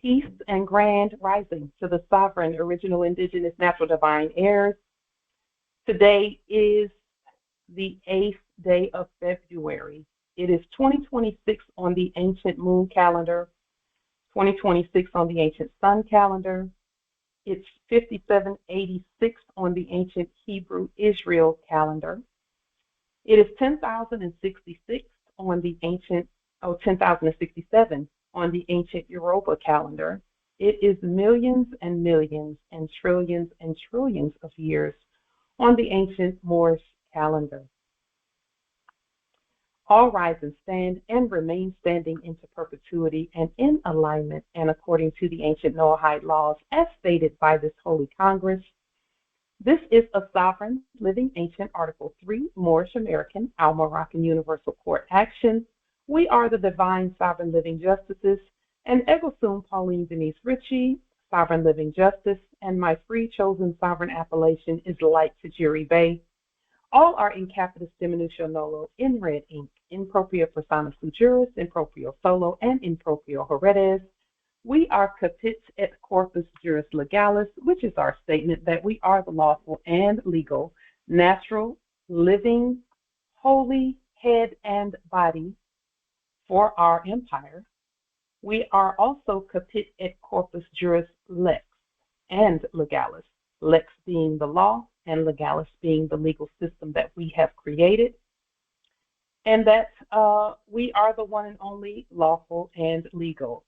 Peace and grand rising to the sovereign, original, indigenous, natural, divine heirs. Today is the 8th day of February. It is 2026 on the ancient moon calendar, 2026 on the ancient sun calendar. It's 5786 on the ancient Hebrew Israel calendar. It is 10,066 on the ancient, 10,067 on the ancient Yoruba calendar. It is millions and millions and trillions of years on the ancient Moorish calendar. All rise and stand and remain standing into perpetuity and in alignment and according to the ancient Noahide laws as stated by this Holy Congress. This is a sovereign, living, ancient Article 3, Moorish American, Al-Moroccan Universal Court action. We are the divine sovereign living justices, and Aqquisitionne Pauline Ritchie, sovereign living justice, and my free chosen sovereign appellation is Light Tajiri Bay. All are in capitis diminution nolo in red ink, in propria persona sui juris, in proprio solo, and in proprio heredes. We are capit et corpus juris legalis, which is our statement that we are the lawful and legal, natural, living, holy head and body for our empire. We are also capit et corpus juris lex and legalis, lex being the law and legalis being the legal system that we have created, and that we are the one and only lawful and legal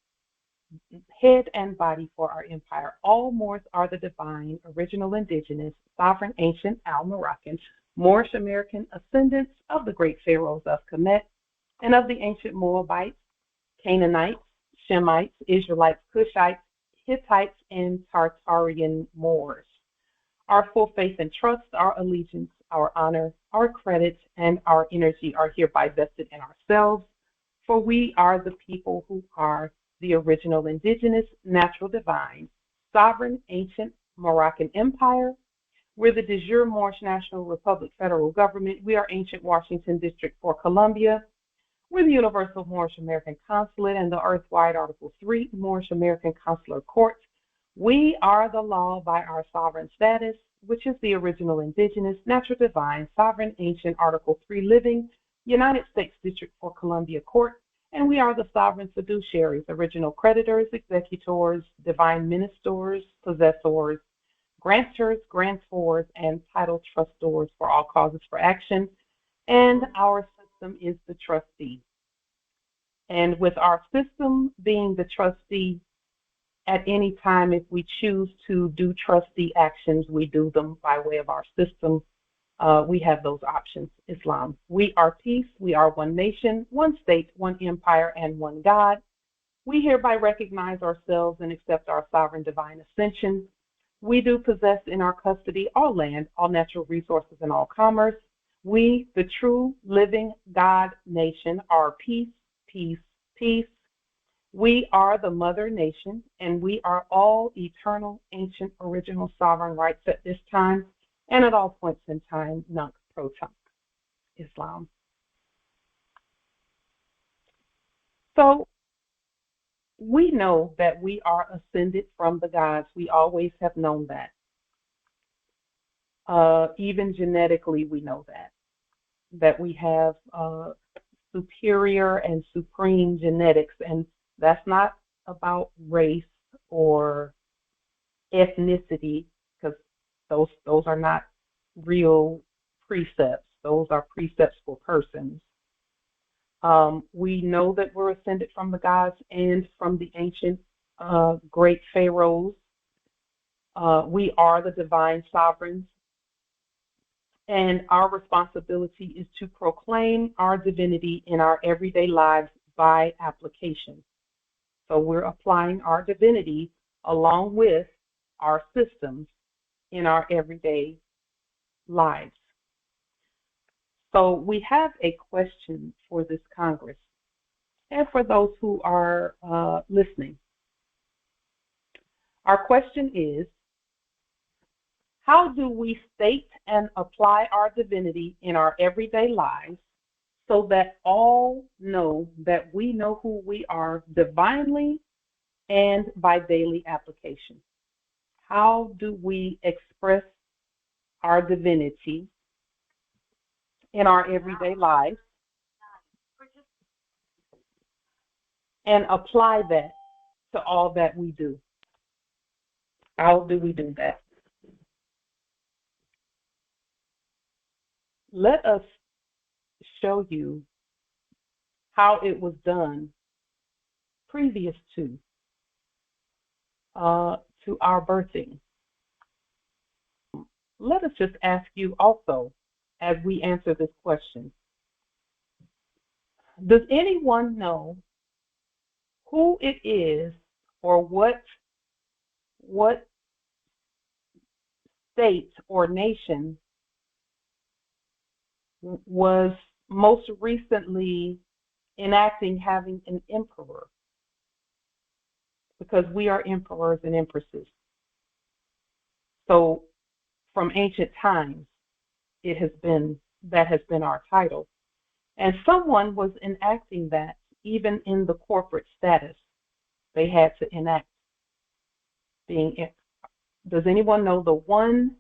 head and body for our empire. All Moors are the divine, original, indigenous, sovereign, ancient, Al-Moroccan, Moorish American ascendants of the great pharaohs of Kemet and of the ancient Moabites, Canaanites, Shemites, Israelites, Cushites, Hittites, and Tartarian Moors. Our full faith and trust, our allegiance, our honor, our credit, and our energy are hereby vested in ourselves, for we are the people who are the original indigenous, natural, divine, sovereign, ancient Moroccan Empire. We're the de jure Moorish National Republic federal government. We are ancient Washington District for Columbia. We're the Universal Moorish American Consulate and the Earthwide Article 3 Moorish American Consular Court. We are the law by our sovereign status, which is the original indigenous, natural, divine, sovereign, ancient Article 3 living United States District for Columbia Court. And we are the sovereign fiduciaries, original creditors, executors, divine ministers, possessors, grantors, grantors, and title trustors for all causes for action. And our system is the trustee. And with our system being the trustee, at any time, if we choose to do trustee actions, we do them by way of our system. We have those options. Islam. We are peace. We are one nation, one state, one empire, and one God. We hereby recognize ourselves and accept our sovereign divine ascension. We do possess in our custody all land, all natural resources, and all commerce. We, the true living God nation, are peace, peace, peace. We are the mother nation, and we are all eternal, ancient, original sovereign rights at this time and at all points in time, nunc pro tunc. Islam. So we know that we are ascended from the gods. We always have known that. Even genetically, we know that we have superior and supreme genetics, and that's not about race or ethnicity, because those are not real precepts. Those are precepts for persons. We know that we're ascended from the gods and from the ancient great pharaohs. We are the divine sovereigns, and our responsibility is to proclaim our divinity in our everyday lives by application. So we're applying our divinity along with our systems in our everyday lives. So we have a question for this Congress and for those who are listening. Our question is, how do we state and apply our divinity in our everyday lives so that all know that we know who we are divinely and by daily application. How do we express our divinity in our everyday lives and apply that to all that we do? How do we do that? Let us show you how it was done previous to our birthing. Let us just ask you also, as we answer this question, does anyone know who it is or what state or nation was most recently enacting having an emperor? Because we are emperors and empresses. So from ancient times, that has been our title. And someone was enacting that even in the corporate status. They had to enact being. Does anyone know the one,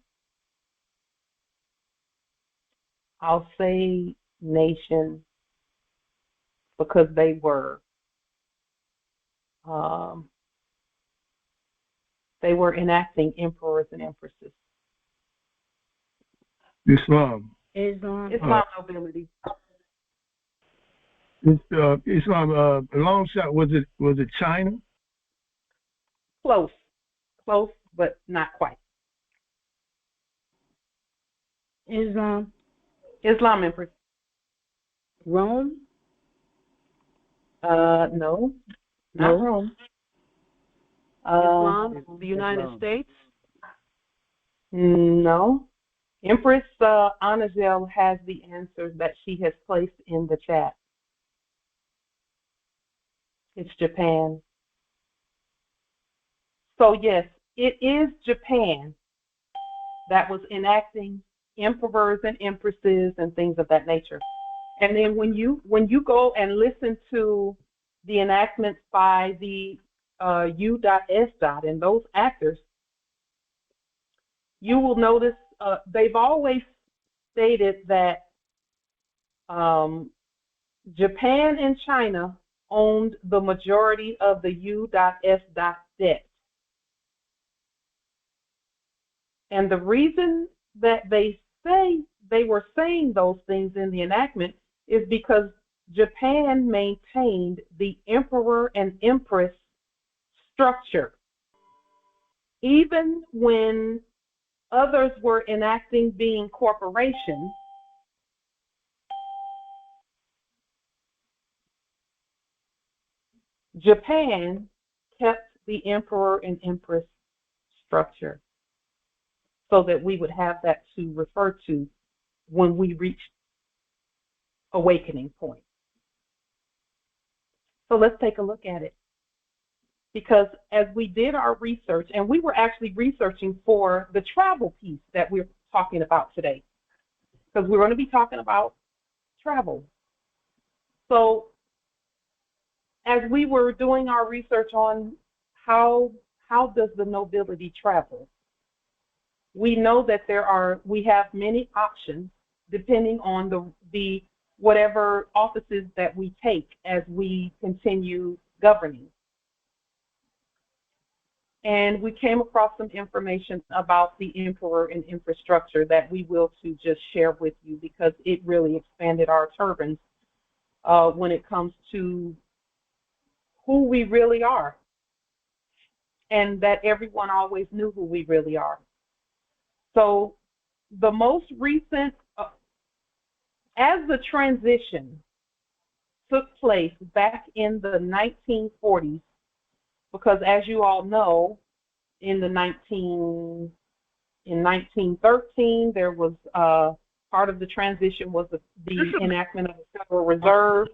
I'll say nation, because they were enacting emperors and empresses? Islam. Islam nobility. Islam. A long shot. Was it China? Close, but not quite. Islam empress. Rome? No, not Rome. Islam, the United States? No. Empress Unniversalle has the answers that she has placed in the chat. It's Japan. So yes, it is Japan that was enacting emperors and empresses and things of that nature. And then when you go and listen to the enactments by the U.S. and those actors, you will notice they've always stated that Japan and China owned the majority of the U.S. debt. And the reason that they were saying those things in the enactment is because Japan maintained the emperor and empress structure. Even when others were enacting being corporations, Japan kept the emperor and empress structure so that we would have that to refer to when we reach awakening point. So let's take a look at it. Because as we did our research, and we were actually researching for the travel piece that we're talking about today, because we're going to be talking about travel. So as we were doing our research on how does the nobility travel, we know that we have many options depending on the whatever offices that we take as we continue governing. And we came across some information about the emperor and infrastructure that we will to just share with you, because it really expanded our turbans when it comes to who we really are, and that everyone always knew who we really are. So the most recent, as the transition took place back in the 1940s, because as you all know, in 1913, there was part of the transition was the enactment of the Federal Reserve.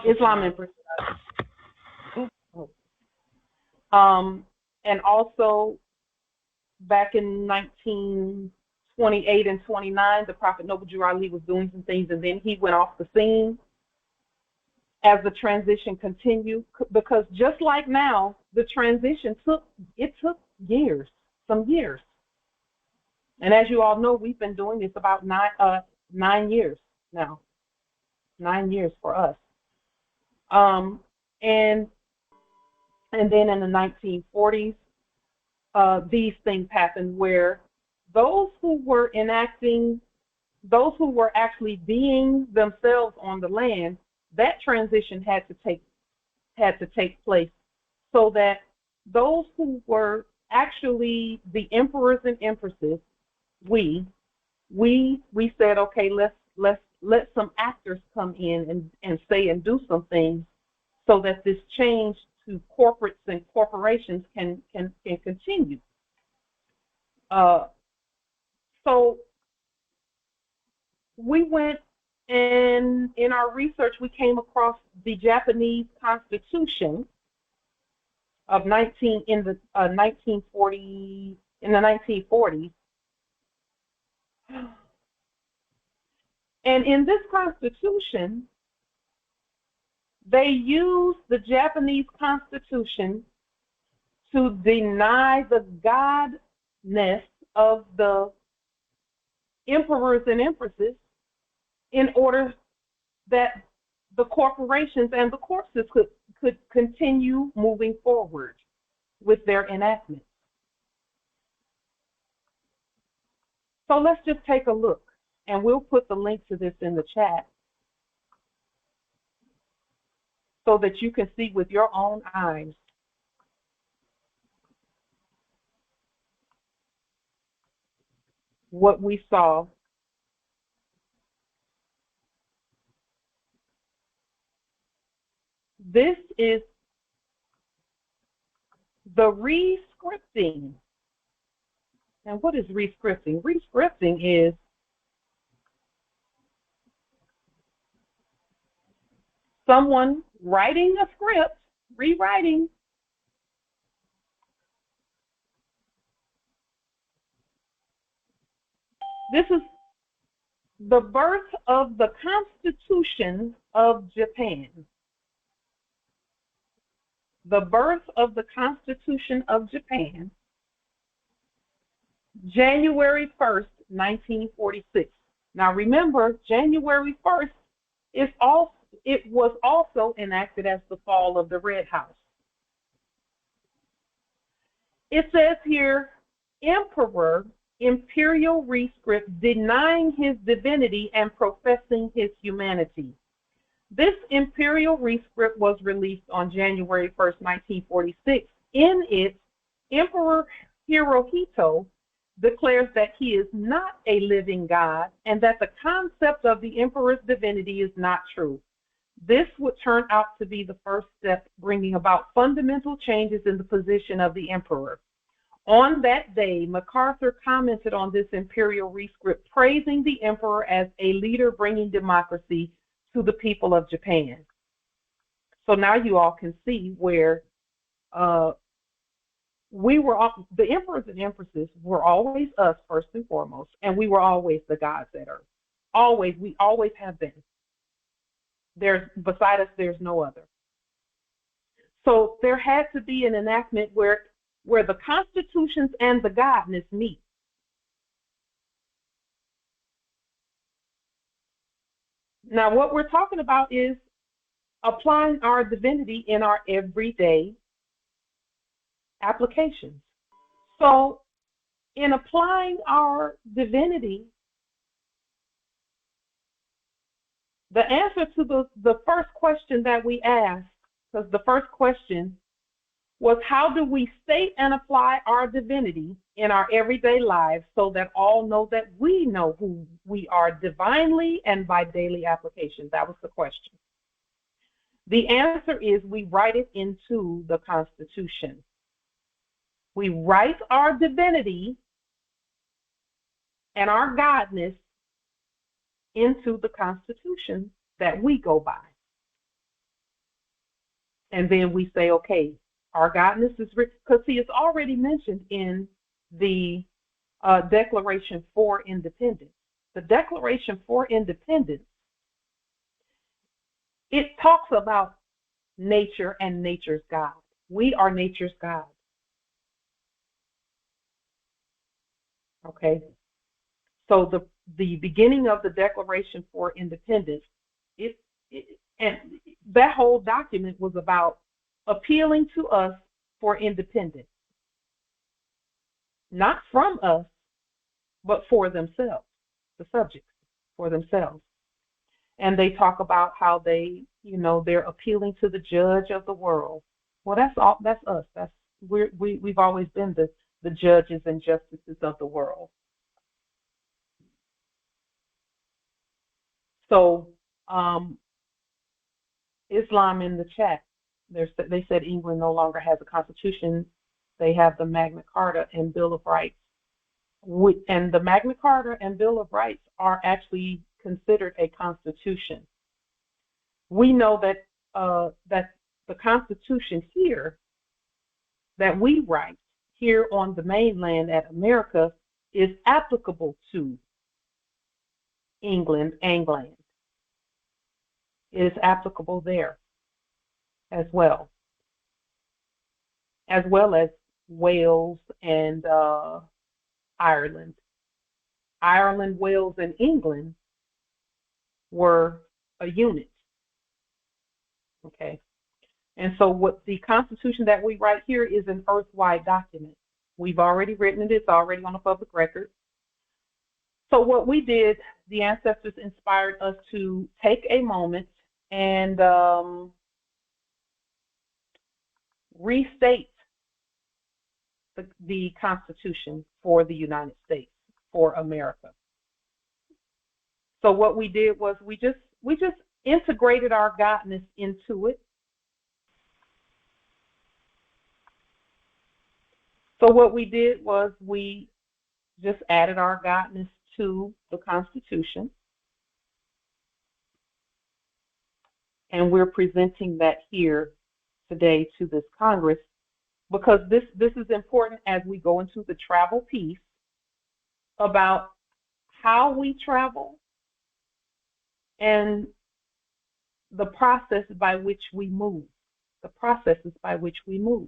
Islam empress. And also back in 1928 and 29, the Prophet Noble Jure Ali was doing some things, and then he went off the scene. as the transition continued, because just like now, the transition took years, some years. And as you all know, we've been doing this about 9 years now, 9 years for us. And then in the 1940s, these things happened where those who were actually being themselves on the land, that transition had to take place, so that those who were actually the emperors and empresses, we said, okay, let's let some actors come in and say and do some things, so that this change to corporates and corporations can continue. So we went, and in our research we came across the Japanese Constitution of 1940 in the 1940s. And in this Constitution, they used the Japanese Constitution to deny the godness of the emperors and empresses, in order that the corporations and the courses could continue moving forward with their enactment. So let's just take a look, and we'll put the link to this in the chat so that you can see with your own eyes what we saw. This is the rescripting. And what is rescripting? Rescripting is someone writing a script, rewriting this is the birth of the Constitution of Japan. The birth of the Constitution of Japan, January 1st, 1946. Now remember, January 1st it was also enacted as the fall of the Red House. It says here, Emperor, imperial rescript, denying his divinity and professing his humanity. This imperial rescript was released on January 1st, 1946. In it, Emperor Hirohito declares that he is not a living God and that the concept of the emperor's divinity is not true. This would turn out to be the first step bringing about fundamental changes in the position of the emperor. On that day, MacArthur commented on this imperial rescript, praising the emperor as a leader bringing democracy to the people of Japan. So now you all can see where the emperors and empresses were always us first and foremost, and we were always the gods at earth. Always, we always have been. Beside us, there's no other. So there had to be an enactment where the constitutions and the godness meet. Now, what we're talking about is applying our divinity in our everyday applications. So, in applying our divinity, the answer to the first question that we asked, because the first question was, how do we state and apply our divinity in our everyday lives so that all know that we know who we are divinely and by daily application? That was the question. The answer is we write it into the Constitution. We write our divinity and our godness into the Constitution that we go by. And then we say, okay, our godness is rich, because see, it's already mentioned in the Declaration for Independence. The Declaration for Independence it talks about nature and nature's God. We are nature's God. Okay. So the beginning of the Declaration for Independence, and that whole document was about appealing to us for independence, not from us, but for themselves, the subjects, for themselves. And they talk about how they're appealing to the judge of the world. Well, that's all. That's us. We've always been the judges and justices of the world. So, Islam in the chat, they said England no longer has a constitution. They have the Magna Carta and Bill of Rights. And the Magna Carta and Bill of Rights are actually considered a constitution. We know that that the Constitution here that we write here on the mainland at America is applicable to England. It is applicable there as well as Wales and Ireland. Ireland, Wales, and England were a unit. Okay. And so what the Constitution that we write here is an earth-wide document. We've already written it. It's already on the public record. So what we did, the ancestors inspired us to take a moment and restate the Constitution for the United States, for America. So what we did was we just integrated our Godnesse into it. So what we did was we just added our Godnesse to the Constitution, and we're presenting that here today to this Congress, because this is important as we go into the travel piece about how we travel and the process by which we move, the processes by which we move.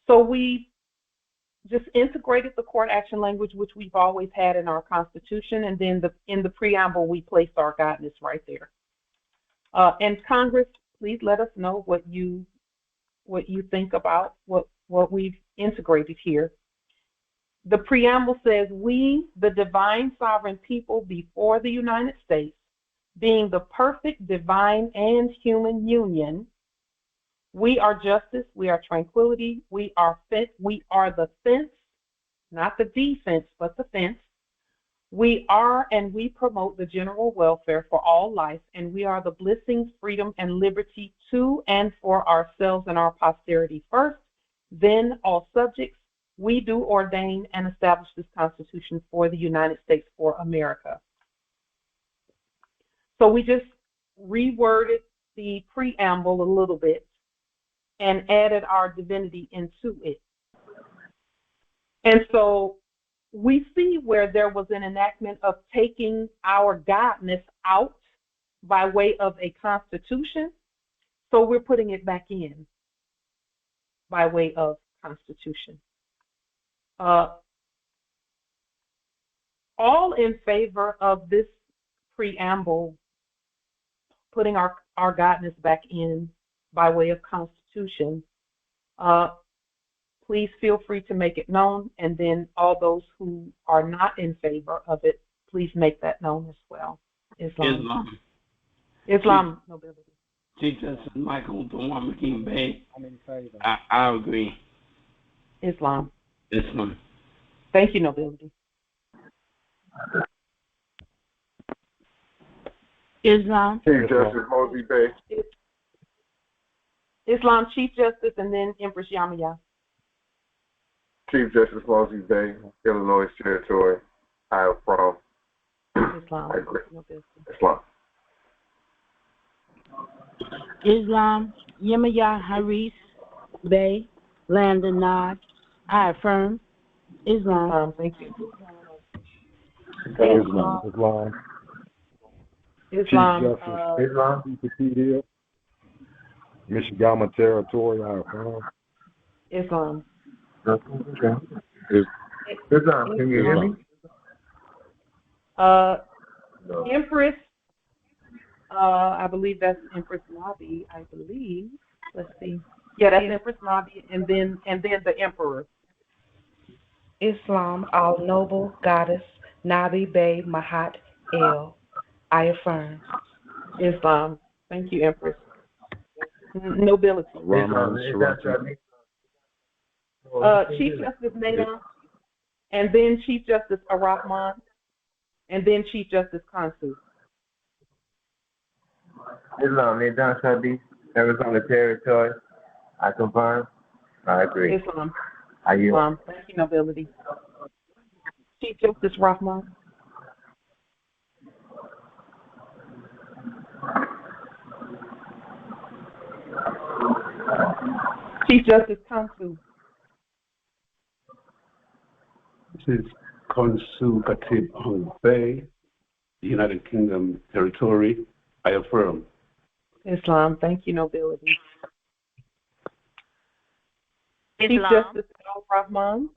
So we just integrated the court action language, which we've always had in our Constitution, and then in the preamble, we placed our Godnesse right there. And Congress, please let us know what you think about what we've integrated here. The preamble says, we, the divine sovereign people before the United States, being the perfect divine and human union, we are justice, we are tranquility, we are the fence, not the defense, but the fence. We are and we promote the general welfare for all life, and we are the blessings, freedom, and liberty to and for ourselves and our posterity first, then all subjects. We do ordain and establish this Constitution for the United States, for America. So we just reworded the preamble a little bit and added our divinity into it. And so we see where there was an enactment of taking our Godnesse out by way of a constitution. So we're putting it back in by way of constitution. All in favor of this preamble, putting our Godnesse back in by way of constitution, please feel free to make it known, and then all those who are not in favor of it, please make that known as well. Islam. Nobility. Chief Justice Michael Dwamakin Bay. I'm in favor. I agree. Islam. Thank you, Nobility. Islam. Chief Justice Mosby Bay. Islam, Chief Justice, and then Empress Yamaya. Chief Justice Mosby Bay, Illinois Territory. I am from Islam. I agree. Islam. Islam, Yemaya Haris Bay, Land and Nod. I affirm. Islam. Thank you. Islam. Islam, Islam, Michigan territory, I affirm. Islam. Islam, can you hear me? Empress, I believe that's Empress Nabi, I believe. Let's see. Yeah, that's Empress Nabi, and then the Emperor. Islam, all noble goddess, Nabi Bey Mahat El. I affirm. Islam. Thank you, Empress. Nobility. Chief Justice Nada, and then Chief Justice Ar-Rahman, and then Chief Justice Kansu. Islam, Arizona territory. I confirm. I agree. Islam. I yield. Islam. Thank you, nobility. Chief Justice Rahman. Chief Justice Kansu. This is Consulate on Bay, United Kingdom territory. I affirm. Islam. Thank you, nobility. Islam. Chief Justice Al-Rahman.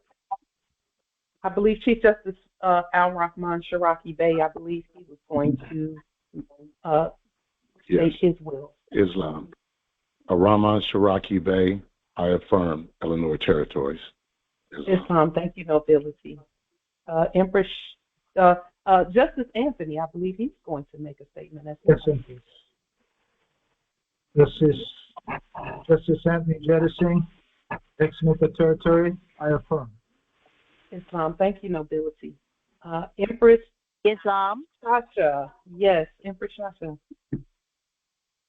I believe Chief Justice Al-Rahman Sharaki Bey, I believe he was going to state his will. Islam. Ar-Rahman Sharaki Bey, I affirm. Illinois territories. Islam. Thank you, nobility. Empress Justice Anthony, I believe he's going to make a statement as well. Justice Anthony Jettison, ex-Mooka territory, I affirm. Islam. Thank you, nobility. Empress Islam. Shasha. Yes, Empress Shasha.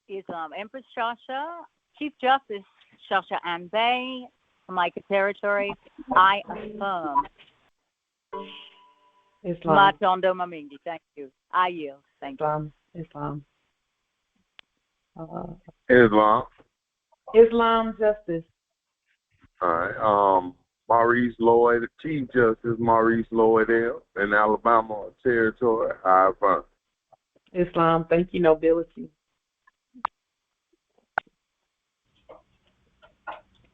Islam. Empress Shasha. Chief Justice Shasha Anbay, Jamaica territory. I affirm. Islam. Matondo Mamingi. Thank you. I yield. Thank you. Islam. Islam. Islam Justice. All right. Maurice Lloyd, Chief Justice Maurice Lloyd L. in Alabama territory. I affirm. Islam. Thank you, nobility.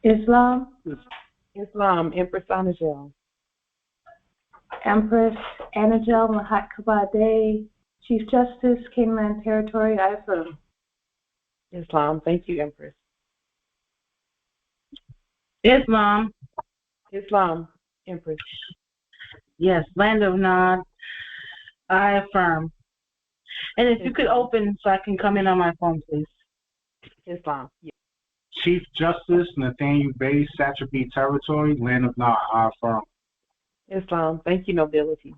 Islam. Islam. Empress Anajel. Empress Anajel Mahat Kabade, Chief Justice, Kingman Territory, I affirm. Islam. Thank you, Empress. Islam. Islam. Empress. Yes, Land of Nod, I affirm. And if you could open so I can come in on my phone, please. Islam. Yes. Chief Justice Nathaniel Bey, Satrapy Territory, Land of Nod, I affirm. Islam. Thank you, nobility.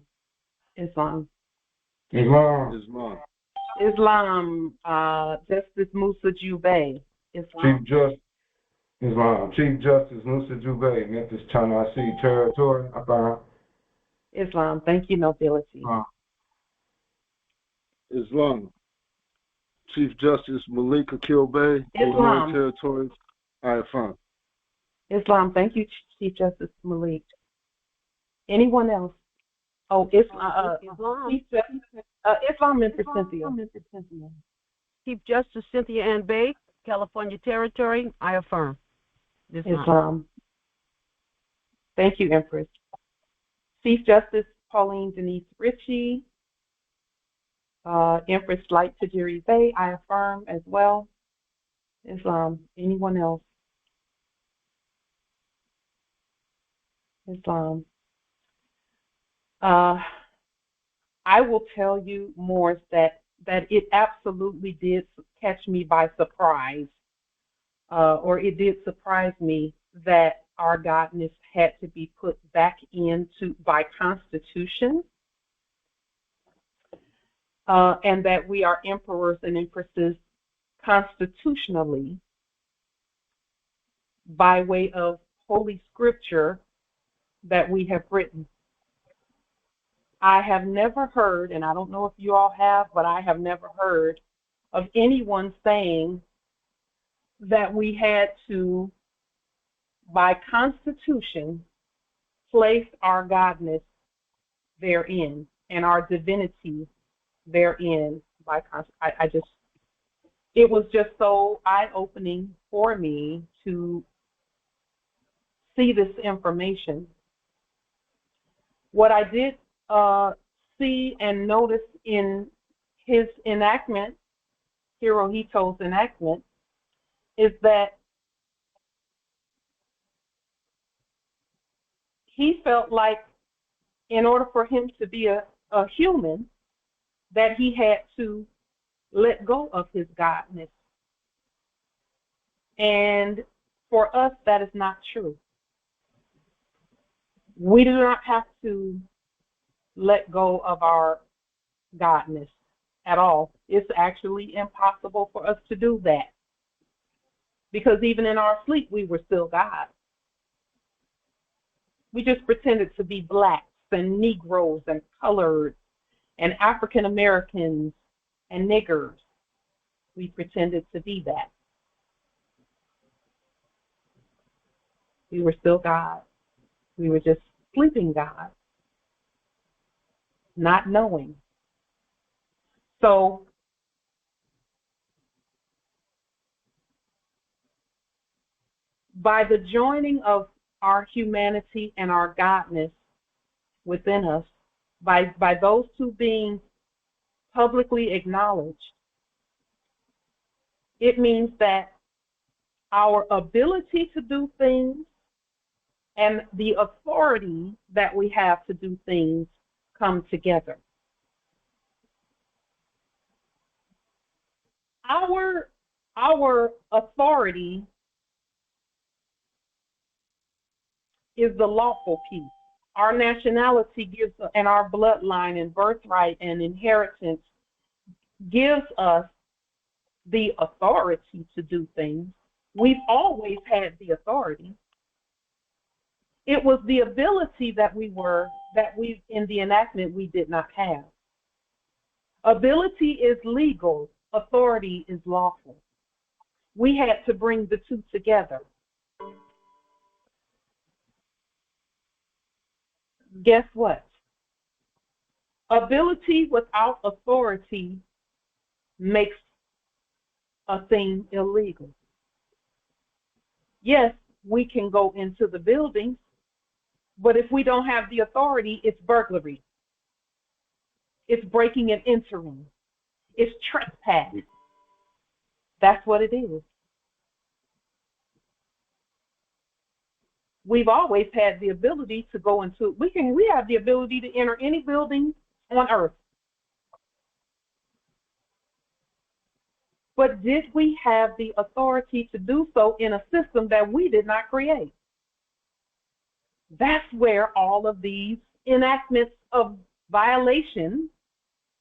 Islam. Islam. Islam. Justice Musa Jubei. Islam. Chief Justice Musa Jubei, Memphis, Tennessee territory. I affirm. Islam. Thank you, nobility. Islam. Chief Justice Malika Kilbay, Islam. Illinois territories. I affirm. Islam. Thank you, Chief Justice Malik. Anyone else? Oh, Islam. Chief Justice, Islam Empress Cynthia. Chief Justice Cynthia Ann Bay, California Territory. I affirm. Islam. Thank you, Empress. Chief Justice Pauline Ritchie, Empress Light Tajiri Bay, I affirm as well. Islam. Anyone else? Islam. I will tell you, Morris, that it absolutely did catch me by surprise, or it did surprise me that our godness had to be put back into by Constitution, and that we are emperors and empresses constitutionally by way of Holy Scripture that we have written. I have never heard, and I don't know if you all have, but I have never heard of anyone saying that we had to, by Constitution, place our godness therein and our divinity therein it was just so eye-opening for me to see this information. What I did see and notice in his enactment, Hirohito's enactment, is that he felt like in order for him to be a human, that he had to let go of his godness. And for us, that is not true. We do not have to let go of our godness at all. It's actually impossible for us to do that, because even in our sleep, we were still God. We just pretended to be blacks and Negroes and coloreds and African Americans and niggers. We pretended to be that. We were still God. We were just sleeping God, not knowing. So by the joining of our humanity and our godness within us, by those two being publicly acknowledged, it means that our ability to do things and the authority that we have to do things come together. Our authority is the lawful piece. Our nationality gives, and our bloodline and birthright and inheritance gives us the authority to do things. We've always had the authority. It was the ability that we in the enactment we did not have. Ability is legal, authority is lawful. We had to bring the two together. Guess what? Ability without authority makes a thing illegal. Yes, we can go into the buildings, but if we don't have the authority, it's burglary. It's breaking and entering. It's trespass. That's what it is. We've always had the ability to go into, we have the ability to enter any building on earth. But did we have the authority to do so in a system that we did not create? That's where all of these enactments of violation,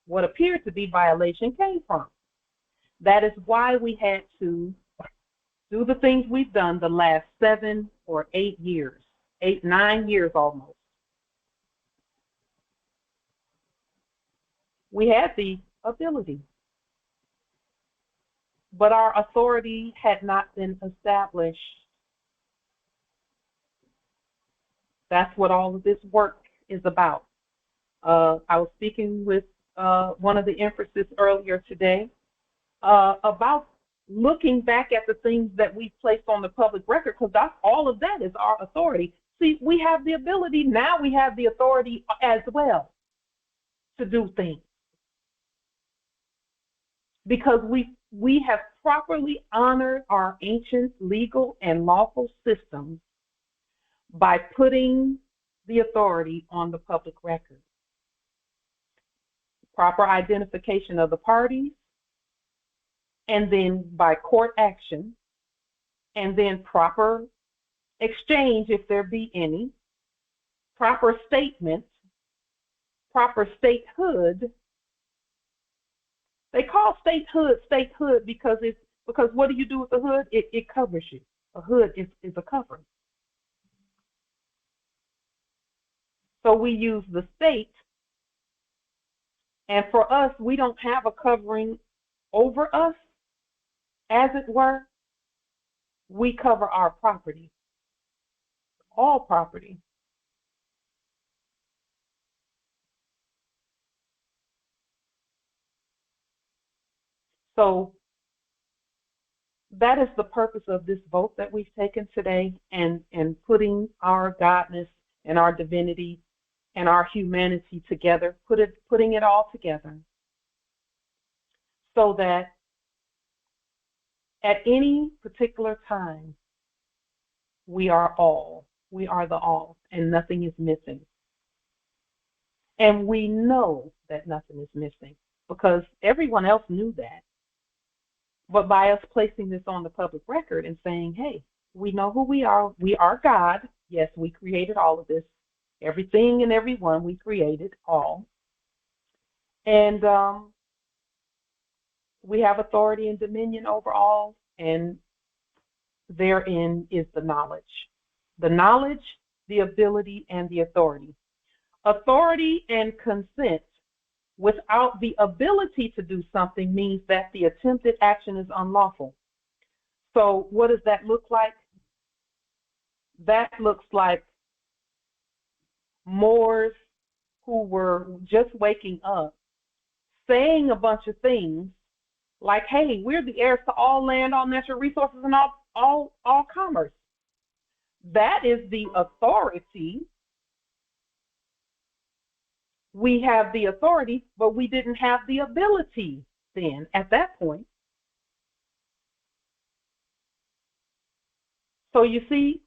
what appeared to be violation, came from. That is why we had to do the things we've done the last 7 or 8 years, 9 years almost. We had the ability, but our authority had not been established. That's what all of this work is about. I was speaking with one of the emphasis earlier today about looking back at the things that we placed on the public record, because all of that is our authority. See, we have the ability, now we have the authority as well to do things, because we have properly honored our ancient legal and lawful systems by putting the authority on the public record. Proper identification of the parties, and then by court action, and then proper exchange, if there be any, proper statements, proper statehood. They call statehood because what do you do with the hood? It covers you. A hood is a covering. So we use the state, and for us, we don't have a covering over us, as it were. We cover our property, all property. So that is the purpose of this vote that we've taken today, and putting our godness and our divinity and our humanity together, putting it all together, so that at any particular time, we are the all, and nothing is missing. And we know that nothing is missing because everyone else knew that. But by us placing this on the public record and saying, hey, we know who we are God. Yes, we created all of this. Everything and everyone, we created all. And we have authority and dominion over all, and therein is the knowledge. The knowledge, the ability, and the authority. Authority and consent without the ability to do something means that the attempted action is unlawful. So what does that look like? That looks like Moors who were just waking up, saying a bunch of things like, hey, we're the heirs to all land, all natural resources, and all commerce. That is the authority. We have the authority, but we didn't have the ability then at that point. So you see,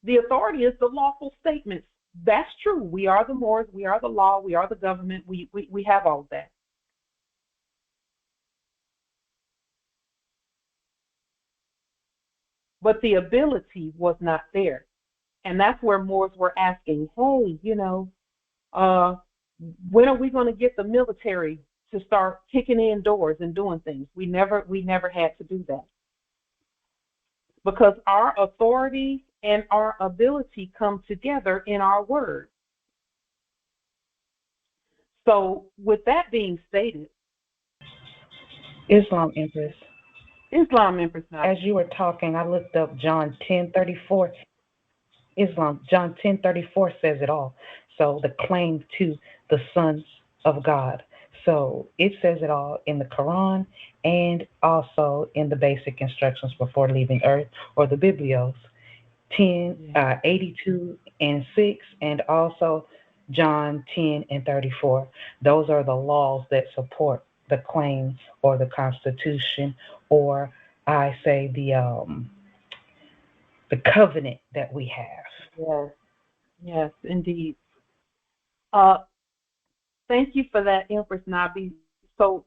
the authority is the lawful statements. That's true. We are the Moors, we are the law, we are the government, we have all of that. But the ability was not there. And that's where Moors were asking, hey, when are we going to get the military to start kicking in doors and doing things? We never had to do that. Because our authority and our ability come together in our word. So with that being stated, Islam Empress. Now. As you were talking, I looked up John 10:34. John 10:34 says it all. So the claim to the sons of God. So it says it all in the Quran and also in the basic instructions before leaving Earth, or the Biblios, 82:6, and also John 10:34. Those are the laws that support the claim or the Constitution, or I say the covenant that we have. Yes, indeed. Thank you for that, Empress Nabi. So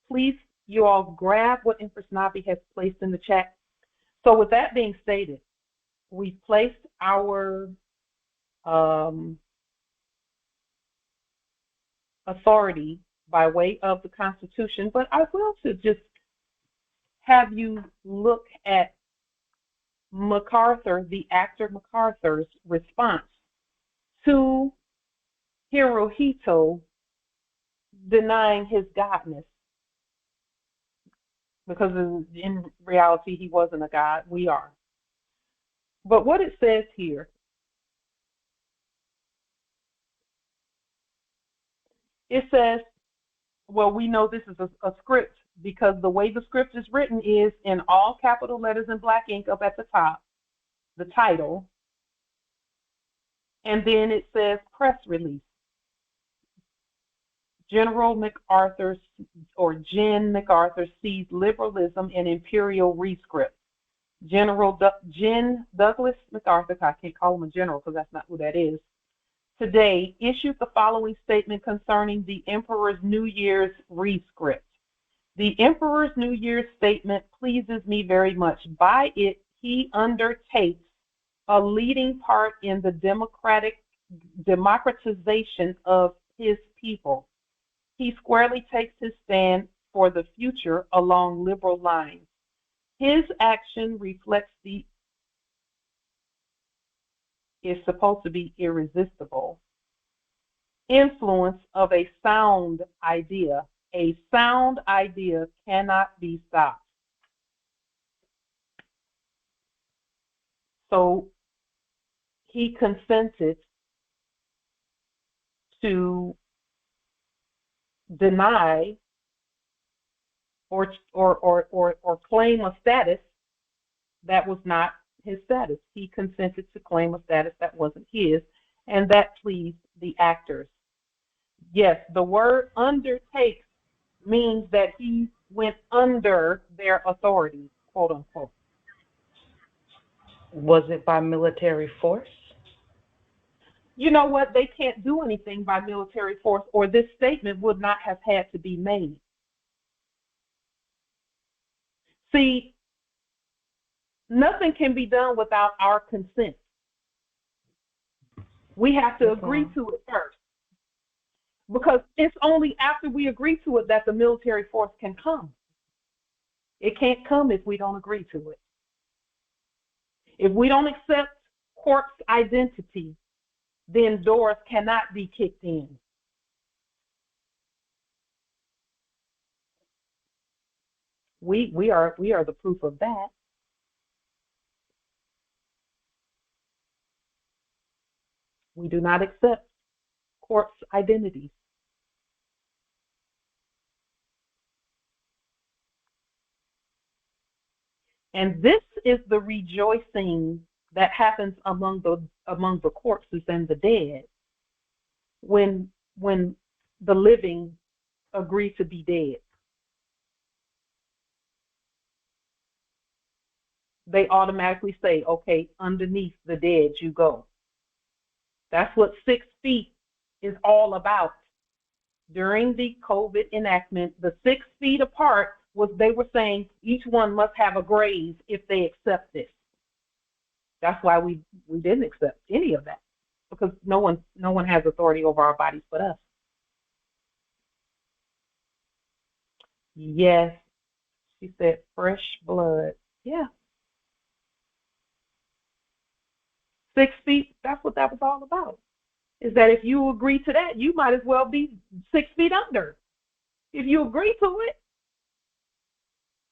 please, you all grab what Empress Nabi has placed in the chat. So with that being stated, we placed our authority by way of the Constitution, but I will to just have you look at MacArthur, the actor MacArthur's response to Hirohito denying his godness, because in reality he wasn't a god, we are. But what it says here, it says, well, we know this is a script because the way the script is written is in all capital letters in black ink up at the top, the title, and then it says press release. General MacArthur, or Jen MacArthur, sees liberalism in imperial rescript. General Jen Douglas MacArthur, I can't call him a general because that's not who that is, today issued the following statement concerning the Emperor's New Year's rescript. The Emperor's New Year's statement pleases me very much. By it, he undertakes a leading part in the democratization of his people. He squarely takes his stand for the future along liberal lines. His action reflects is supposed to be irresistible influence of a sound idea. A sound idea cannot be stopped. So he consented to deny or claim a status that was not his status. He consented to claim a status that wasn't his, and that pleased the actors. Yes, the word undertakes means that he went under their authority, quote unquote. Was it by military force? You know what? They can't do anything by military force, or this statement would not have had to be made. See, nothing can be done without our consent. We have to agree to it first, because it's only after we agree to it that the military force can come. It can't come if we don't agree to it. If we don't accept court's identity, then doors cannot be kicked in. We are the proof of that. We do not accept court's identities. And this is the rejoicing that happens among the corpses and the dead when the living agree to be dead. They automatically say, okay, underneath the dead you go. That's what 6 feet is all about. During the COVID enactment, the 6 feet apart was they were saying each one must have a grave if they accept this. That's why we didn't accept any of that, because no one has authority over our bodies but us. Yes, she said fresh blood. Yeah. 6 feet, that's what that was all about. Is that if you agree to that, you might as well be 6 feet under. If you agree to it.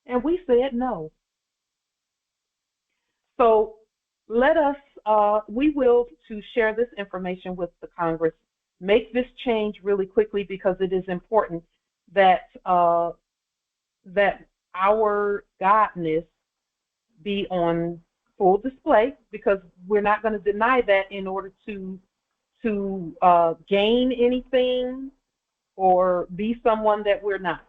And we said no. So let us, we will to share this information with the Congress, make this change really quickly, because it is important that that our godness be on full display, because we're not going to deny that in order to gain anything or be someone that we're not.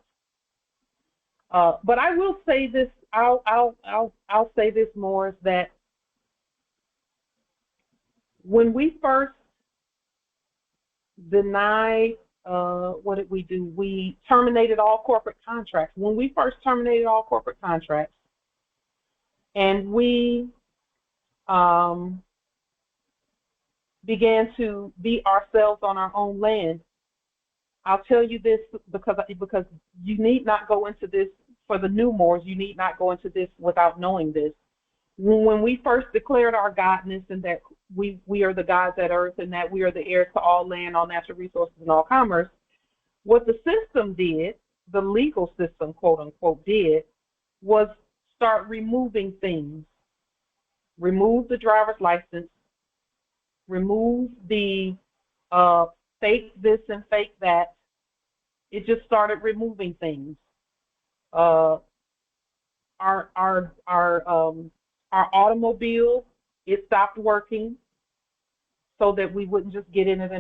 But I will say this. I'll say this more, is that when we first denied, what did we do? We terminated all corporate contracts. When we first terminated all corporate contracts, and we began to be ourselves on our own land, I'll tell you this, because you need not go into this, for the new Moors, you need not go into this without knowing this. When we first declared our godness, and that we are the gods at earth, and that we are the heirs to all land, all natural resources, and all commerce, what the system did, the legal system, quote unquote, did, was start removing things. Remove the driver's license, remove the fake this and fake that. It just started removing things. Our automobile, it stopped working, so that we wouldn't just get in it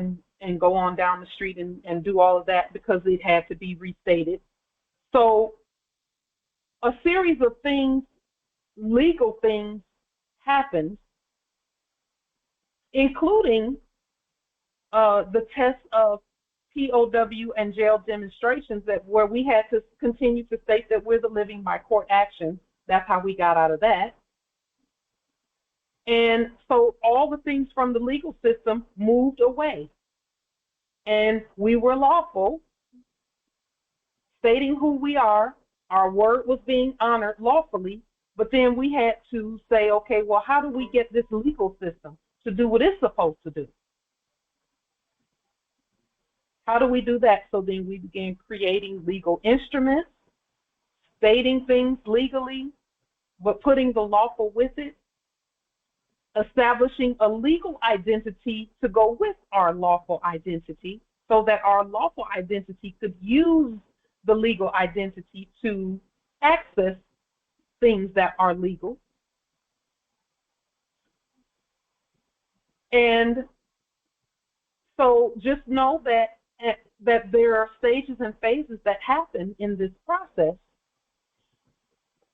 and go on down the street and do all of that, because it had to be restated. So a series of things, legal things, happened, including the test of POW and jail demonstrations, where we had to continue to state that we're the living by court action. That's how we got out of that. And so all the things from the legal system moved away. And we were lawful, stating who we are. Our word was being honored lawfully. But then we had to say, okay, well, how do we get this legal system to do what it's supposed to do? How do we do that? So then we began creating legal instruments, stating things legally, but putting the lawful with it, establishing a legal identity to go with our lawful identity, so that our lawful identity could use the legal identity to access things that are legal. And so just know that there are stages and phases that happen in this process.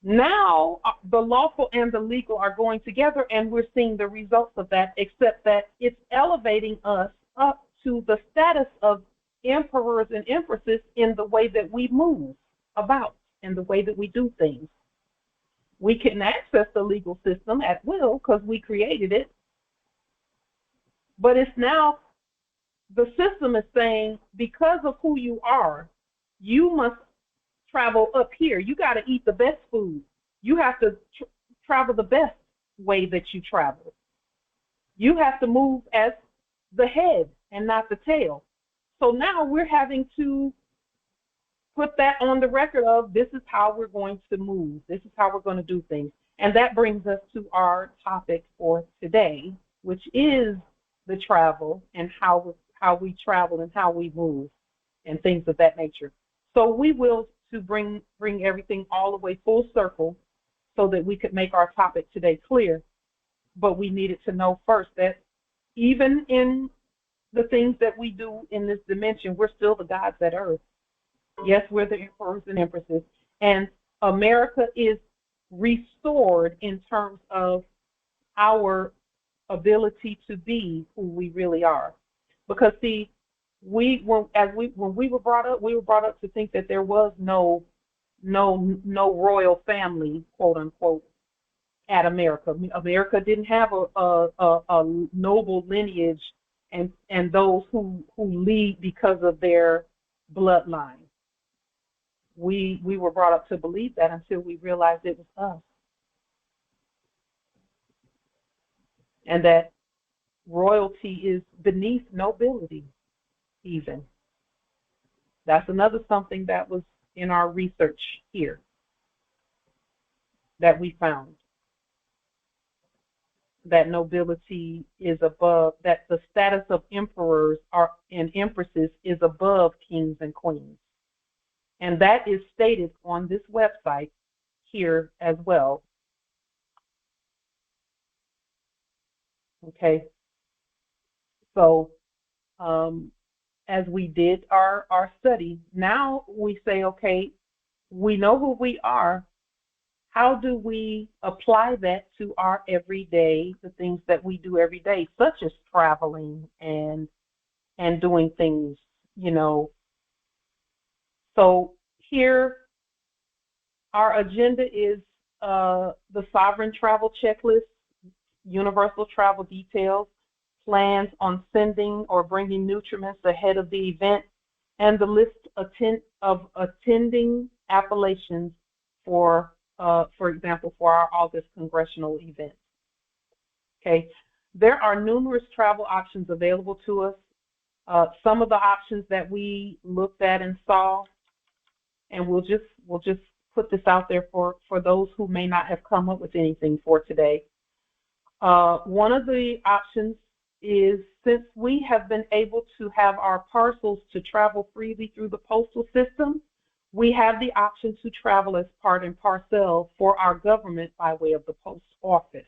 Now, the lawful and the legal are going together, and we're seeing the results of that, except that it's elevating us up to the status of emperors and empresses in the way that we move about and the way that we do things. We can access the legal system at will because we created it, but it's now the system is saying, because of who you are, you must travel up here. You got to eat the best food. You have to travel the best way that you travel. You have to move as the head and not the tail. So now we're having to put that on the record of this is how we're going to move. This is how we're going to do things. And that brings us to our topic for today, which is the travel and how we travel and how we move and things of that nature. So we will to bring everything all the way full circle so that we could make our topic today clear. But we needed to know first that even in the things that we do in this dimension, we're still the gods at earth. Yes, we're the emperors and empresses. And America is restored in terms of our ability to be who we really are. Because see, when we were brought up to think that there was no royal family, quote unquote, at America. America didn't have a noble lineage and those who lead because of their bloodline. We were brought up to believe that until we realized it was us. And that royalty is beneath nobility, even. That's another something that was in our research here that we found. That nobility is above, that the status of emperors and empresses is above kings and queens. And that is stated on this website here as well. Okay. So as we did our study, now we say, okay, we know who we are. How do we apply that to our everyday, the things that we do every day, such as traveling and doing things, you know? So here, our agenda is the sovereign travel checklist, universal travel details, plans on sending or bringing nutriments ahead of the event, and the list of attending appellations for example, for our August congressional event. Okay, there are numerous travel options available to us. Some of the options that we looked at and saw, and we'll just put this out there for those who may not have come up with anything for today. One of the options is, since we have been able to have our parcels to travel freely through the postal system, we have the option to travel as part and parcel for our government by way of the post office.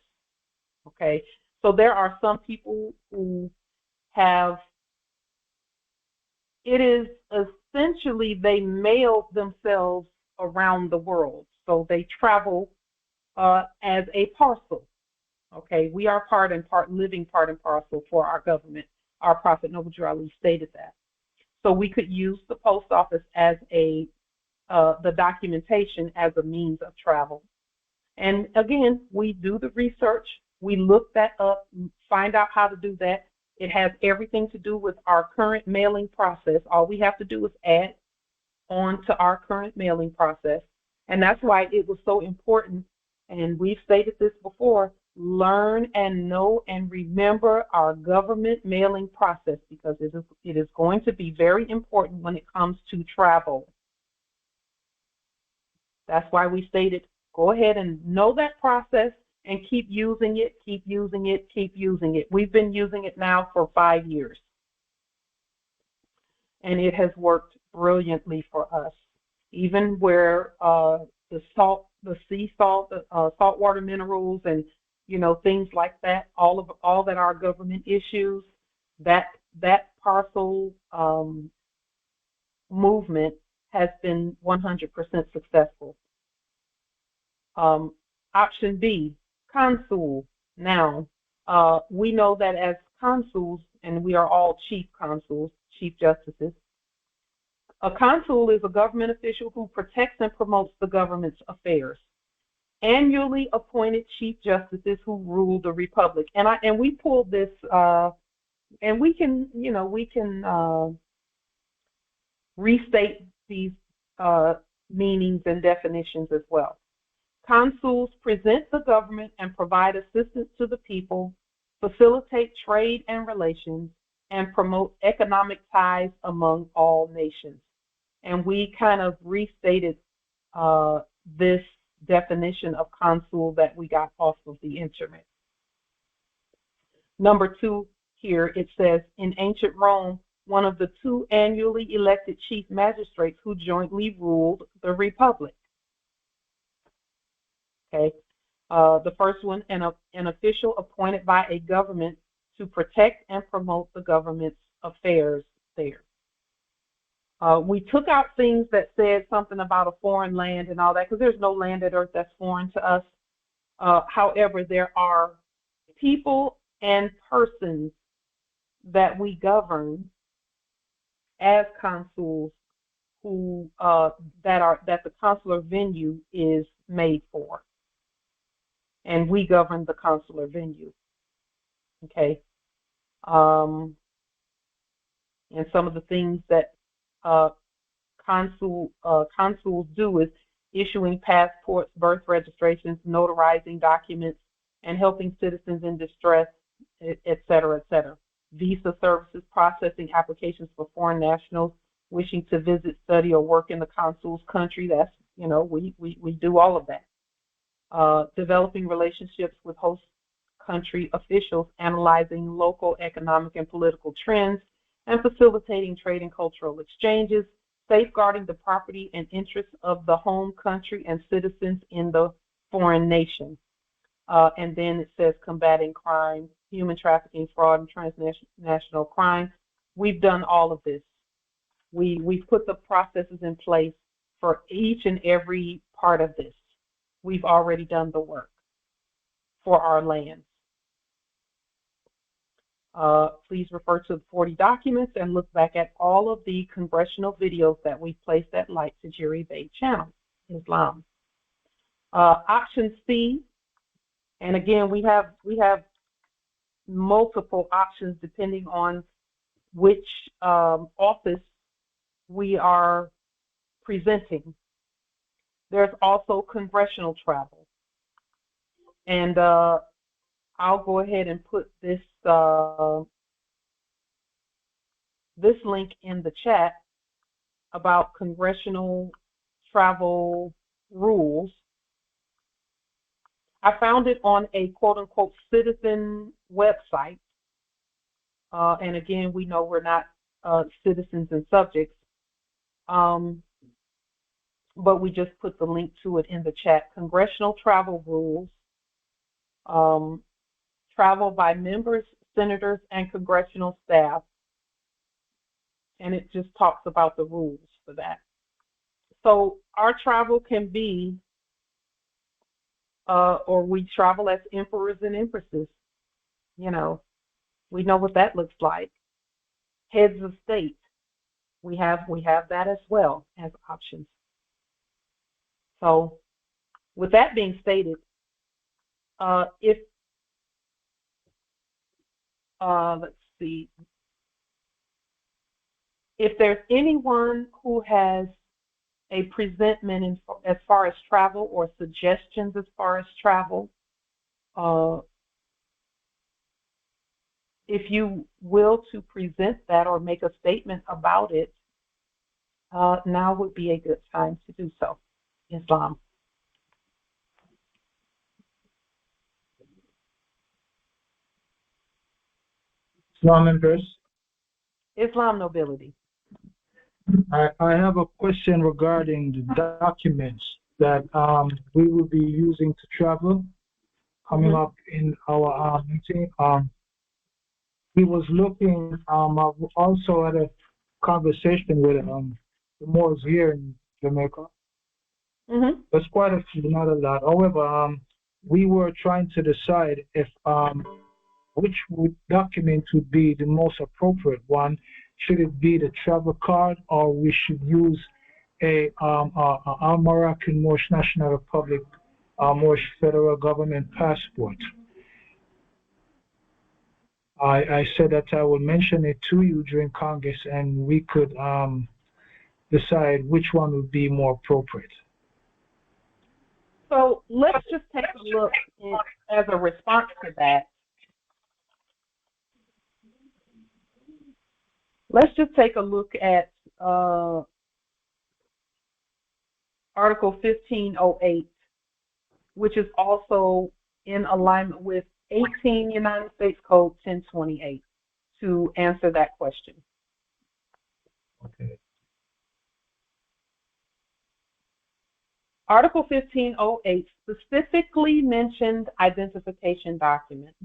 Okay, so there are some people who have, it is essentially they mail themselves around the world. So they travel as a parcel. Okay, we are living part and parcel for our government. Our Prophet Noble Drew Ali stated that. So we could use the post office as the documentation as a means of travel. And again, we do the research, we look that up, find out how to do that. It has everything to do with our current mailing process. All we have to do is add on to our current mailing process. And that's why it was so important, and we've stated this before, learn and know and remember our government mailing process, because it is going to be very important when it comes to travel. That's why we stated, go ahead and know that process and keep using it, keep using it, keep using it. We've been using it now for 5 years. And it has worked brilliantly for us. even where the sea salt, saltwater minerals, and things like that. All that are government issues. That parcel movement has been 100% successful. Option B, consul. Now, we know that as consuls, and we are all chief consuls, chief justices. A consul is a government official who protects and promotes the government's affairs. Annually appointed chief justices who rule the republic. And we pulled this, and we can restate these meanings and definitions as well. Consuls present the government and provide assistance to the people, facilitate trade and relations, and promote economic ties among all nations. And we kind of restated this definition of consul that we got off of the internet. Number 2 here, it says, in ancient Rome, one of the 2 annually elected chief magistrates who jointly ruled the republic. Okay. The first one, an official appointed by a government to protect and promote the government's affairs there. We took out things that said something about a foreign land and all that, because there's no land at earth that's foreign to us. However, there are people and persons that we govern as consuls who that the consular venue is made for. And we govern the consular venue. Okay. And some of the things that consuls do is issuing passports, birth registrations, notarizing documents, and helping citizens in distress, et cetera, et cetera. Visa services, processing applications for foreign nationals wishing to visit, study, or work in the consul's country. That's, we do all of that. Developing relationships with host country officials, analyzing local economic and political trends, and facilitating trade and cultural exchanges, safeguarding the property and interests of the home country and citizens in the foreign nation. And then it says combating crime, human trafficking, fraud, and transnational crime. We've done all of this. We've put the processes in place for each and every part of this. We've already done the work for our lands. Please refer to the 40 documents and look back at all of the congressional videos that we placed at Light Tajiri Bay channel, Islam. Option C, and again, we have multiple options depending on which office we are presenting. There's also congressional travel. And I'll go ahead and put this this link in the chat about congressional travel rules. I found it on a quote-unquote citizen website. And again, we know we're not citizens and subjects. But we just put the link to it in the chat. Congressional travel rules. Travel by members, senators, and congressional staff. And it just talks about the rules for that. So our travel can be, or we travel as emperors and empresses. We know what that looks like. Heads of state. We have that as well as options. So with that being stated, let's see. If there's anyone who has a presentment as far as travel or suggestions as far as travel, if you will to present that or make a statement about it, now would be a good time to do so. Islam. Islam Empress. Islam nobility. I have a question regarding the documents that we will be using to travel coming up in our meeting. He was looking, I also had a conversation with the Moors here in Jamaica. There's quite a few, not a lot. However, we were trying to decide if which document would be the most appropriate one. Should it be the travel card, or we should use a Moroccan Moorish National Republic Moorish federal government passport? I said that I will mention it to you during Congress, and we could decide which one would be more appropriate. So let's just take a look as a response to that. Let's just take a look at Article 1508, which is also in alignment with 18 United States Code 1028 to answer that question. Okay. Article 1508 specifically mentioned identification documents.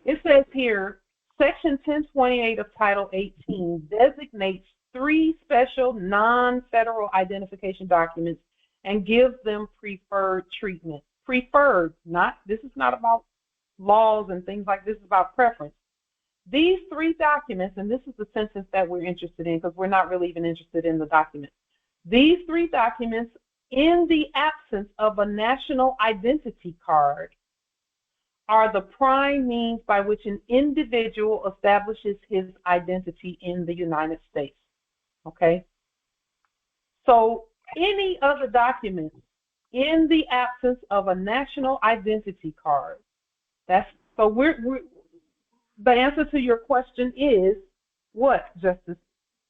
It says here, Section 1028 of Title 18 designates 3 special non-federal identification documents and gives them preferred treatment. Preferred, this is not about laws and things like this, is about preference. These 3 documents, and this is the sentence that we're interested in because we're not really even interested in the document. These 3 documents, in the absence of a national identity card, are the prime means by which an individual establishes his identity in the United States. Okay? So any other documents in the absence of a national identity card, the answer to your question is what, Justice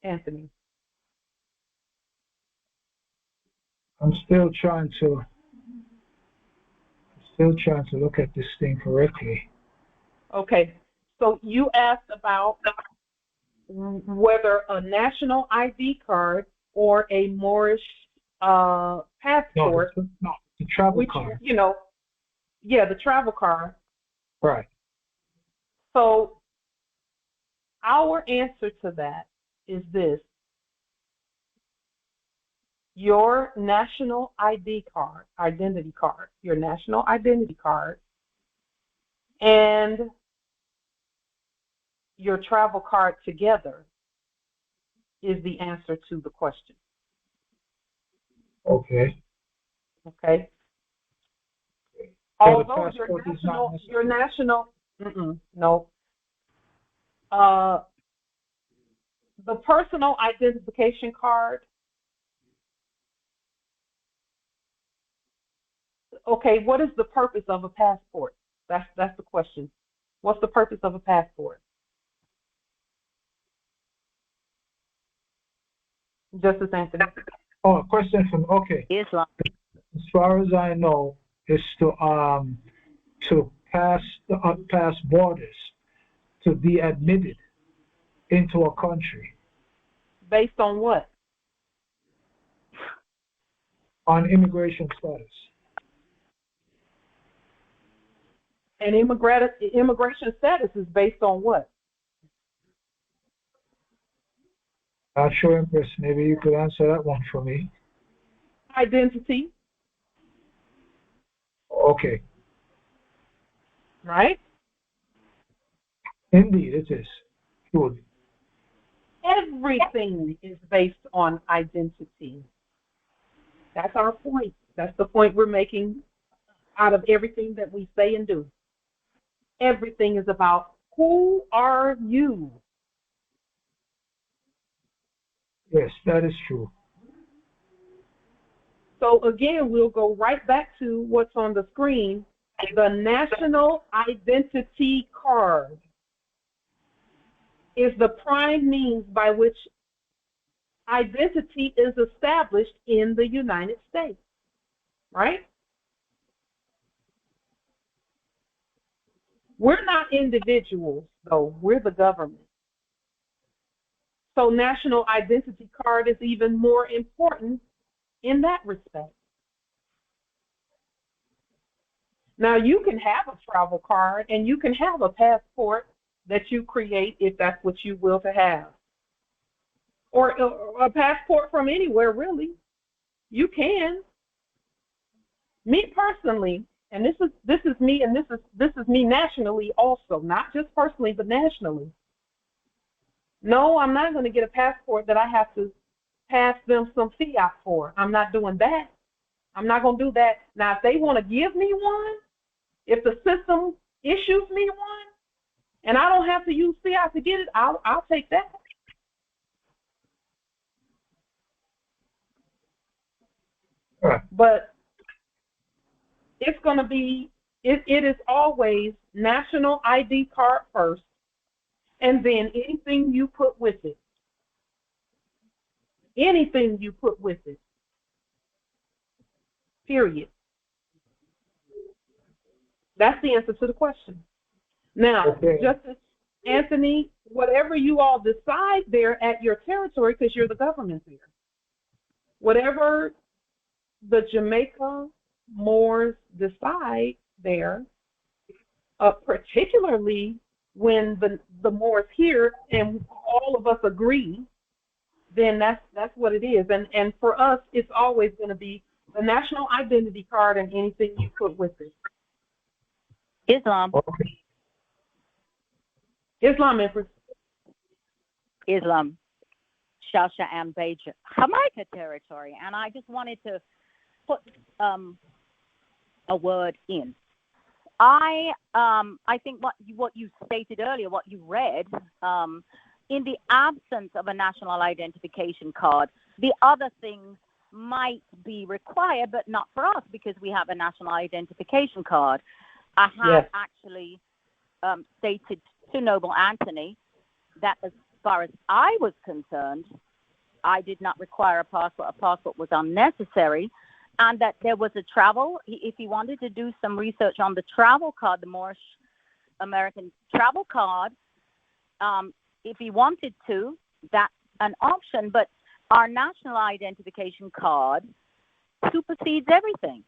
Anthony? I'm still trying to look at this thing correctly. Okay, so you asked about whether a national ID card or a Moorish passport. No, the travel card. The travel card. Right. So our answer to that is this. Your national identity card, your national identity card, and your travel card together is the answer to the question. Okay. Okay. Although your national, no. The personal identification card. Okay, what is the purpose of a passport? That's the question. What's the purpose of a passport? Justice Anthony. Oh, a question from Islam. As far as I know, is to pass borders, to be admitted into a country. Based on what? On immigration status. And immigration status is based on what? Not sure, Empress. Maybe you could answer that one for me. Identity. Okay. Right? Indeed, it is. Good. Everything is based on identity. That's our point. That's the point we're making out of everything that we say and do. Everything is about who are you? Yes, that is true. So again, we'll go right back to what's on the screen, the national identity card is the prime means by which identity is established in the United States, right? We're not individuals, though. We're the government. So national identity card is even more important in that respect. Now, you can have a travel card and you can have a passport that you create if that's what you will to have. Or a passport from anywhere, really. You can. Me personally, and this is me, and this is me nationally also, not just personally, but nationally. No, I'm not going to get a passport that I have to pass them some fiat for. I'm not doing that. I'm not going to do that. Now, if they want to give me one, if the system issues me one, and I don't have to use fiat to get it, I'll take that. But it's going to be, it is always national ID card first, and then anything you put with it. Anything you put with it. Period. That's the answer to the question. Now, Justice Anthony, whatever you all decide there at your territory, because you're the government there, whatever the Jamaica Moors decide there, particularly when the Moors here and all of us agree, then that's what it is. And for us, it's always going to be the national identity card and anything you put with it. Islam. Islam, Empress. Islam. Shasha and Beja. Jamaica territory. And I just wanted to put a word in. I think what you stated earlier, what you read, in the absence of a national identification card, the other things might be required, but not for us because we have a national identification card. I have actually stated to Noble Anthony that as far as I was concerned, I did not require a passport. A passport was unnecessary, and that there was a travel, if he wanted to do some research on the travel card, the Moorish American travel card, if he wanted to, that's an option, but our national identification card supersedes everything.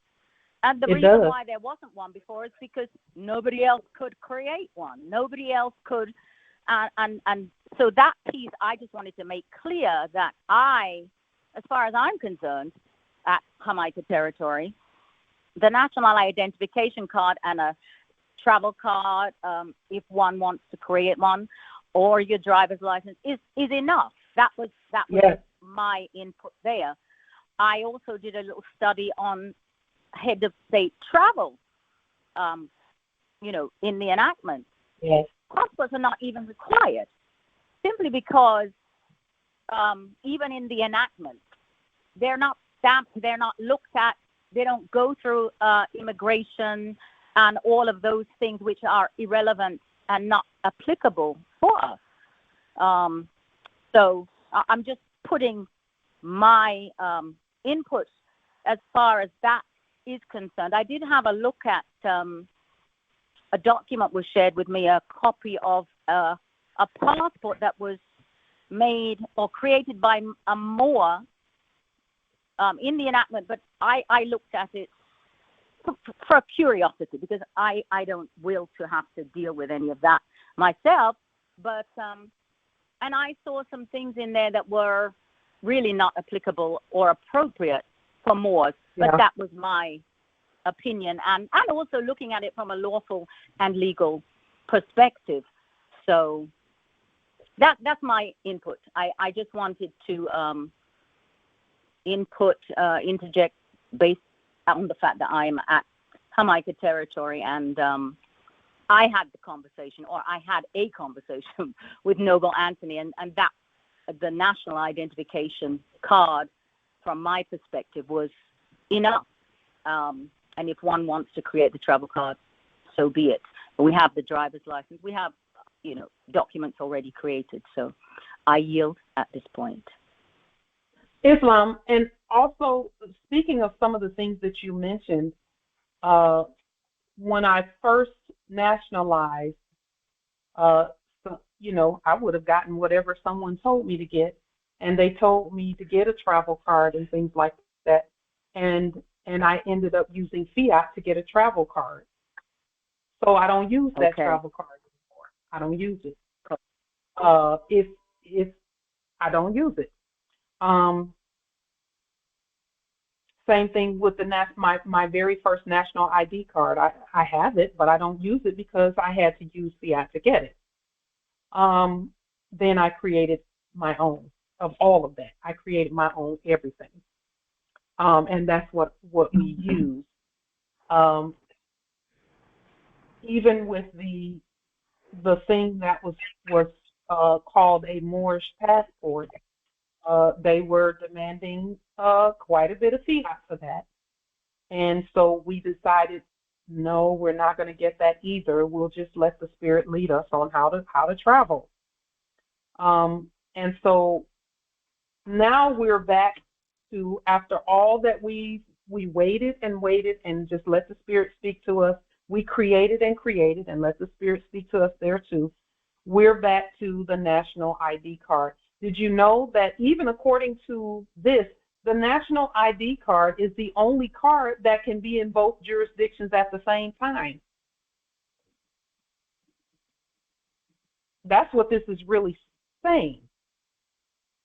And the reason why there wasn't one before is because nobody else could create one. Nobody else could. And so that piece, I just wanted to make clear that as far as I'm concerned, at Jamaica territory, the national identification card and a travel card, if one wants to create one, or your driver's license is enough. That was my input there. I also did a little study on head of state travel, in the enactment. Yes. Passports are not even required, simply because even in the enactment, they're not stamped, they're not looked at, they don't go through immigration and all of those things which are irrelevant and not applicable for us. So I'm just putting my input as far as that is concerned. I did have a look at a document was shared with me, a copy of a passport that was made or created by a Moor in the enactment, but I looked at it for curiosity because I don't will to have to deal with any of that myself, but and I saw some things in there that were really not applicable or appropriate for Moors, but that was my opinion, and also looking at it from a lawful and legal perspective. So that's my input. I just wanted to interject based on the fact that I'm at Jamaica territory, and I had a conversation with Noble Anthony, and that the national identification card, from my perspective, was enough. And if one wants to create the travel card, so be it. But we have the driver's license. We have, documents already created. So I yield at this point. Islam, and also speaking of some of the things that you mentioned, when I first nationalized I would have gotten whatever someone told me to get, and they told me to get a travel card and things like that, and I ended up using fiat to get a travel card. So I don't use that travel card anymore. I don't use it. If I don't use it. Same thing with my very first national ID card. I have it, but I don't use it because I had to use fiat to get it. Then I created my own of all of that. I created my own everything. And that's what we use. Even with the thing that was called a moorishe passport, they were demanding quite a bit of fiat for that. And so we decided, no, we're not going to get that either. We'll just let the Spirit lead us on how to travel. And so now we're back to, after all that we waited and just let the Spirit speak to us. We created and let the Spirit speak to us there too. We're back to the national ID card. Did you know that even according to this, the national ID card is the only card that can be in both jurisdictions at the same time? That's what this is really saying,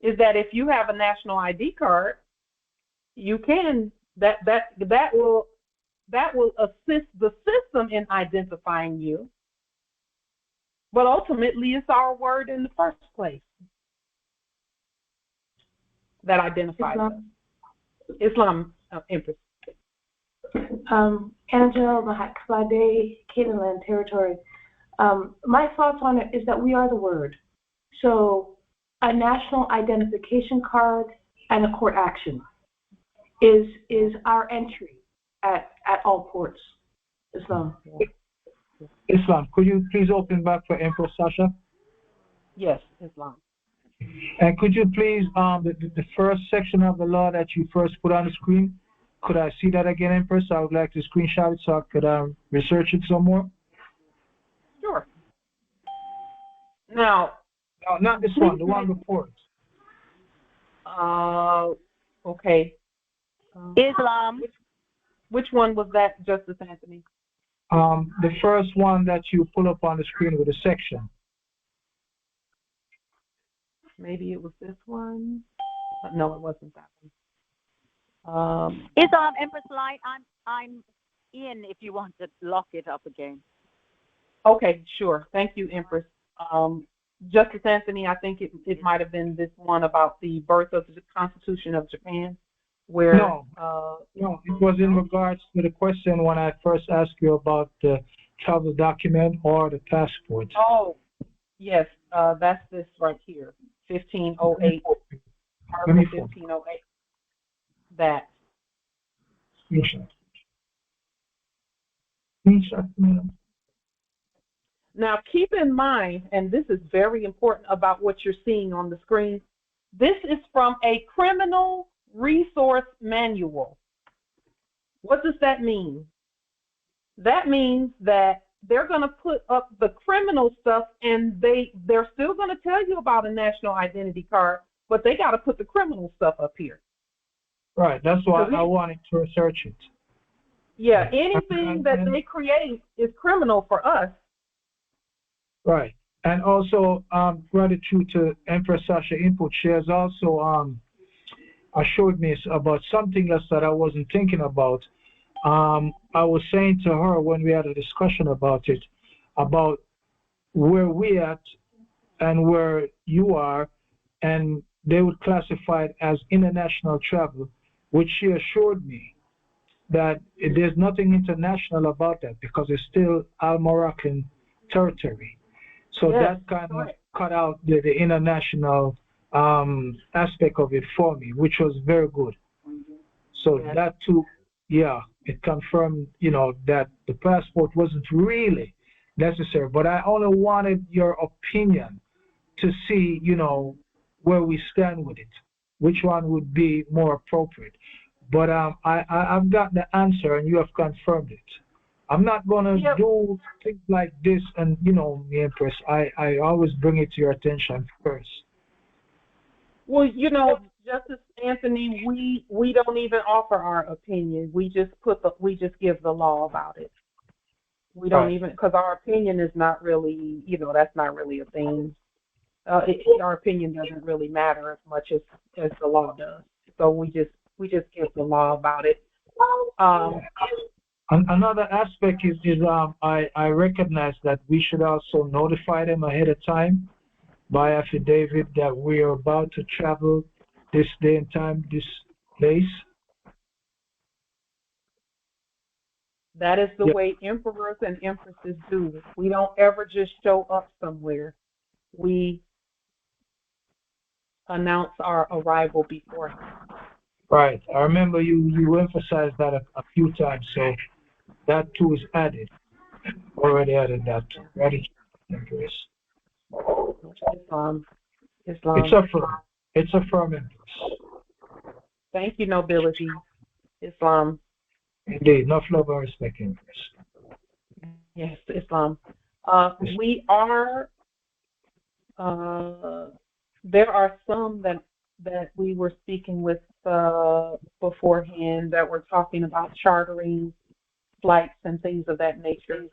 is that if you have a national ID card, you can, that will assist the system in identifying you. But ultimately, it's our word in the first place that identifies us. Islam, Empress. Angela, Mahakbade, Canaan territory. My thoughts on it is that we are the word. So a national identification card and a court action is our entry at all ports. Islam. Islam, could you please open back for Empress Sasha? Yes, Islam. And could you please, the first section of the law that you first put on the screen, could I see that again, Empress? I would like to screenshot it so I could research it some more. Sure. Now, no, not this one, the one before it. Okay. Islam. Which one was that, Justice Anthony? The first one that you pull up on the screen with a section. Maybe it was this one. No, it wasn't that one. Islam, Empress Light, I'm in if you want to lock it up again. Okay, sure. Thank you, Empress. Justice Anthony, I think it might have been this one about the birth of the Constitution of Japan. Where no, it was in regards to the question when I first asked you about the travel document or the passport. Oh, yes, that's this right here, 1508, Article 1508. That. Now, keep in mind, and this is very important about what you're seeing on the screen, this is from a criminal resource manual. What does that mean? That means that they're going to put up the criminal stuff, and they're still going to tell you about a national identity card, but they got to put the criminal stuff up here. Right. That's why I wanted to research it. Yeah. Anything that they create is criminal for us. Right. And also, gratitude to Empress Sasha Input. She has also assured me about something else that I wasn't thinking about. I was saying to her when we had a discussion about it, about where we at and where you are, and they would classify it as international travel, which she assured me that there's nothing international about that because it's still Al-Moroccan territory. So yes, that kind of cut out the international aspect of it for me, which was very good. So that too, yeah, it confirmed, that the passport wasn't really necessary. But I only wanted your opinion to see, where we stand with it, which one would be more appropriate. But I've got the answer, and you have confirmed it. I'm not gonna do things like this, and Empress, I always bring it to your attention first. Well, Justice Anthony, we don't even offer our opinion. We just give the law about it. We don't even, because our opinion is not really, that's not really a thing. Our opinion doesn't really matter as much as the law does. So we just give the law about it. Another aspect is I recognize that we should also notify them ahead of time by affidavit that we are about to travel this day and time, this place. That is the way emperors and empresses do. We don't ever just show up somewhere. We announce our arrival beforehand. Right. I remember you emphasized that a few times, so that too is added. Already added that too. Ready? Islam. It's a firm Empress. Thank you, nobility. Islam. Indeed. Enough love and respect, Empress. Yes, Islam. We are. There are some that we were speaking with beforehand that were talking about chartering flights and things of that nature.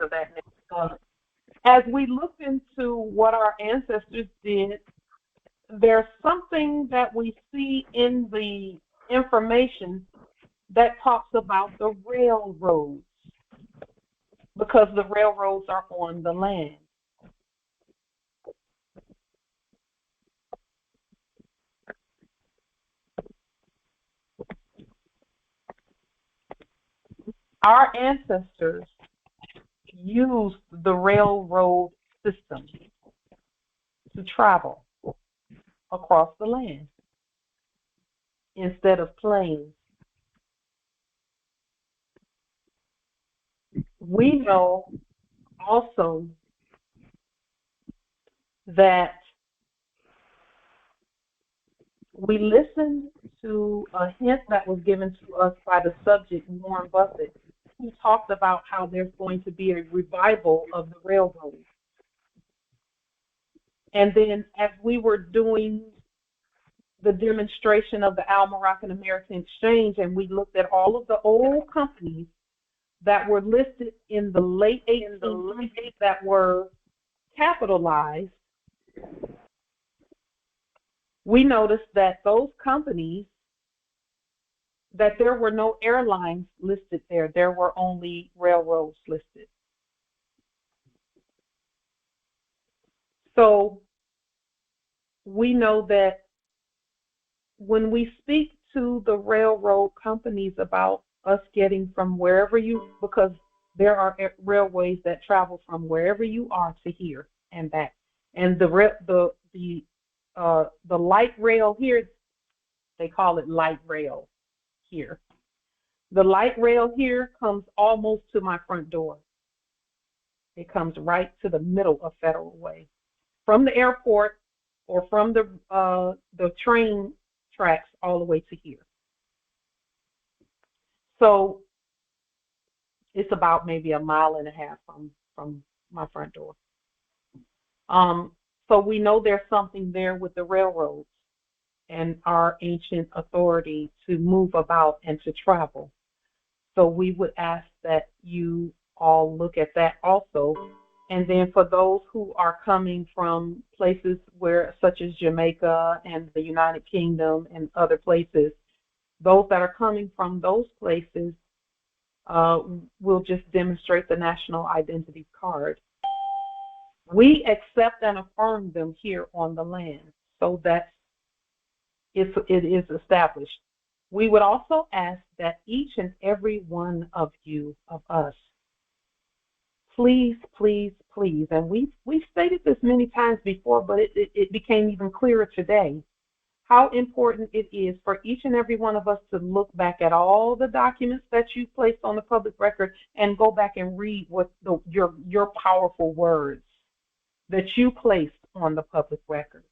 As we look into what our ancestors did, there's something that we see in the information that talks about the railroads, because the railroads are on the land. Our ancestors used the railroad system to travel across the land instead of planes. We know also that we listened to a hint that was given to us by the subject, Warren Buffett, who talked about how there's going to be a revival of the railroad. And then as we were doing the demonstration of the Al-Moroccan American Exchange, and we looked at all of the old companies that were listed in the late 1800s that were capitalized, we noticed that those companies, that there were no airlines listed there. There were only railroads listed. So we know that when we speak to the railroad companies about us getting from wherever because there are railways that travel from wherever you are to here and back. And the light rail here, they call it light rail here. The light rail here comes almost to my front door. It comes right to the middle of Federal Way, from the airport or from the train tracks all the way to here. So it's about maybe a mile and a half from my front door. So we know there's something there with the railroads and our ancient authority to move about and to travel. So we would ask that you all look at that also. And then for those who are coming from places such as Jamaica and the United Kingdom and other places, those that are coming from those places will just demonstrate the national identity card. We accept and affirm them here on the land, so that it is established. We would also ask that each and every one of us, please, please, please, and we've stated this many times before, but it became even clearer today, how important it is for each and every one of us to look back at all the documents that you placed on the public record and go back and read what your powerful words that you placed on the public record,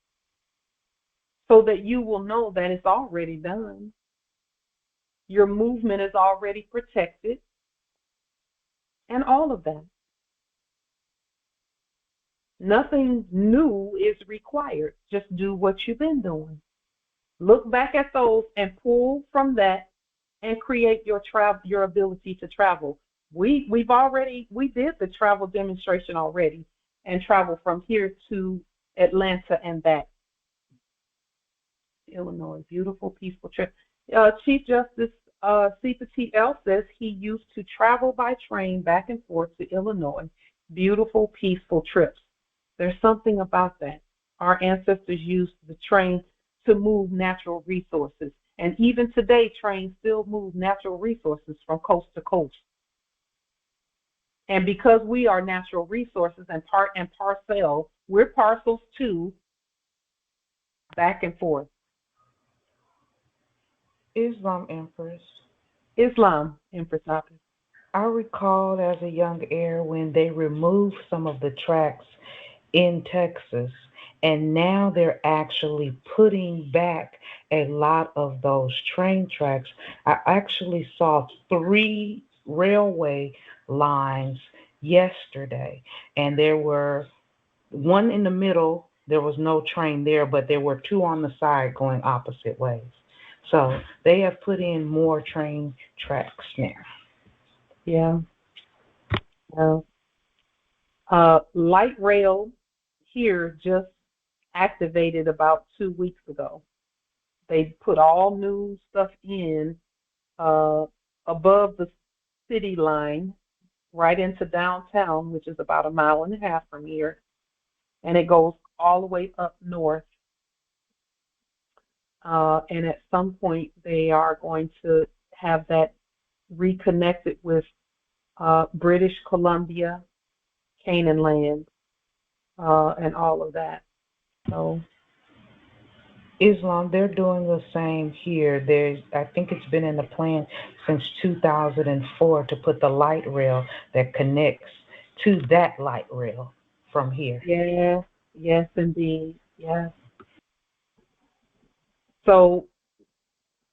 so that you will know that it's already done. Your movement is already protected, and all of that. Nothing new is required. Just do what you've been doing. Look back at those and pull from that and create your ability to travel. We did the travel demonstration already and travel from here to Atlanta and back. Illinois, beautiful, peaceful trip. Chief Justice C. says he used to travel by train back and forth to Illinois. Beautiful, peaceful trips. There's something about that. Our ancestors used the train to move natural resources. And even today, trains still move natural resources from coast to coast. And because we are natural resources and part and parcel, we're parcels too, back and forth. Islam Empress. Islam Empress. I recall as a young heir when they removed some of the tracks in Texas, and now they're actually putting back a lot of those train tracks. I actually saw 3 railway lines yesterday, and there were one in the middle. There was no train there, but there were 2 on the side going opposite ways. So they have put in more train tracks now. Yeah. Light rail here just activated about 2 weeks ago. They put all new stuff in above the city line, right into downtown, which is about 1.5 miles from here, and it goes all the way up north. And at some point, they are going to have that reconnected with British Columbia, Canaan land, and all of that. So, Islam, they're doing the same here. I think it's been in the plan since 2004 to put the light rail that connects to that light rail from here. Yes, indeed, yes. So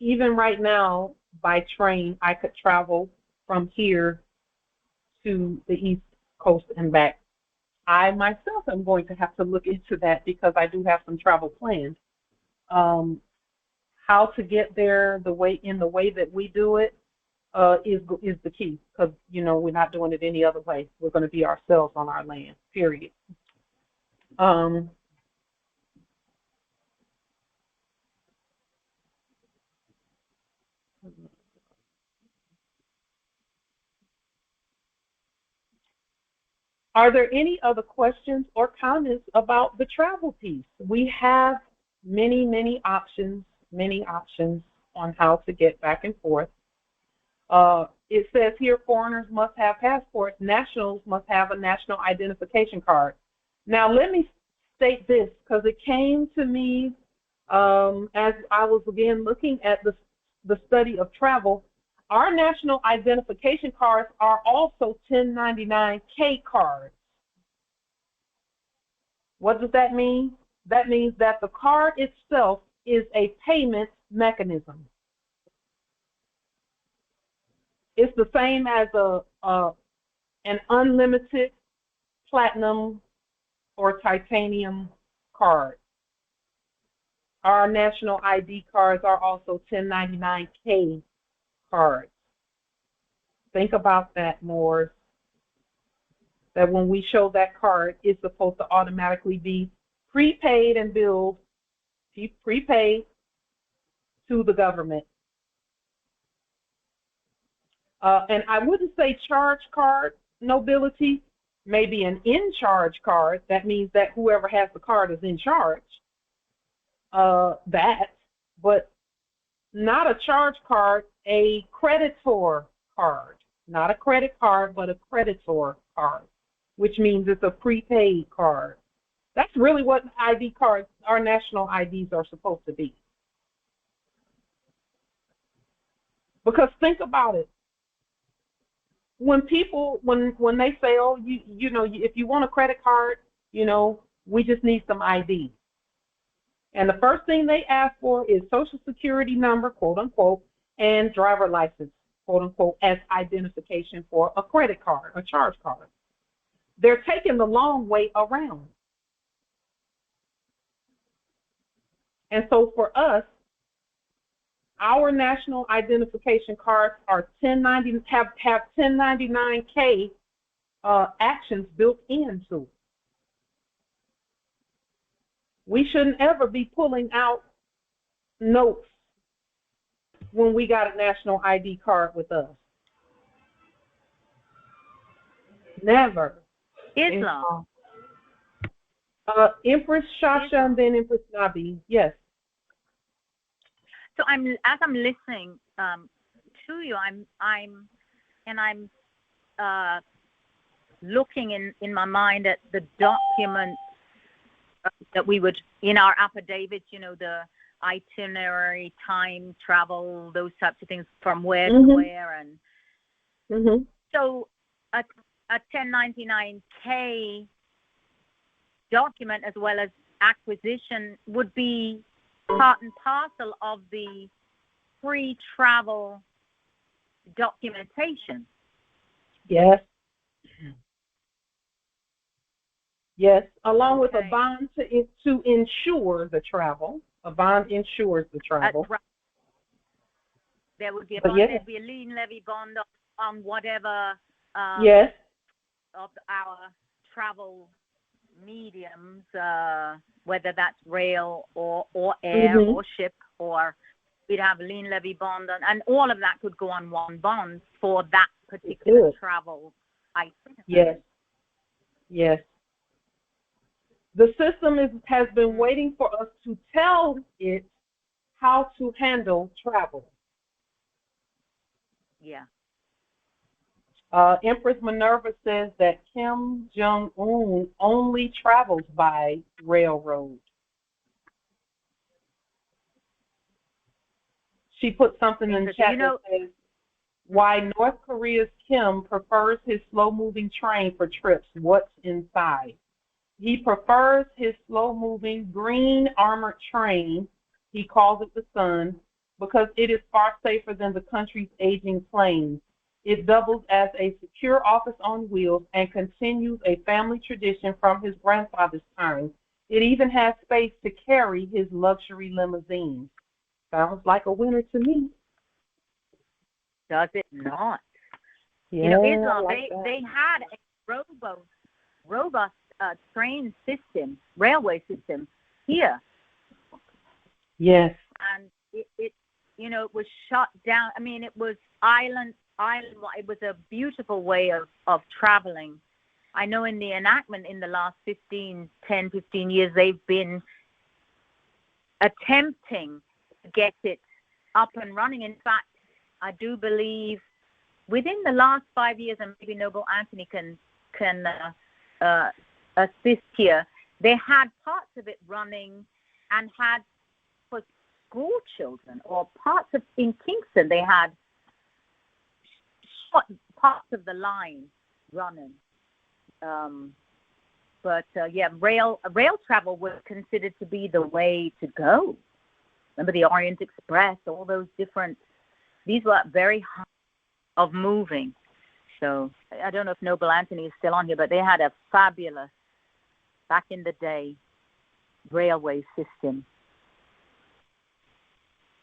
even right now, by train, I could travel from here to the East Coast and back. I myself am going to have to look into that because I do have some travel planned. How to get there the way that we do it is the key, because we're not doing it any other way. We're going to be ourselves on our land. Period. Are there any other questions or comments about the travel piece? We have many options on how to get back and forth. It says here foreigners must have passports, nationals must have a national identification card. Now, let me state this, because it came to me as I was again looking at the study of travel. Our national identification cards are also 1099-K cards. What does that mean? That means that the card itself is a payment mechanism. It's the same as an unlimited platinum or titanium card. Our national ID cards are also 1099-K cards. Think about that, Moors. That when we show that card, it's supposed to automatically be prepaid and billed, prepaid to the government. And I wouldn't say charge card nobility, maybe an in-charge card. That means that whoever has the card is in charge. But not a charge card, a creditor card. Not a credit card, but a creditor card, which means it's a prepaid card. That's really what ID cards, our national IDs, are supposed to be. Because think about it. When people, when they say, oh, if you want a credit card, we just need some ID. And the first thing they ask for is Social Security number, quote unquote, and driver license, quote unquote, as identification for a credit card, a charge card. They're taking the long way around. And so for us, our national identification cards are have 1099K actions built into it. We shouldn't ever be pulling out notes when we got a national ID card with us. Never. Islam. Empress Shasha and then Empress Nabi. Yes. So as I'm listening to you, I'm looking in my mind at the documents that we would in our affidavits, you know, the itinerary, time, travel, those types of things from where to where, and so a 1099K document as well as acquisition would be part and parcel of the pre-travel documentation. Yes. Yes, along with a bond to insure the travel. A bond insures the travel. Right. There would be a bond. There'd be a lien levy bond on whatever yes. of our travel mediums, whether that's rail or air or ship, or we'd have a lien levy bond, and all of that could go on one bond for that particular travel item. Yes. Yes. The system has been waiting for us to tell it how to handle travel. Yeah. Empress Minerva says that Kim Jong-un only travels by railroad. She put something in the chat that says why North Korea's Kim prefers his slow-moving train for trips. What's inside? He prefers his slow-moving green armored train, he calls it the Sun, because it is far safer than the country's aging planes. It doubles as a secure office on wheels and continues a family tradition from his grandfather's time. It even has space to carry his luxury limousines. Sounds like a winner to me. Does it not? Yeah, you know, Islam, like they had a robust train system, railway system here. Yes. And it you know, it was shut down. I mean, it was island. It was a beautiful way of traveling. I know in the enactment in the last 10, 15 years, they've been attempting to get it up and running. In fact, I do believe within the last 5 years, and maybe Noble Anthony can assist here, they had parts of it running and had for school children, or parts of in Kingston, they had parts of the line running. But rail travel was considered to be the way to go. Remember the Orient Express, all those different, these were very hard of moving. So I don't know if Noble Anthony is still on here, but they had a fabulous, back in the day, railway system.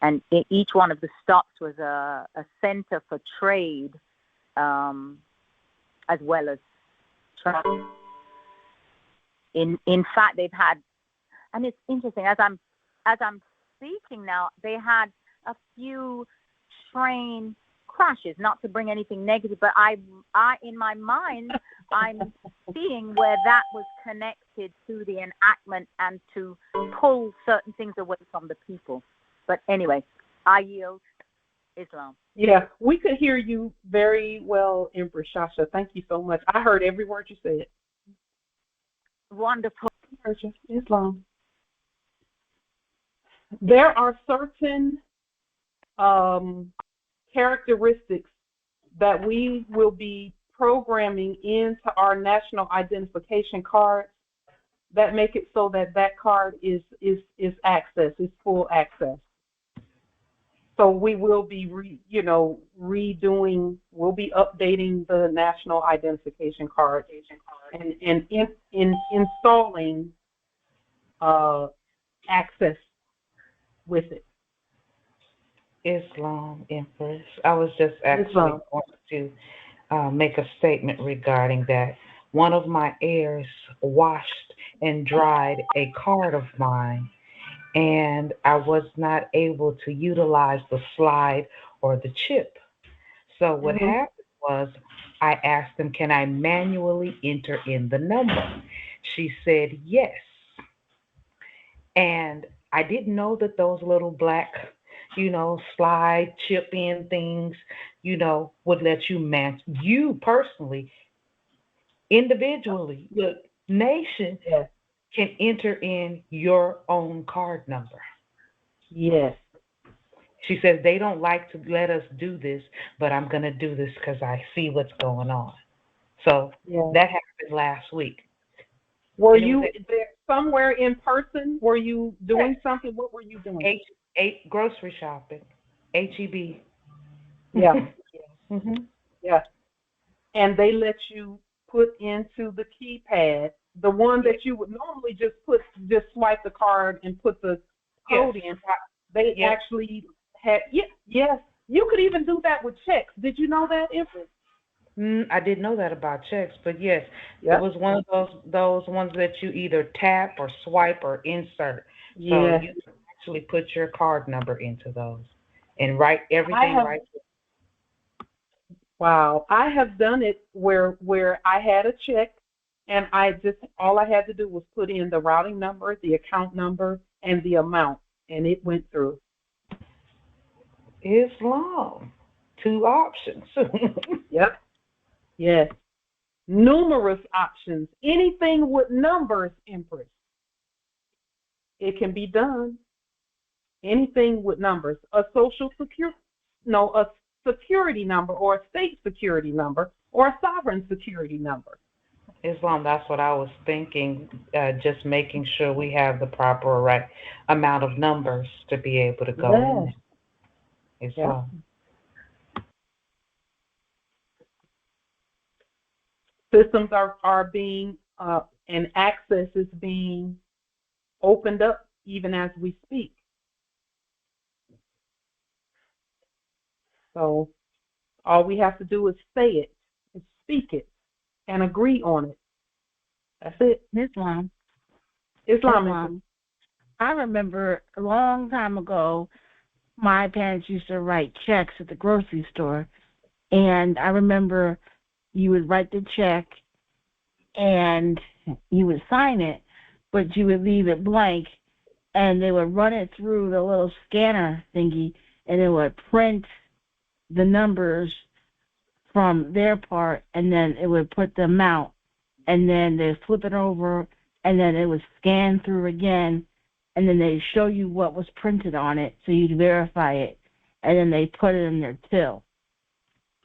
And each one of the stops was a center for trade, as well as travel. In fact, they've had, and it's interesting, as I'm speaking now, they had a few train crashes, not to bring anything negative, but I in my mind, I'm seeing where that was connected to the enactment and to pull certain things away from the people. But anyway, I yield. Islam. Yeah, we could hear you very well, Empress Shasha. Thank you so much. I heard every word you said. Wonderful. Islam. There are certain characteristics that we will be programming into our national identification cards that make it so that that card is access, is full access. So we will be, redoing. We'll be updating the national identification card and installing access with it. Islam, Empress. I was just actually going to make a statement regarding that. One of my heirs washed and dried a card of mine, and I was not able to utilize the slide or the chip. So what happened was I asked them, can I manually enter in the number? She said yes. And I didn't know that those little black, slide, chip in things, would let you personally, individually, the nation can enter in your own card number. Yes. She says they don't like to let us do this, but I'm going to do this because I see what's going on. So that happened last week. Were you there somewhere in person? Were you doing something? What were you doing? Grocery shopping, HEB. Yeah. Yeah. And they let you put into the keypad the one that you would normally just swipe the card and put the code in. They actually had, yes. You could even do that with checks. Did you know that, Empress? I didn't know that about checks, but yes, it was one of those ones that you either tap or swipe or insert. So you can actually put your card number into those and write everything right. Wow, I have done it where I had a check and all I had to do was put in the routing number, the account number, and the amount, and it went through. Islam, 2 options. Yep. Yes. Numerous options. Anything with numbers, Empress. It can be done. Anything with numbers. A security number or a state security number or a sovereign security number. Islam, that's what I was thinking, just making sure we have the proper right amount of numbers to be able to go in there. Islam. Systems are being, and access is being opened up even as we speak. So all we have to do is say it, is speak it, and agree on it. That's it. Islam. I remember a long time ago, my parents used to write checks at the grocery store, and I remember you would write the check and you would sign it, but you would leave it blank, and they would run it through the little scanner thingy, and it would print the numbers from their part, and then it would put the amount, and then they flip it over, and then it would scan through again, and then they show you what was printed on it, so you'd verify it, and then they put it in their till.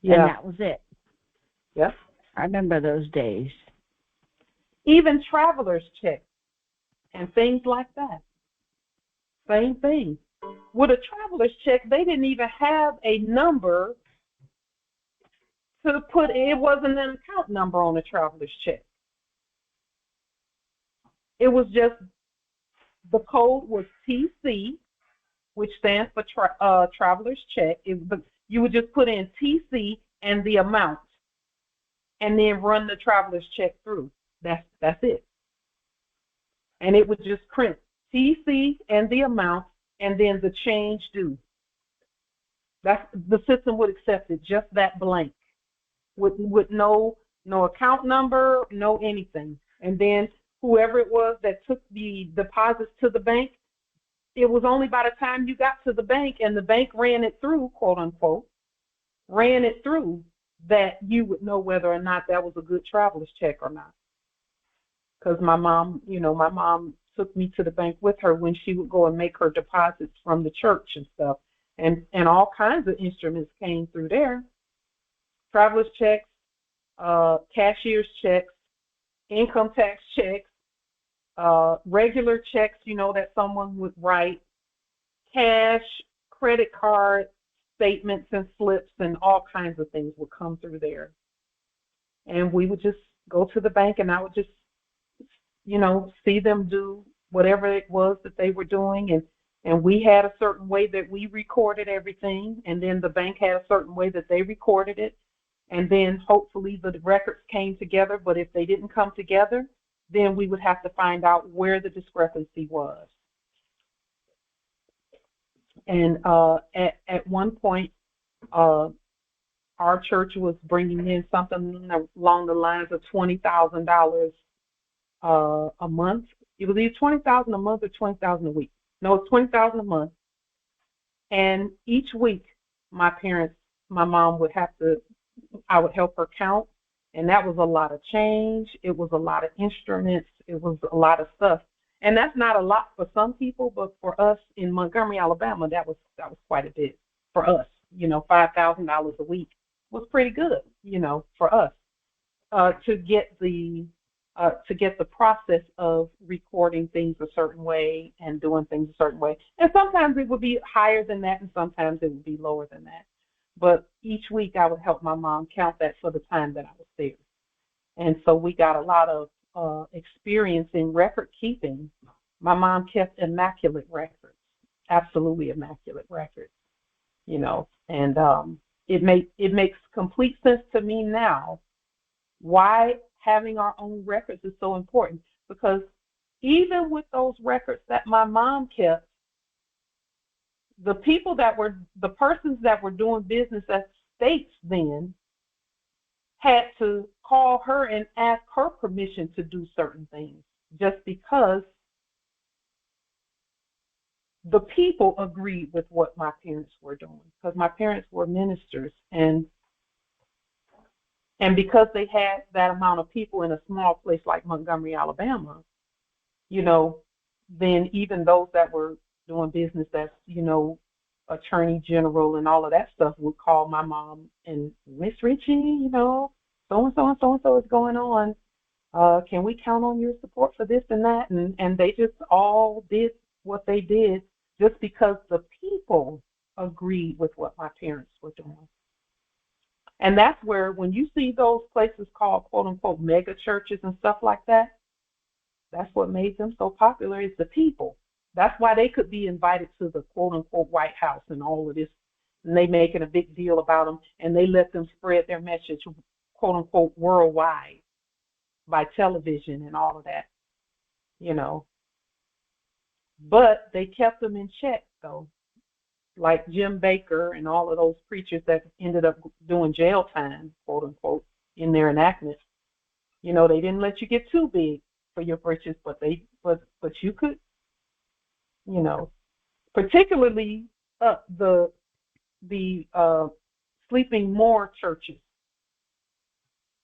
And that was it. Yep. I remember those days. Even traveler's checks and things like that. Same thing. With a traveler's check, they didn't even have a number to put. It wasn't an account number on a traveler's check. It was just, the code was TC, which stands for traveler's check. You would just put in TC and the amount, and then run the traveler's check through. That's it. And it would just print TC and the amount, and then the change due. The system would accept it, just that blank, with no account number, no anything. And then whoever it was that took the deposits to the bank, it was only by the time you got to the bank and the bank ran it through, quote unquote, that you would know whether or not that was a good traveler's check or not. Because my mom took me to the bank with her when she would go and make her deposits from the church and stuff. And all kinds of instruments came through there. Traveler's checks, cashier's checks, income tax checks, regular checks, that someone would write, cash, credit card statements and slips and all kinds of things would come through there. And we would just go to the bank, and I would just, see them do whatever it was that they were doing. And we had a certain way that we recorded everything, and then the bank had a certain way that they recorded it. And then hopefully the records came together, but if they didn't come together, then we would have to find out where the discrepancy was. And at one point, our church was bringing in something along the lines of $20,000 a month. It was either $20,000 a month or $20,000 a week. No, it's $20,000 a month. And each week, my mom would I would help her count, and that was a lot of change. It was a lot of instruments. It was a lot of stuff. And that's not a lot for some people, but for us in Montgomery, Alabama, that was quite a bit for us. $5,000 a week was pretty good, for us to get the process of recording things a certain way and doing things a certain way. And sometimes it would be higher than that, and sometimes it would be lower than that. But each week I would help my mom count that for the time that I was there. And so we got a lot of experience in record keeping. My mom kept immaculate records, absolutely immaculate records, and it makes complete sense to me now why having our own records is so important, because even with those records that my mom kept, the persons that were doing business as states then had to call her and ask her permission to do certain things, just because the people agreed with what my parents were doing, because my parents were ministers, and because they had that amount of people in a small place like Montgomery, Alabama, then even those that were doing business as, attorney general and all of that stuff would call my mom and Miss Ritchie, so-and-so and so-and-so is going on. Can we count on your support for this and that? And they just all did what they did just because the people agreed with what my parents were doing. And that's where, when you see those places called quote-unquote mega churches and stuff like that, that's what made them so popular, is the people. That's why they could be invited to the quote-unquote White House and all of this, and they making a big deal about them, and they let them spread their message quote-unquote worldwide by television and all of that, But they kept them in check, though, like Jim Baker and all of those preachers that ended up doing jail time, quote-unquote, in their enactment. They didn't let you get too big for your britches, but you could, particularly the sleeping Moor churches,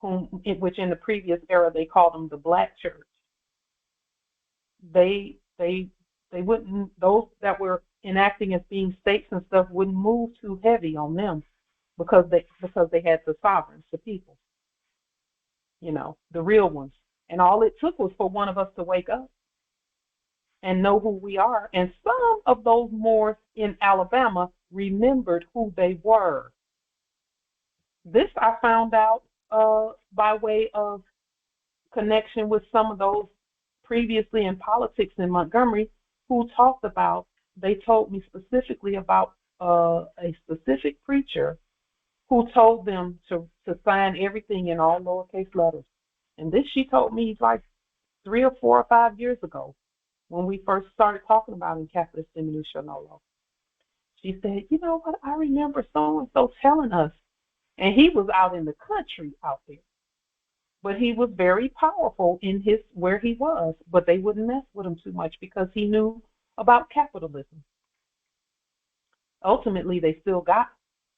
which in the previous era they called them the Black church. They wouldn't, those that were enacting as being states and stuff wouldn't move too heavy on them, because they had the sovereigns, the people, the real ones. And all it took was for one of us to wake up and know who we are. And some of those Moors in Alabama remembered who they were. This I found out by way of connection with some of those previously in politics in Montgomery who talked about, they told me specifically about a specific preacher who told them to sign everything in all lowercase letters. And this she told me like 3 or 4 or 5 years ago when we first started talking about in Capitalist Nationalle. She said, you know what, I remember so-and-so telling us, and he was out in the country out there, but he was very powerful in where he was, but they wouldn't mess with him too much because he knew about capitalism. Ultimately, they still got,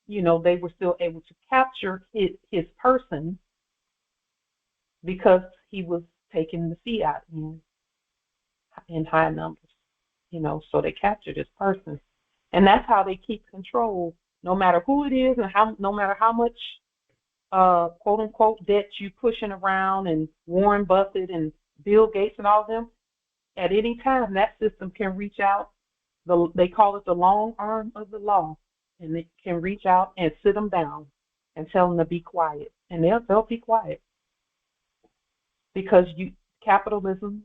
they were still able to capture his person because he was taking the fiat in high numbers, so they captured his person. And that's how they keep control, no matter who it is and no matter how much quote unquote debt you pushing around, and Warren Buffett and Bill Gates and all of them. At any time, that system can reach out They call it the long arm of the law, and it can reach out and sit them down and tell them to be quiet, and they'll be quiet because capitalism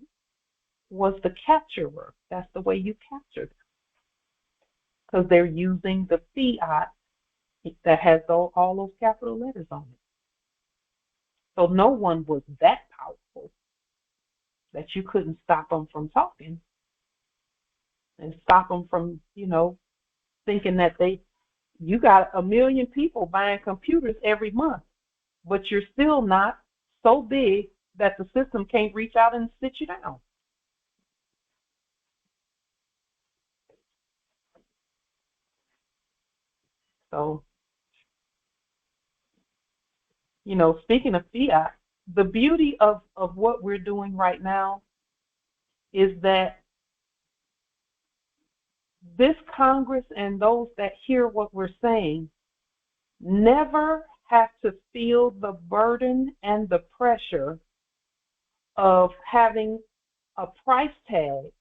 was the capturer. That's the way you capture them, because they're using the fiat that has all those capital letters on it. So no one was that powerful that you couldn't stop them from talking and stop them from, thinking that you got 1 million people buying computers every month, but you're still not so big that the system can't reach out and sit you down. So, speaking of fiat, the beauty of what we're doing right now is that this Congress and those that hear what we're saying never have to feel the burden and the pressure of having a price tag,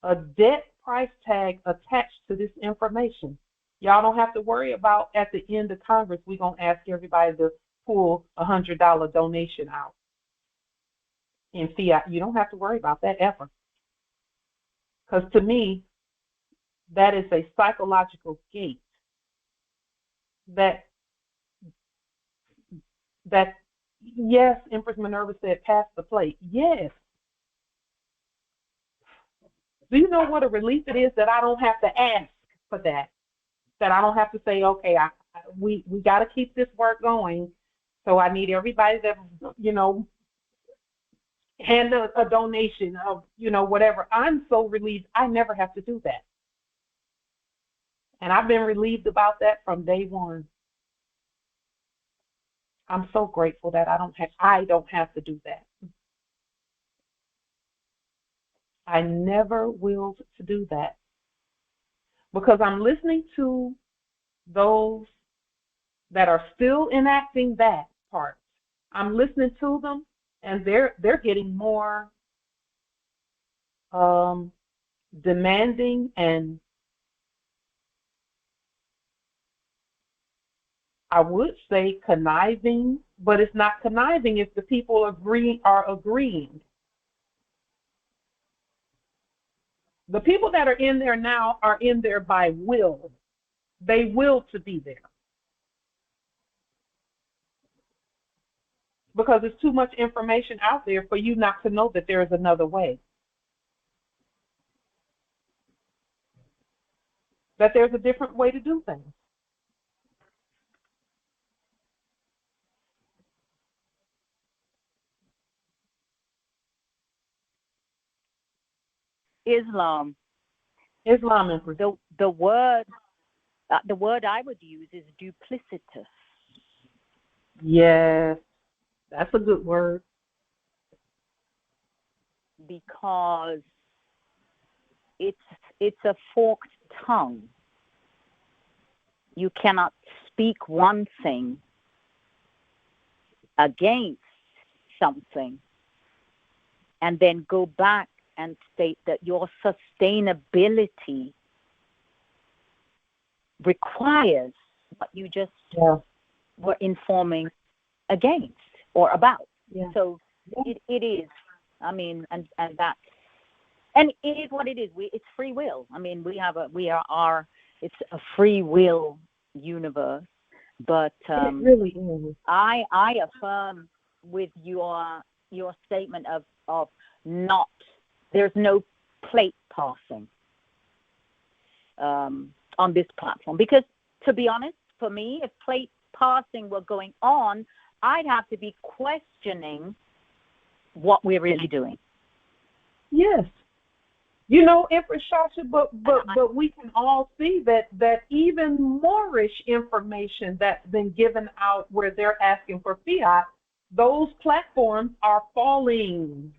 a debt price tag attached to this information. Y'all don't have to worry about at the end of Congress, we're going to ask everybody to pull a $100 donation out in fiat. You don't have to worry about that ever. Because to me, that is a psychological gate that yes, Empress Minerva said, pass the plate. Yes. Do you know what a relief it is that I don't have to ask for that? That I don't have to say, okay, we got to keep this work going. So I need everybody that, hand a donation of, whatever. I'm so relieved I never have to do that. And I've been relieved about that from day one. I'm so grateful that I don't have to do that. I never will to do that because I'm listening to those that are still enacting that part. I'm listening to them, and they're getting more demanding, and I would say conniving, but it's not conniving if the people are agreeing. The people that are in there now are in there by will. They will to be there. Because there's too much information out there for you not to know that there is another way. That there's a different way to do things. Islam. Islam. The word I would use is duplicitous. Yes, that's a good word. Because it's a forked tongue. You cannot speak one thing against something and then go back and state that your sustainability requires what you just were informing against or about. Yeah. So it is. I mean, and it is what it is. It's free will. I mean, it's a free will universe. But it really is. I affirm with your statement of not. There's no plate passing on this platform, because to be honest, for me, if plate passing were going on, I'd have to be questioning what we're really doing. Yes. Empress Shasha, but we can all see that even moorishe information that's been given out where they're asking for fiat, those platforms are falling.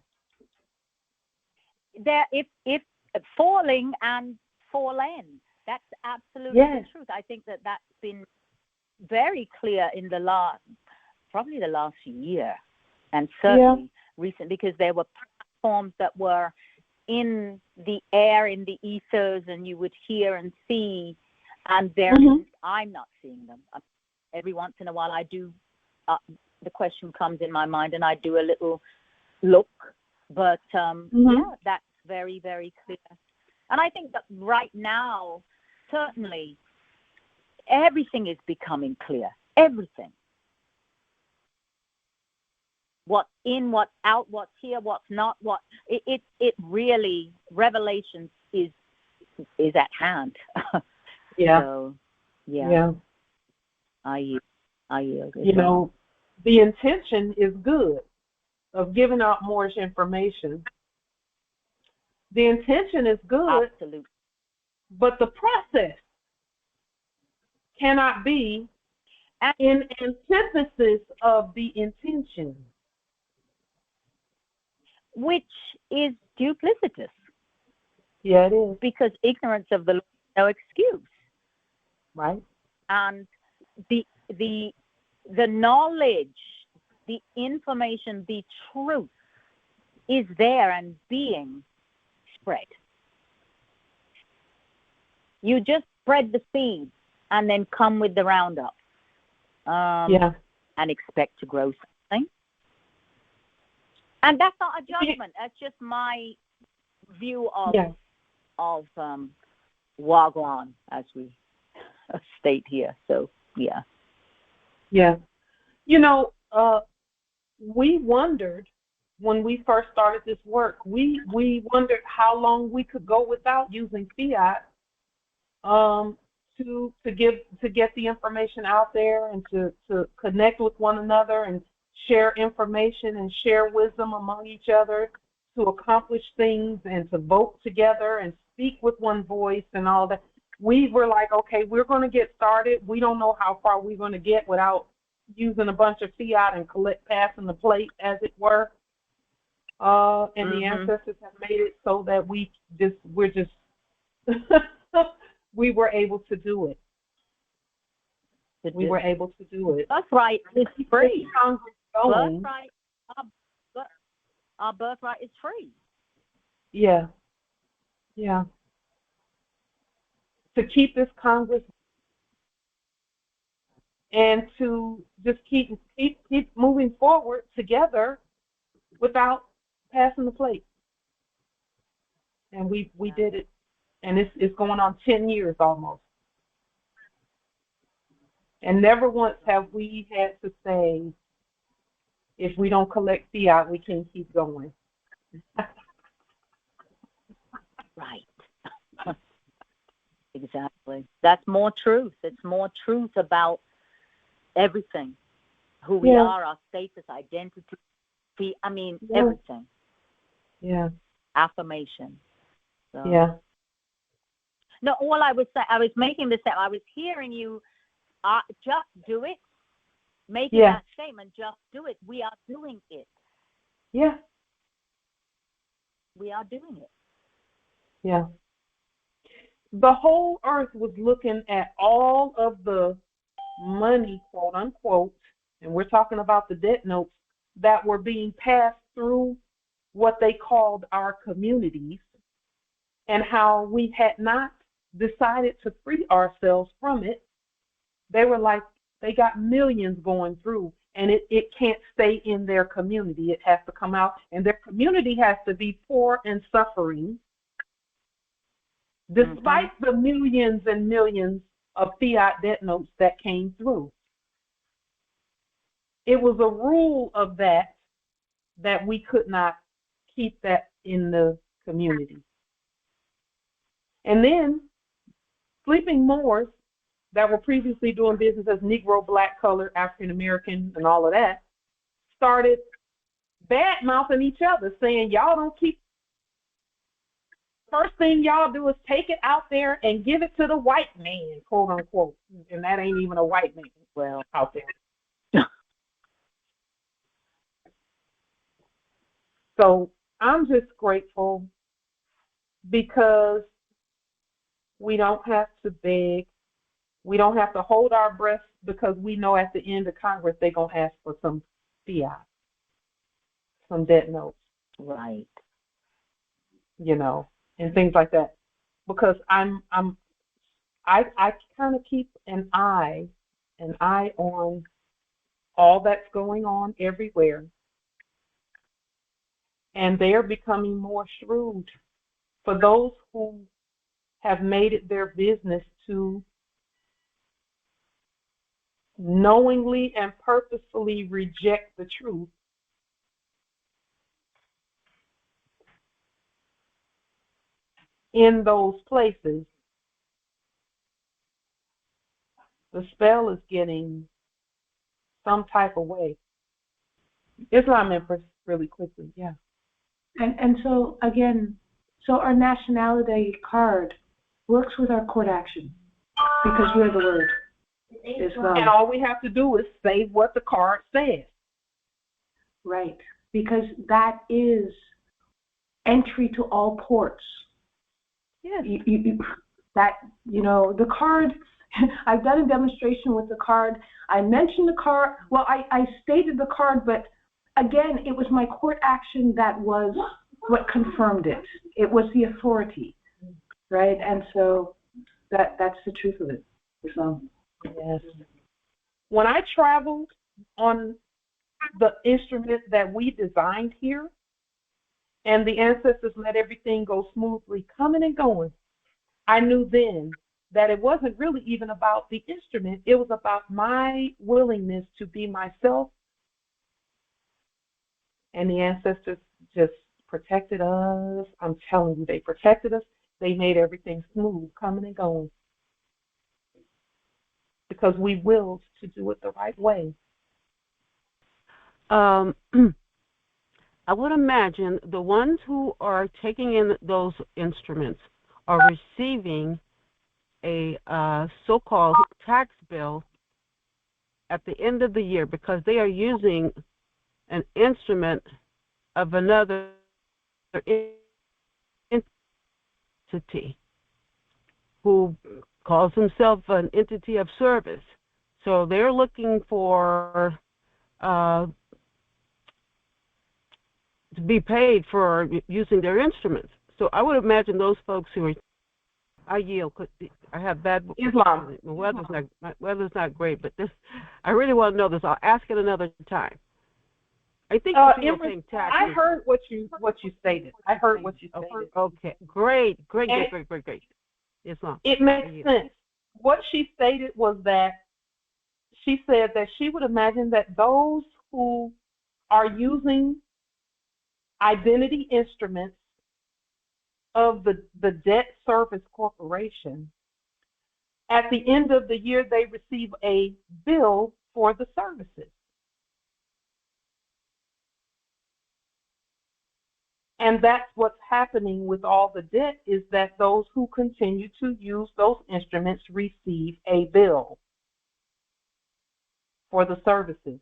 If falling and fallen, that's absolutely the truth. I think that's been very clear in probably the last year, and certainly recent, because there were platforms that were in the air, in the ethers, and you would hear and see, and I'm not seeing them. Every once in a while I do, the question comes in my mind and I do a little look, but yeah, that's very, very clear. And I think that right now, certainly, everything is becoming clear. Everything. What's in, what's out, what's here, what's not, what it really, revelation is at hand. Yeah. So, yeah. Yeah. I yield. You know, the intention is good of giving out more information. The intention is good. Absolutely. But the process cannot be in antithesis of the intention, which is duplicitous. Yeah, it is. Because ignorance of the law is no excuse. Right. And the knowledge, the information, the truth is there and being spread. You just spread the seed and then come with the roundup. And expect to grow something. And that's not a judgment. That's just my view of Wagwan, as we state here. So, yeah. Yeah. You know, we wondered when we first started this work, we wondered how long we could go without using fiat to get the information out there and to connect with one another and share information and share wisdom among each other to accomplish things and to vote together and speak with one voice and all that. We were like, okay, we're going to get started. We don't know how far we're going to get without using a bunch of fiat and passing the plate, as it were. And the ancestors have made it so that we were able to do it. We were able to do it. Birthright is free. Birthright. Our birthright is free. Yeah. Yeah. To keep this Congress and to just keep moving forward together without passing the plate. And we did it. And it's going on 10 years almost. And never once have we had to say, if we don't collect fiat, we can't keep going. Right. Exactly. That's more truth. It's more truth about everything. Who we are, our status, identity. Everything. Yeah. Affirmation. So. Yeah. No, all I was saying, I was making this step. I was hearing you just do it. Making that statement, just do it. We are doing it. Yeah. We are doing it. Yeah. The whole earth was looking at all of the money, quote unquote, and we're talking about the debt notes that were being passed through what they called our communities, and how we had not decided to free ourselves from it. They were like, they got millions going through, and it can't stay in their community. It has to come out, and their community has to be poor and suffering, despite the millions and millions of fiat debt notes that came through. It was a rule of that we could not keep that in the community. And then sleeping Moors that were previously doing business as Negro, black, colored, African American, and all of that, started bad-mouthing each other, saying, y'all don't keep, first thing y'all do is take it out there and give it to the white man, quote unquote. And that ain't even a white man out there. So I'm just grateful because we don't have to beg. We don't have to hold our breath, because we know at the end of Congress they're going to ask for some fiat, some debt notes. Right. you know, and things like that. Because I kind of keep an eye on all that's going on everywhere, and they're becoming more shrewd. For those who have made it their business to knowingly and purposefully reject the truth, in those places, the spell is getting some type of way. Islam Empress, really quickly, yeah. And so again, so our nationality card works with our court action because we're the word. Islam. And all we have to do is say what the card says. Right, because that is entry to all ports. Yes. The card, I've done a demonstration with the card. I mentioned the card, well, I stated the card, but again, it was my court action that was what confirmed it. It was the authority, right? And so that's the truth of it. So, yes. When I traveled on the instrument that we designed here, and the ancestors let everything go smoothly, coming and going, I knew then that it wasn't really even about the instrument. It was about my willingness to be myself. And the ancestors just protected us. I'm telling you, they protected us. They made everything smooth, coming and going. Because we willed to do it the right way. I would imagine the ones who are taking in those instruments are receiving a so-called tax bill at the end of the year because they are using an instrument of another entity who calls himself an entity of service. So they're looking for to be paid for using their instruments. So I would imagine those folks who are, I yield, I have bad Islam. My weather's not great, but this, I really want to know this. I'll ask it another time. I think I heard what you stated. I heard what you stated. Okay, great. Islam. It makes sense. What she stated was that she said that she would imagine that those who are using identity instruments of the Debt Service Corporation, at the end of the year they receive a bill for the services. And that's what's happening with all the debt, is that those who continue to use those instruments receive a bill for the services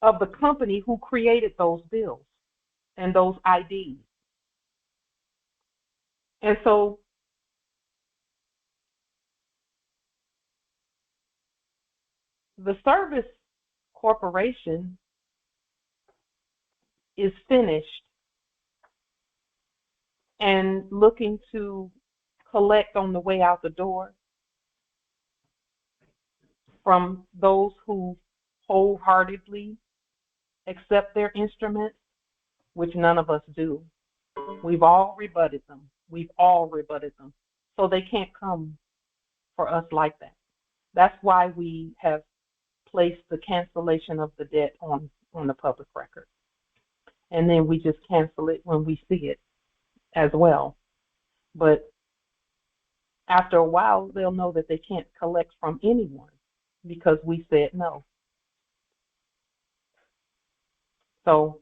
of the company who created those bills and those IDs. And so the service corporation is finished and looking to collect on the way out the door from those who wholeheartedly accept their instruments, which none of us do. We've all rebutted them. So they can't come for us like that. That's why we have placed the cancellation of the debt on the public record. And then we just cancel it when we see it as well. But after a while, they'll know that they can't collect from anyone because we said no. So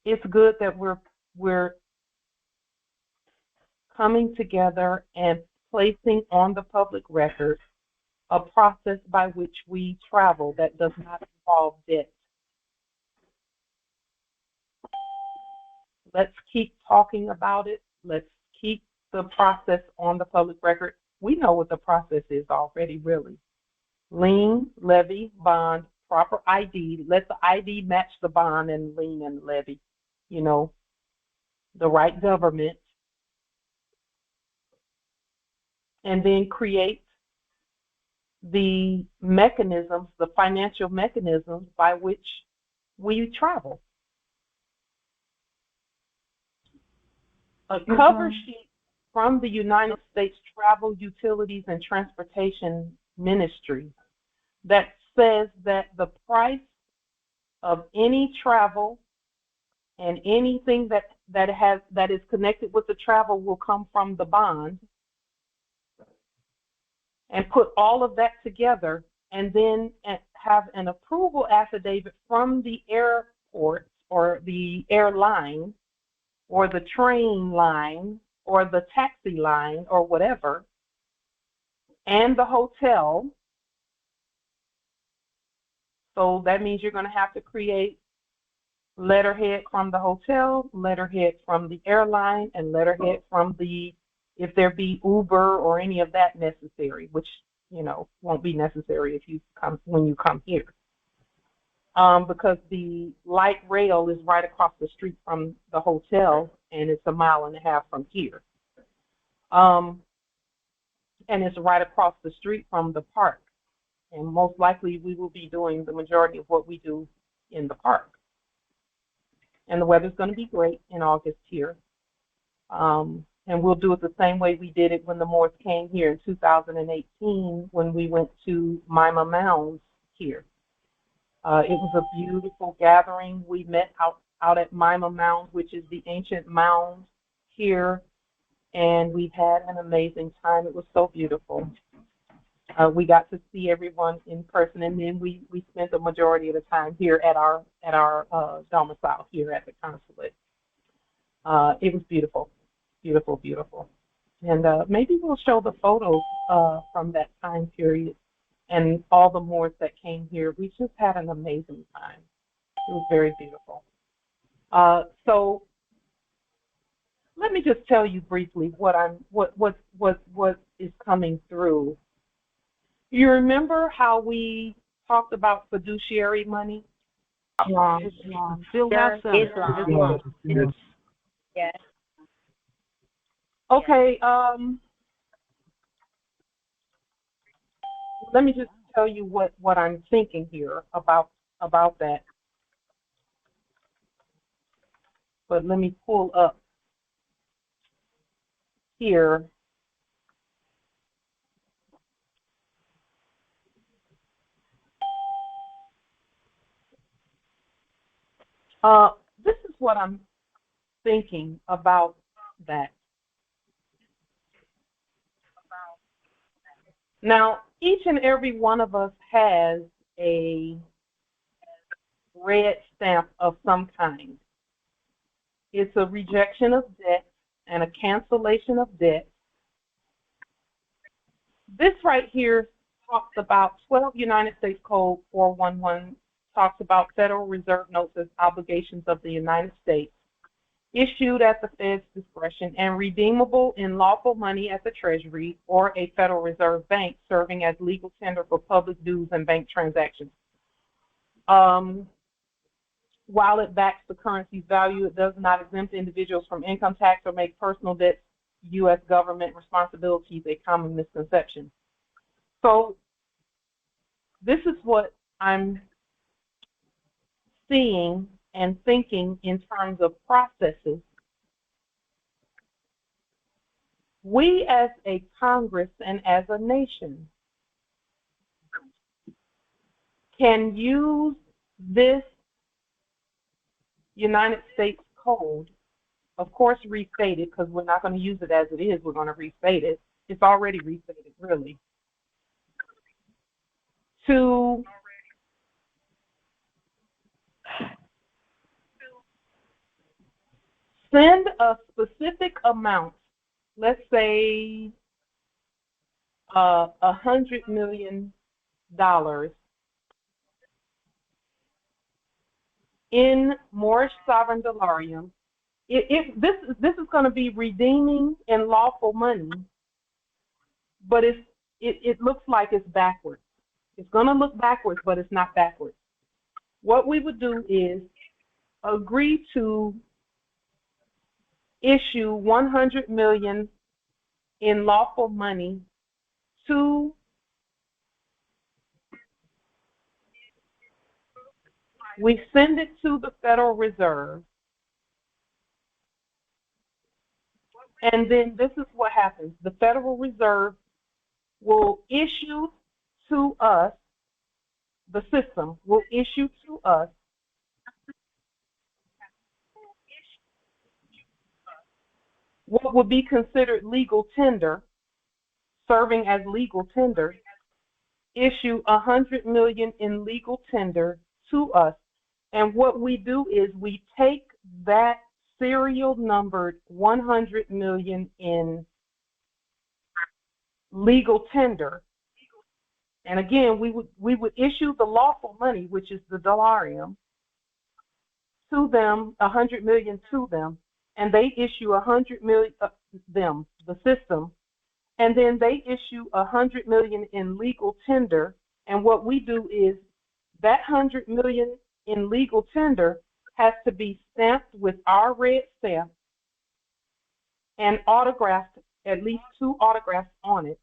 it's good that we're coming together and placing on the public record a process by which we travel that does not involve debt. Let's keep talking about it. Let's keep the process on the public record. We know what the process is already, really. Lien, levy, bond, proper ID, let the ID match the bond and lien and levy, you know, the right government, and then create the mechanisms, the financial mechanisms by which we travel. A cover sheet from the United States Travel, Utilities, and Transportation Ministry that says that the price of any travel and anything that is connected with the travel will come from the bond, and put all of that together, and then have an approval affidavit from the airport or the airline or the train line or the taxi line or whatever, and the hotel. So that means you're going to have to create letterhead from the hotel, letterhead from the airline, and letterhead from the, if there be Uber or any of that necessary, which, you know, won't be necessary if you come, when you come here. Because the light rail is right across the street from the hotel, and it's 1.5 miles from here. And it's right across the street from the park. And most likely we will be doing the majority of what we do in the park. And the weather's going to be great in August here. And we'll do it the same way we did it when the Moors came here in 2018 when we went to Mima Mounds here. It was a beautiful gathering. We met out at Mima Mounds, which is the ancient mound here, and we had an amazing time. It was so beautiful. We got to see everyone in person, and then we spent the majority of the time here at our domicile here at the consulate. It was beautiful, beautiful, beautiful. And maybe we'll show the photos from that time period and all the Moors that came here. We just had an amazing time. It was very beautiful. So let me just tell you briefly what is coming through. You remember how we talked about fiduciary money? Still have some. Islam. Yes. Okay. Let me just tell you what I'm thinking here about that. But let me pull up here. This is what I'm thinking about that. Now, each and every one of us has a red stamp of some kind. It's a rejection of debt and a cancellation of debt. This right here talks about 12 United States Code 411, talks about Federal Reserve notes as obligations of the United States, issued at the Fed's discretion and redeemable in lawful money at the Treasury or a Federal Reserve Bank, serving as legal tender for public dues and bank transactions. While it backs the currency's value, it does not exempt individuals from income tax or make personal debts U.S. government responsibilities a common misconception. So this is what I'm seeing and thinking in terms of processes. We as a Congress and as a nation can use this United States Code, of course restated, because we're not going to use it as it is, we're going to restate it. It's already restated, really, to send a specific amount, let's say $100 million in moorishe sovereign dollarium. This is going to be redeeming in lawful money, but it looks like it's backwards. It's going to look backwards, but it's not backwards. what we would do is agree to issue 100 million in lawful money to we send it to the Federal Reserve, and then this is what happens. The Federal Reserve will issue to us, the system will issue to us what would be considered legal tender, serving as legal tender, issue 100 million in legal tender to us. And what we do is we take that serial numbered 100 million in legal tender, and again we would issue the lawful money, which is the dollarium, to them, 100 million to them, and they issue 100 million them, the system, and then they issue 100 million in legal tender. And what we do is that 100 million in legal tender has to be stamped with our red stamp and autographed, at least 2 autographs on it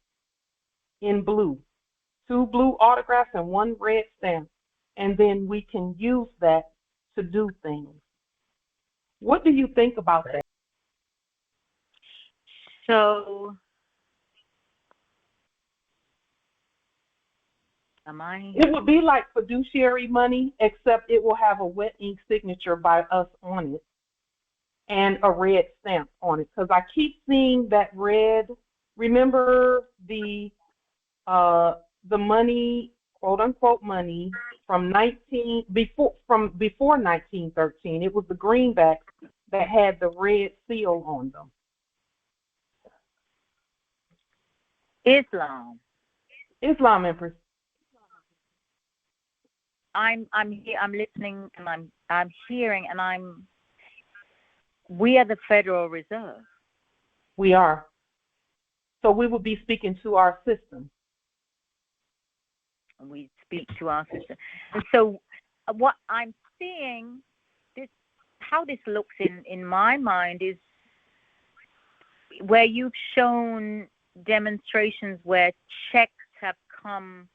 in blue, 2 blue autographs and 1 red stamp, and then we can use that to do things. What do you think about that? So, It would be like fiduciary money, except it will have a wet ink signature by us on it and a red stamp on it. Because I keep seeing that red. Remember the money, quote unquote money, from before 1913. It was the greenbacks that had the red seal on them. Islam, Empress. I'm listening, and I'm hearing, and we are the Federal Reserve. We are. So we will be speaking to our system. And we speak to our system. And so what I'm seeing, how this looks in my mind is where you've shown demonstrations where checks have come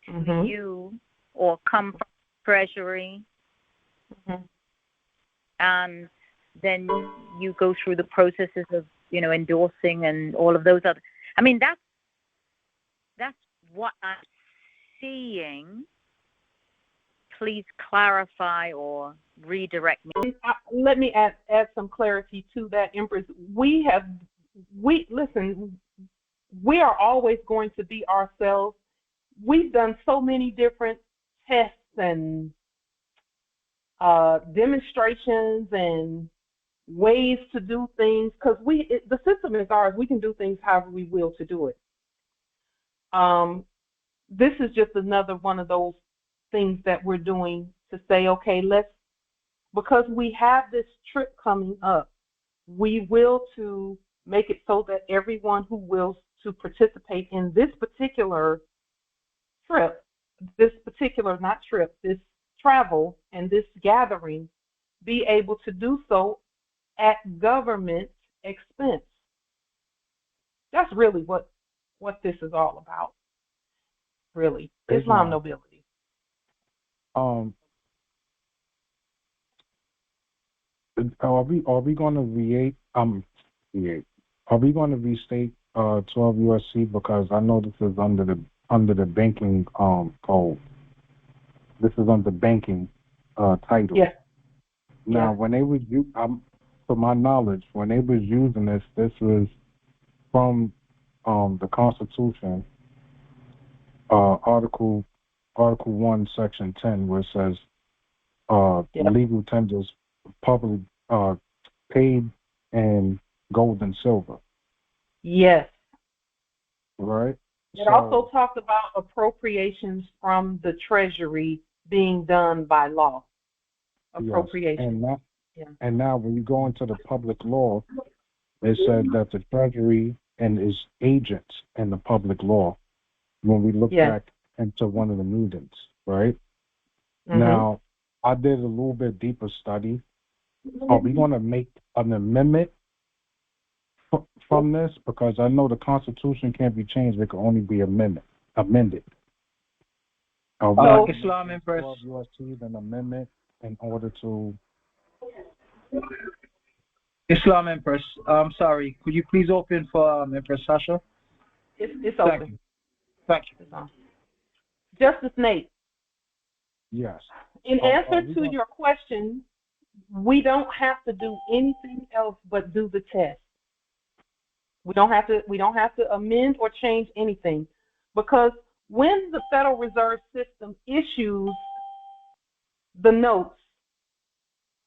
to you or come from Treasury, and then you go through the processes of, endorsing and all of those other. I mean, that's what I'm seeing. Please clarify or redirect me. Let me add some clarity to that, Empress. We are always going to be ourselves. We've done so many different tests and demonstrations and ways to do things, because the system is ours. We can do things however we will to do it. This is just another one of those things that we're doing to say, okay, because we have this trip coming up, we will to make it so that everyone who wills to participate in this particular trip, this travel and this gathering, be able to do so at government expense. That's really what this is all about. Really, Islam nobility. Are we going to restate 12 USC, because I know this is under the banking code. This is under banking title. Yes. Now, when they was to my knowledge, when they was using this was from the Constitution, Article 1, Section 10, where it says legal tenders publicly paid in gold and silver. Yes. Right? It also talked about appropriations from the Treasury being done by law. Appropriations. Yes. And now when you go into the public law, it said that the Treasury and its agents in the public law, when we look back into one of the meetings, right? Now, I did a little bit deeper study. Are we going to make an amendment from this? Because I know the Constitution can't be changed; it can only be amended. Islam Empress. USC an amendment in order to. Islam Empress. I'm sorry. Could you please open for Empress Sasha? It's open. Thank you. Justice Nate. Yes. In answer to your question, we don't have to do anything else but do the test. We don't have to amend or change anything, because when the Federal Reserve System issues the notes,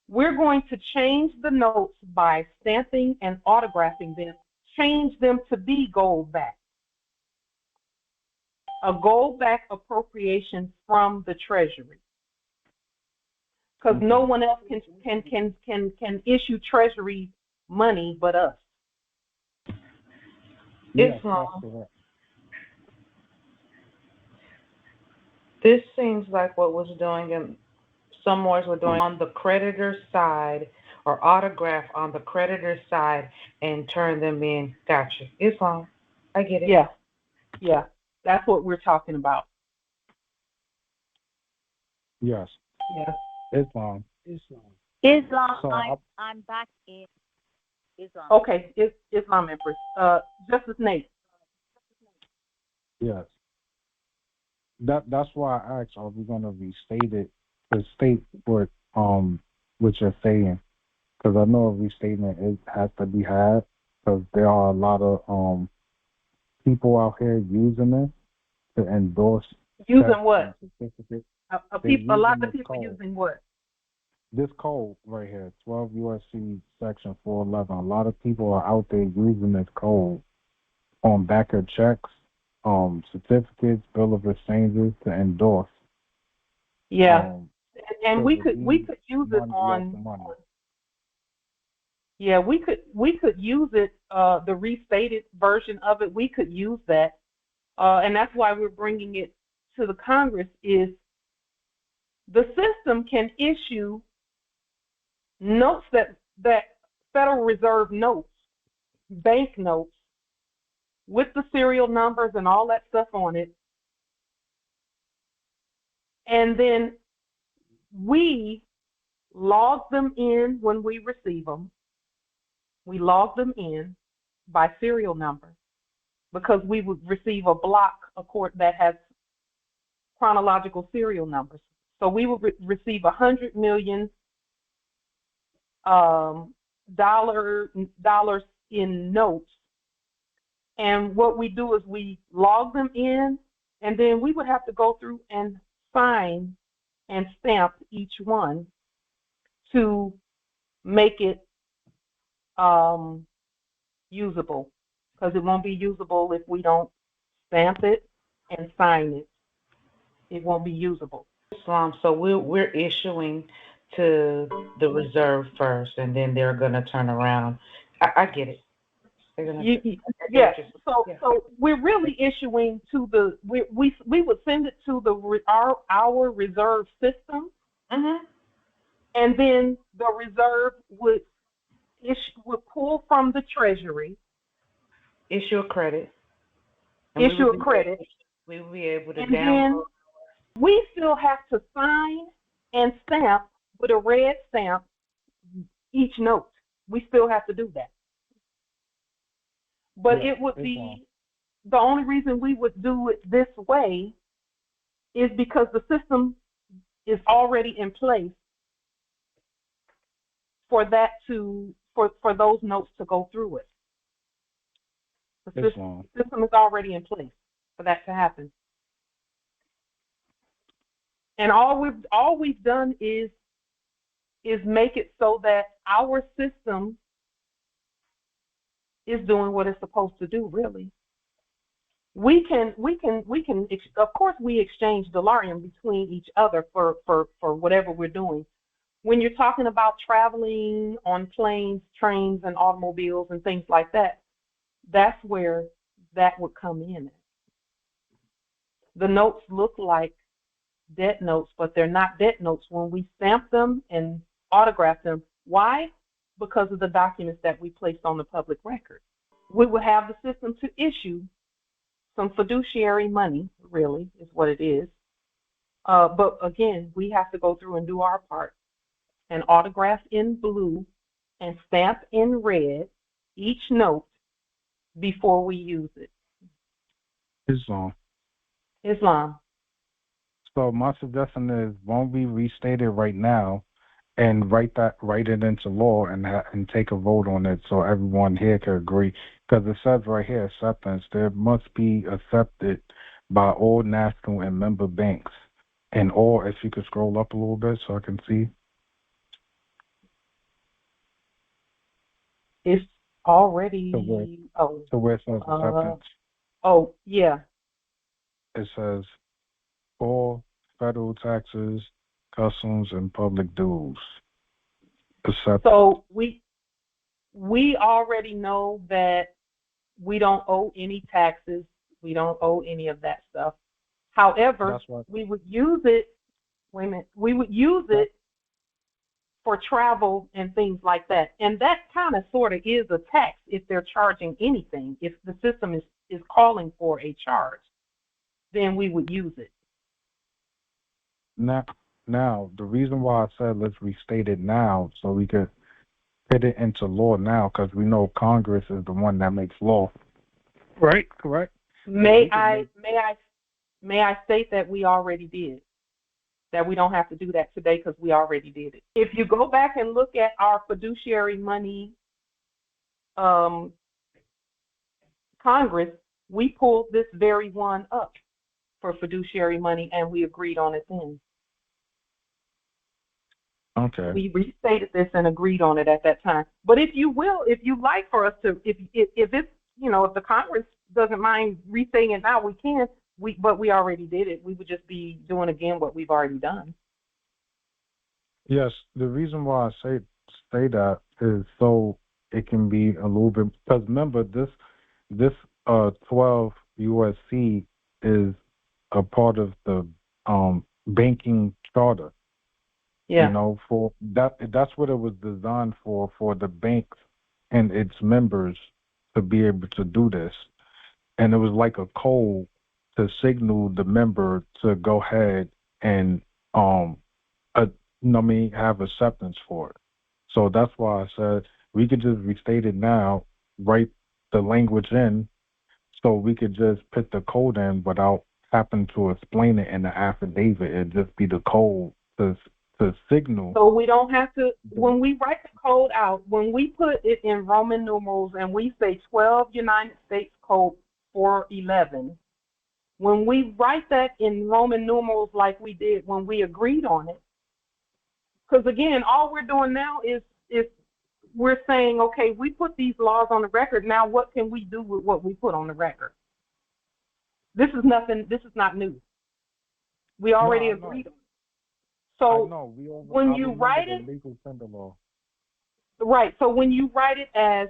we're going to change the notes by stamping and autographing them, change them to be gold-backed. A gold-backed appropriation from the Treasury, because no one else can issue Treasury money but us. Islam. This seems like what was doing, and some wars were doing on the creditor's side, or autograph on the creditor's side and turn them in. Gotcha. Islam. I get it. Yeah. That's what we're talking about. Yes. Yeah. Islam. So I'm back in Islam. Okay, Islam Empress. Justice Nate. Yes. That's why I asked, are we going to restate it to state what you're saying? Because I know a restatement has to be had, because there are a lot of people out here using it to endorse. Using what? A lot of people code. using what? This code right here, 12 USC section 411. A lot of people are out there using this code on back of checks, certificates, bill of exchanges to endorse. Yeah, and we could use it on. Yeah, we could use it. The restated version of it, we could use that, and that's why we're bringing it to the Congress. Is the system can issue notes that Federal Reserve notes, bank notes, with the serial numbers and all that stuff on it, and then we log them in when we receive them. We log them in by serial number, because we would receive a block that has chronological serial numbers. So we would receive $100 million dollars in notes, and what we do is we log them in, and then we would have to go through and sign and stamp each one to make it usable, because it won't be usable if we don't stamp it and sign it. It won't be usable. Islam. So we're issuing to the reserve first, and then they're going to turn around. I get it. Yes. So we're really issuing to the we would send it to our reserve system, and then the reserve would pull from the Treasury, issue a credit. We will be able to download. We still have to sign and stamp with a red stamp each note. We still have to do that. But it would be, the only reason we would do it this way is because the system is already in place for that for those notes to go through it. The system is already in place for that to happen. And all we've done is make it so that our system is doing what it's supposed to do. Really, we can. Of course, we exchange dolarium between each other for whatever we're doing. When you're talking about traveling on planes, trains, and automobiles and things like that, that's where that would come in. The notes look like debt notes, but they're not debt notes when we stamp them and autograph them. Why? Because of the documents that we placed on the public record. We will have the system to issue some fiduciary money, really, is what it is. But again, we have to go through and do our part and autograph in blue and stamp in red each note before we use it. Islam. So my suggestion is, won't we restate it right now and write it into law and take a vote on it so everyone here can agree? Because it says right here, acceptance. There must be accepted by all national and member banks. And all, if you could scroll up a little bit so I can see. It's already, So where it says acceptance. Yeah. It says all federal taxes, customs, and public dues. So we already know that we don't owe any taxes. We don't owe any of that stuff. However, we would use it. Wait a minute. We would use it for travel and things like that, and that kind of sort of is a tax if they're charging anything. If the system is calling for a charge, then we would use it. Now, the reason why I said let's restate it now so we could fit it into law now, because we know Congress is the one that makes law. Right? Correct? May I state that we already did? That we don't have to do that today because we already did it. If you go back and look at our fiduciary money Congress, we pulled this very one up for fiduciary money, and we agreed on it then. Okay. We restated this and agreed on it at that time. But if you like for us to, if it's, if the Congress doesn't mind restating it now, we can. But we already did it. We would just be doing again what we've already done. Yes, the reason why I say that is so it can be a little bit, because remember this 12 USC is a part of the banking charter. Yeah. For that's what it was designed for the banks and its members to be able to do this. And it was like a code to signal the member to go ahead and have acceptance for it. So that's why I said we could just restate it now, write the language in, so we could just put the code in without having to explain it in the affidavit. It'd just be the code to signal. So we don't have to, when we write the code out, when we put it in Roman numerals and we say 12 United States Code 411, when we write that in Roman numerals like we did when we agreed on it, because again, all we're doing now is we're saying, okay, we put these laws on the record. Now what can we do with what we put on the record? This is not new. We already agreed on it. So when you write it, legal tender law. Right, so when you write it as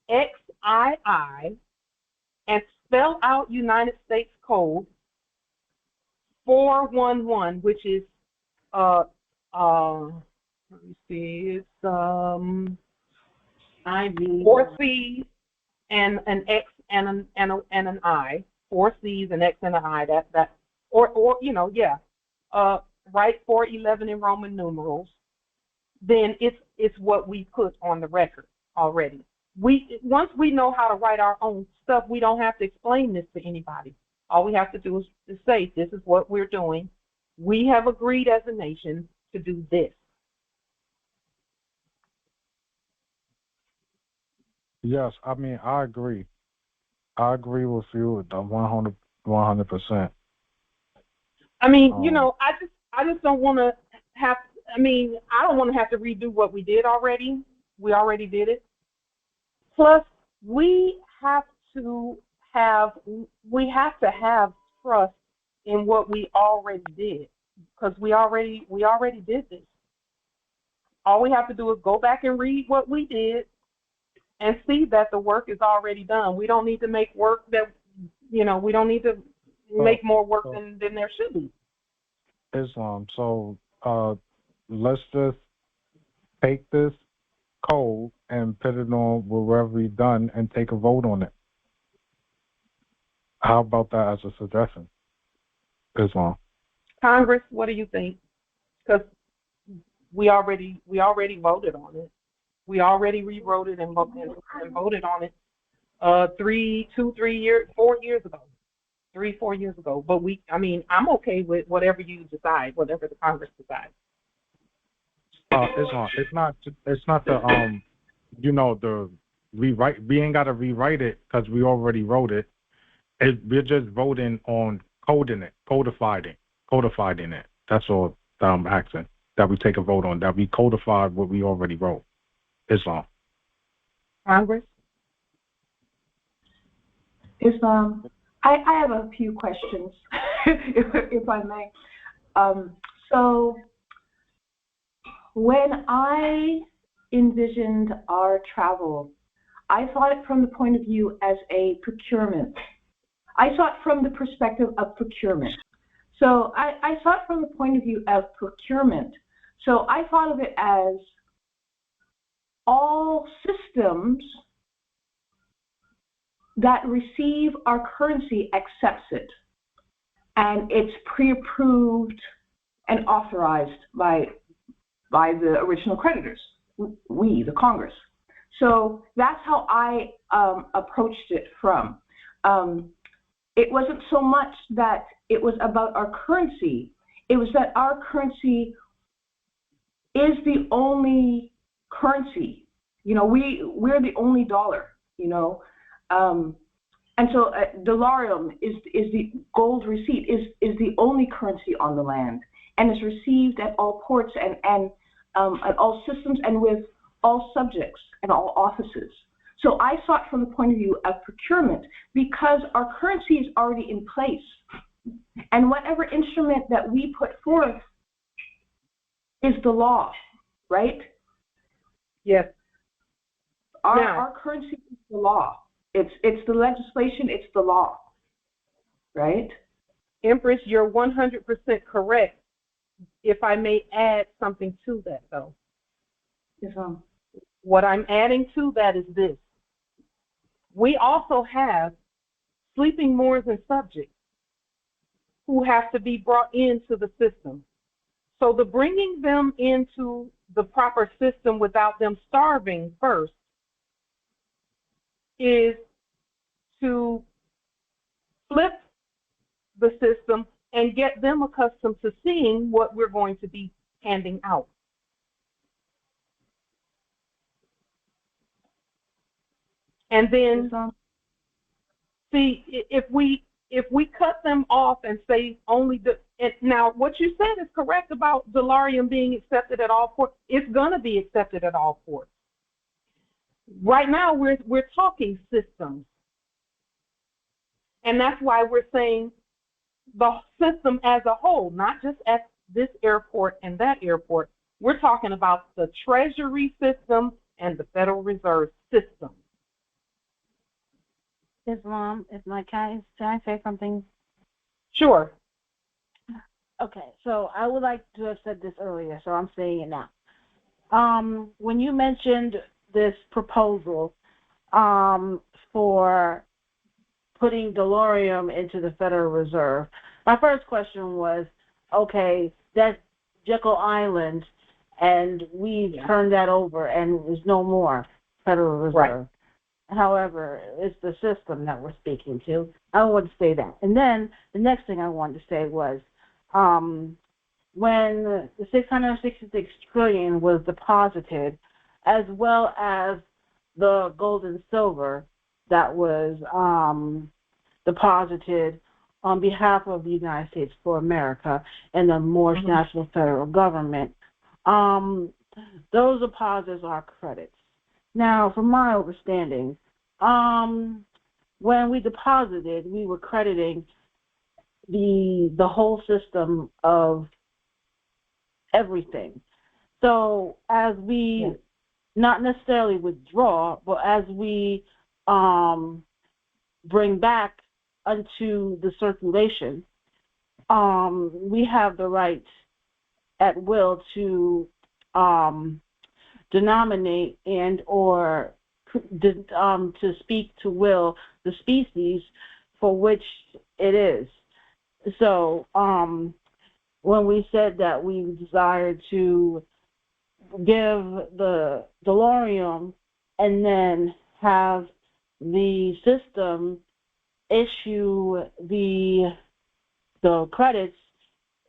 XII and spell out United States Code 411, which is let me see, it's 4 C's and an X and an I, 4 C's and X and an I. Write 411 in Roman numerals. Then it's what we put on the record already. Once we know how to write our own stuff, we don't have to explain this to anybody. All we have to do is to say, this is what we're doing. We have agreed as a nation to do this. Yes, I mean, I agree. I agree with you 100%. I mean, I just don't want to have, I don't want to have to redo what we did already. We already did it. Plus, we have to have trust in what we already did, because we already did this. All we have to do is go back and read what we did and see that the work is already done. We don't need to make work that, we don't need to make more work than there should be. Islam. So let's just take this code and put it on wherever we're done and take a vote on it. How about that as a suggestion? Islam. Congress, what do you think? Because we already voted on it. We already rewrote it and voted on it 4 years ago. 4 years ago. But I'm okay with whatever you decide, whatever the Congress decides. Islam. It's not the the rewrite. We ain't got to rewrite it because we already wrote it. We're just voting on codifying it. That's all that I'm asking. That we take a vote on. That we codify what we already wrote. Islam. Congress. Islam. I have a few questions, if I may. So when I envisioned our travel, I thought it from the point of view as a procurement. I saw it from the perspective of procurement. So I saw it from the point of view of procurement. So I thought of it as all systems that receive our currency accepts it, and it's pre-approved and authorized by the original creditors, we, the Congress. So that's how I approached it from. It wasn't so much that it was about our currency, it was that our currency is the only currency. We're the only dollar, and so dollarium is the gold receipt is the only currency on the land, and is received at all ports and at all systems and with all subjects and all offices. So I saw it from the point of view of procurement because our currency is already in place, and whatever instrument that we put forth is the law, right? Yes. Our currency is the law. It's the legislation, it's the law, right? Empress, you're 100% correct. If I may add something to that, though. Yes, What I'm adding to that is this. We also have sleeping Moors and subjects who have to be brought into the system. So the bringing them into the proper system without them starving first is to flip the system and get them accustomed to seeing what we're going to be handing out. And then, see, if we cut them off and say only now what you said is correct about dollarium being accepted at all ports. It's going to be accepted at all ports. Right now, we're talking systems, and that's why we're saying the system as a whole, not just at this airport and that airport. We're talking about the Treasury system and the Federal Reserve system. Islam, can I say something? Sure. Okay, so I would like to have said this earlier, so I'm saying it now. When you mentioned this proposal for putting dollarium into the Federal Reserve, my first question was, okay, that's Jekyll Island, and we turned that over, and there's no more Federal Reserve. Right. However, it's the system that we're speaking to. I want to say that. And then the next thing I wanted to say was when the $666 trillion was deposited, as well as the gold and silver that was deposited on behalf of the United States for America and the Moorish National Federal Government, those deposits are credits. Now, from my understanding, when we deposited, we were crediting the whole system of everything. So as we not necessarily withdraw, but as we bring back unto the circulation we have the right at will to denominate and or to speak to will the species for which it is. So when we said that we desire to give the DeLorean and then have the system issue the credits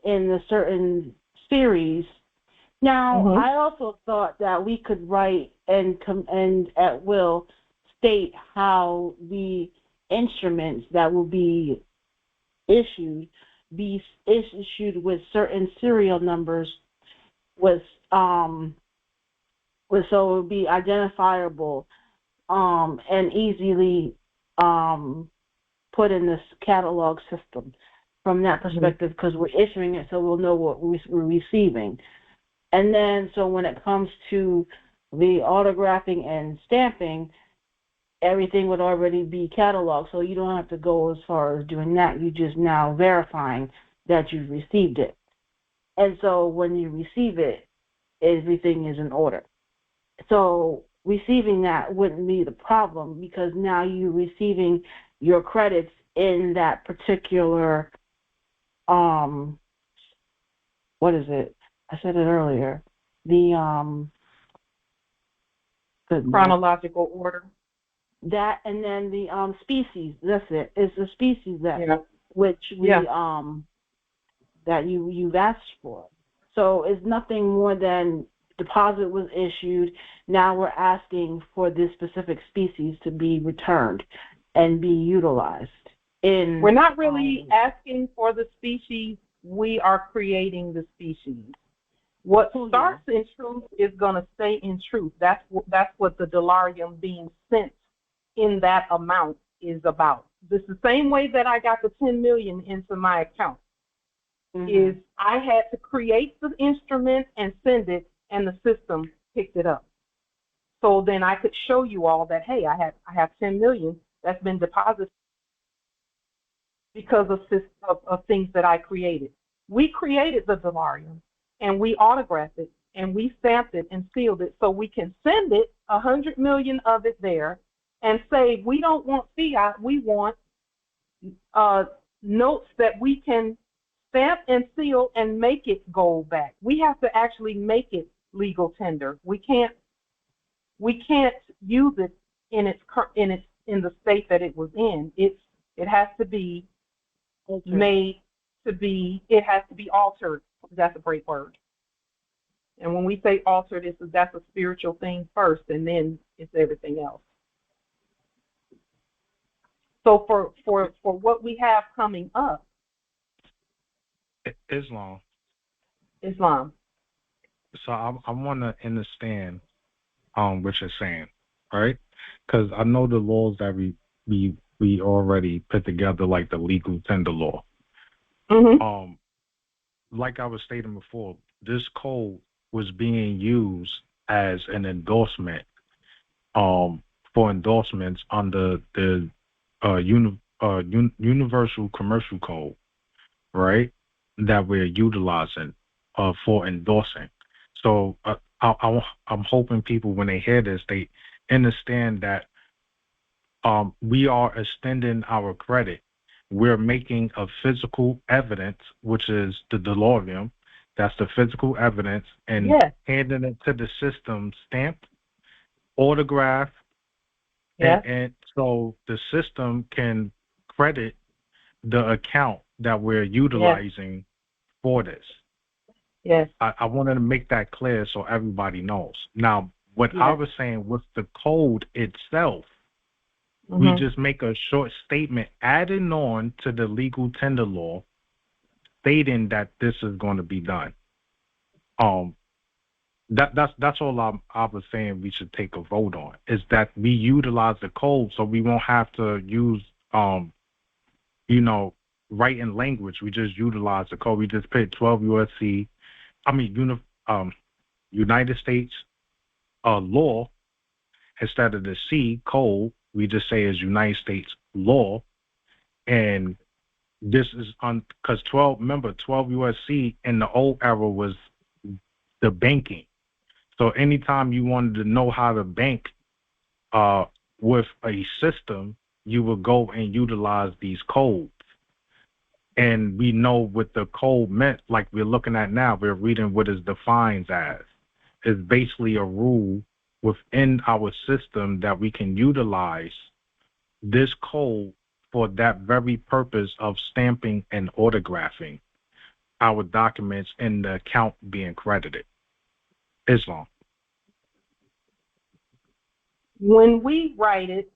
in a certain series. Now, I also thought that we could write and at will state how the instruments that will be issued with certain serial numbers so it would be identifiable and easily put in this catalog system from that perspective, because we're issuing it so we'll know what we're receiving. And then so when it comes to the autographing and stamping, everything would already be cataloged, so you don't have to go as far as doing that. You just now verifying that you've received it. And so when you receive it, everything is in order. So receiving that wouldn't be the problem, because now you're receiving your credits in that particular, what is it? I said it earlier. The chronological order. That, and then the species. That's it. It's the species that which we that you've asked for. So it's nothing more than deposit was issued. Now we're asking for this specific species to be returned and be utilized. We're not really asking for the species. We are creating the species. What starts in truth is going to stay in truth. That's what the dolarium being sent in that amount is about. This is the same way that I got the 10 million into my account. Is I had to create the instrument and send it, and the system picked it up. So then I could show you all that, hey, I have 10 million that's been deposited because of things that I created. We created the dolarium, and we autographed it, and we stamped it and sealed it, so we can send it 100 million of it there, and say we don't want fiat, we want notes that we can stamp and seal and make it gold back. We have to actually make it legal tender. We can't use it in the state that it was in. It has to be made to be. It has to be altered. That's a great word. And when we say altered, that's a spiritual thing first, and then it's everything else. So for what we have coming up, Islam. So I want to understand what you're saying, right? Because I know the laws that we already put together, like the legal tender law. Like I was stating before, this code was being used as an endorsement for endorsements under the Universal Commercial Code, right? That we're utilizing for endorsing. So I'm hoping people, when they hear this, they understand that we are extending our credit. We're making a physical evidence, which is the DeLorean. That's the physical evidence, and handing it to the system stamped, autographed, and so the system can credit the account that we're utilizing for this. Yes. I wanted to make that clear so everybody knows. Now, what I was saying with the code itself, we just make a short statement adding on to the legal tender law, stating that this is going to be done. That's all I was saying we should take a vote on, is that we utilize the code so we won't have to use writing language. We just utilize the code. We just put 12 USC, United States law instead of the C code. We just say is United States law, and This is on because 12. Remember, 12 USC in the old era was the banking. So anytime you wanted to know how to bank with a system, you would go and utilize these codes. And we know what the code meant, like we're looking at now. We're reading what is defined as. It's basically a rule within our system that we can utilize this code for that very purpose of stamping and autographing our documents and the account being credited. Islam. When we write it,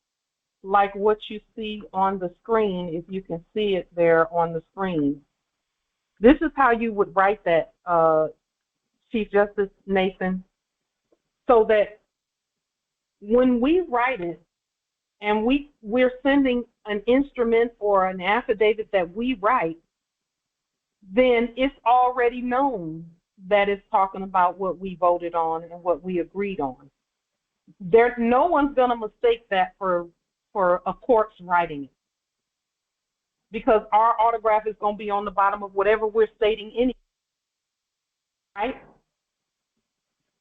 like what you see on the screen, if you can see it there on the screen, this is how you would write that, Chief Justice Nathan, so that when we write it and we're sending an instrument or an affidavit that we write, then it's already known that it's talking about what we voted on and what we agreed on. No one's going to mistake that for a court's writing it, because our autograph is going to be on the bottom of whatever we're stating in it, right?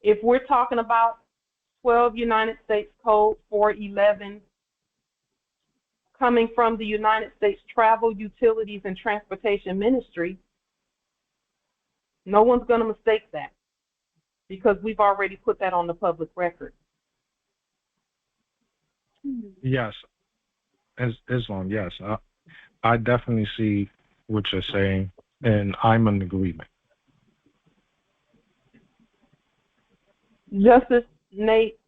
If we're talking about 12 United States Code 411 coming from the United States Travel, Utilities, and Transportation Ministry, no one's going to mistake that because we've already put that on the public record. Yes. Islam, yes. I definitely see what you're saying, and I'm in agreement. Justice Nate,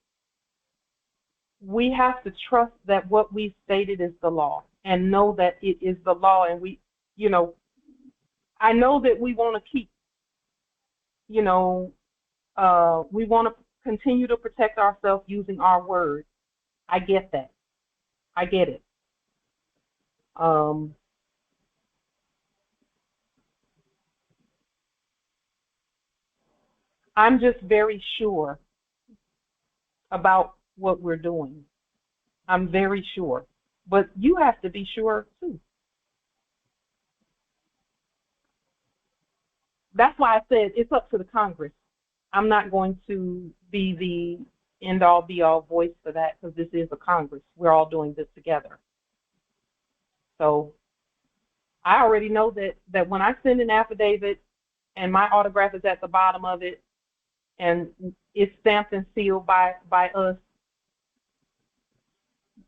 we have to trust that what we stated is the law and know that it is the law. And I know that we want to keep, we want to continue to protect ourselves using our words. I get that. I get it. I'm just very sure about what we're doing. I'm very sure. But you have to be sure too. That's why I said it's up to the Congress. I'm not going to be the end-all, be-all voice for that, because this is a Congress. We're all doing this together. So I already know that when I send an affidavit and my autograph is at the bottom of it and it's stamped and sealed by us,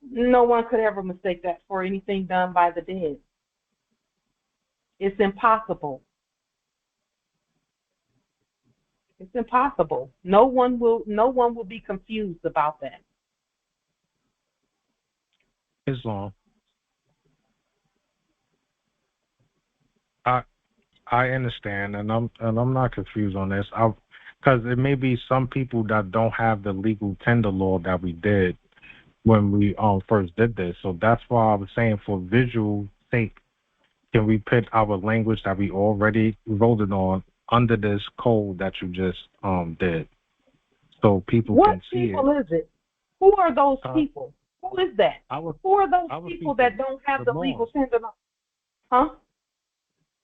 no one could ever mistake that for anything done by the dead. It's impossible. It's impossible. No one will be confused about that. Islam. I understand, and I'm not confused on this. Because there may be some people that don't have the legal tender law that we did when we first did this. So that's why I was saying, for visual sake, can we put our language that we already voted on under this code that you just did, so people can see it? What people is it? Who are those people? Who is that? Who are those people that don't have the legal tender law? Huh?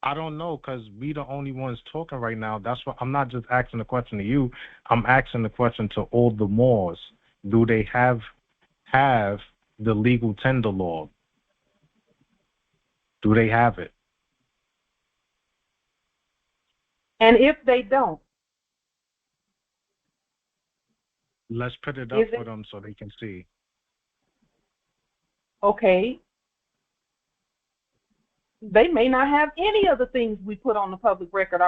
I don't know, because we the only ones talking right now. That's why I'm not just asking the question to you. I'm asking the question to all the Moors. Do they have the legal tender law? Do they have it? And if they don't, let's put it up for them so they can see. Okay. They may not have any of the things we put on the public record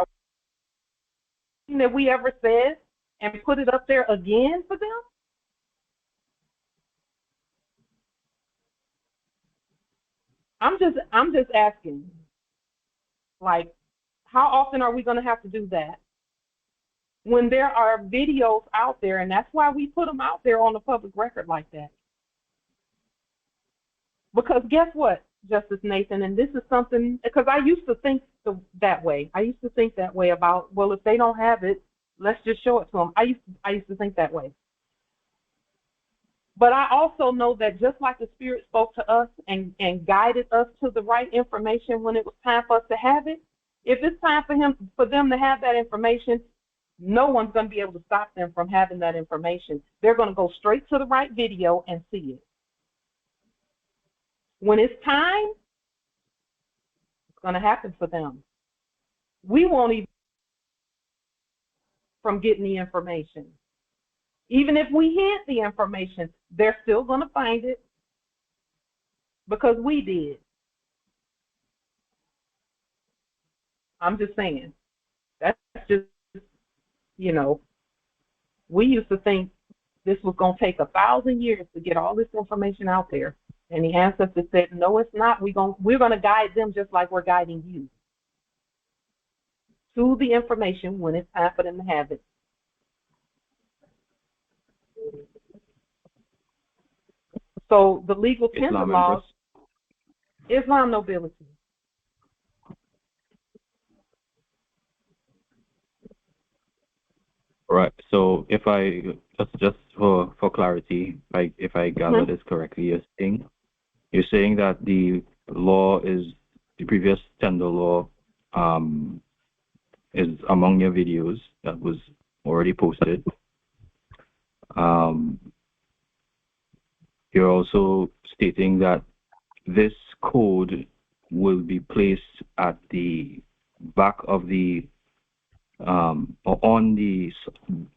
that we ever said, and put it up there again for them. I'm just asking, like, how often are we going to have to do that when there are videos out there? And that's why we put them out there on the public record like that. Because guess what, Justice Nathan, and this is something, because I used to think that way. I used to think that way about, well, if they don't have it, let's just show it to them. I used to think that way. But I also know that just like the Spirit spoke to us and guided us to the right information when it was time for us to have it, if it's time for them to have that information, no one's going to be able to stop them from having that information. They're going to go straight to the right video and see it. When it's time, it's going to happen for them. We won't even from getting the information. Even if we hid the information, they're still going to find it because we did. I'm just saying. That's just, you know, we used to think this was going to take 1,000 years to get all this information out there. And the ancestors said, no, it's not. We're going to guide them just like we're guiding you to the information when it's time for them to have it. So the legal tender laws, Islam nobility. Right. So if I just for clarity, like if I gather this correctly, you're saying that the law is the previous tender law is among your videos that was already posted. You're also stating that this code will be placed at the back of the or on the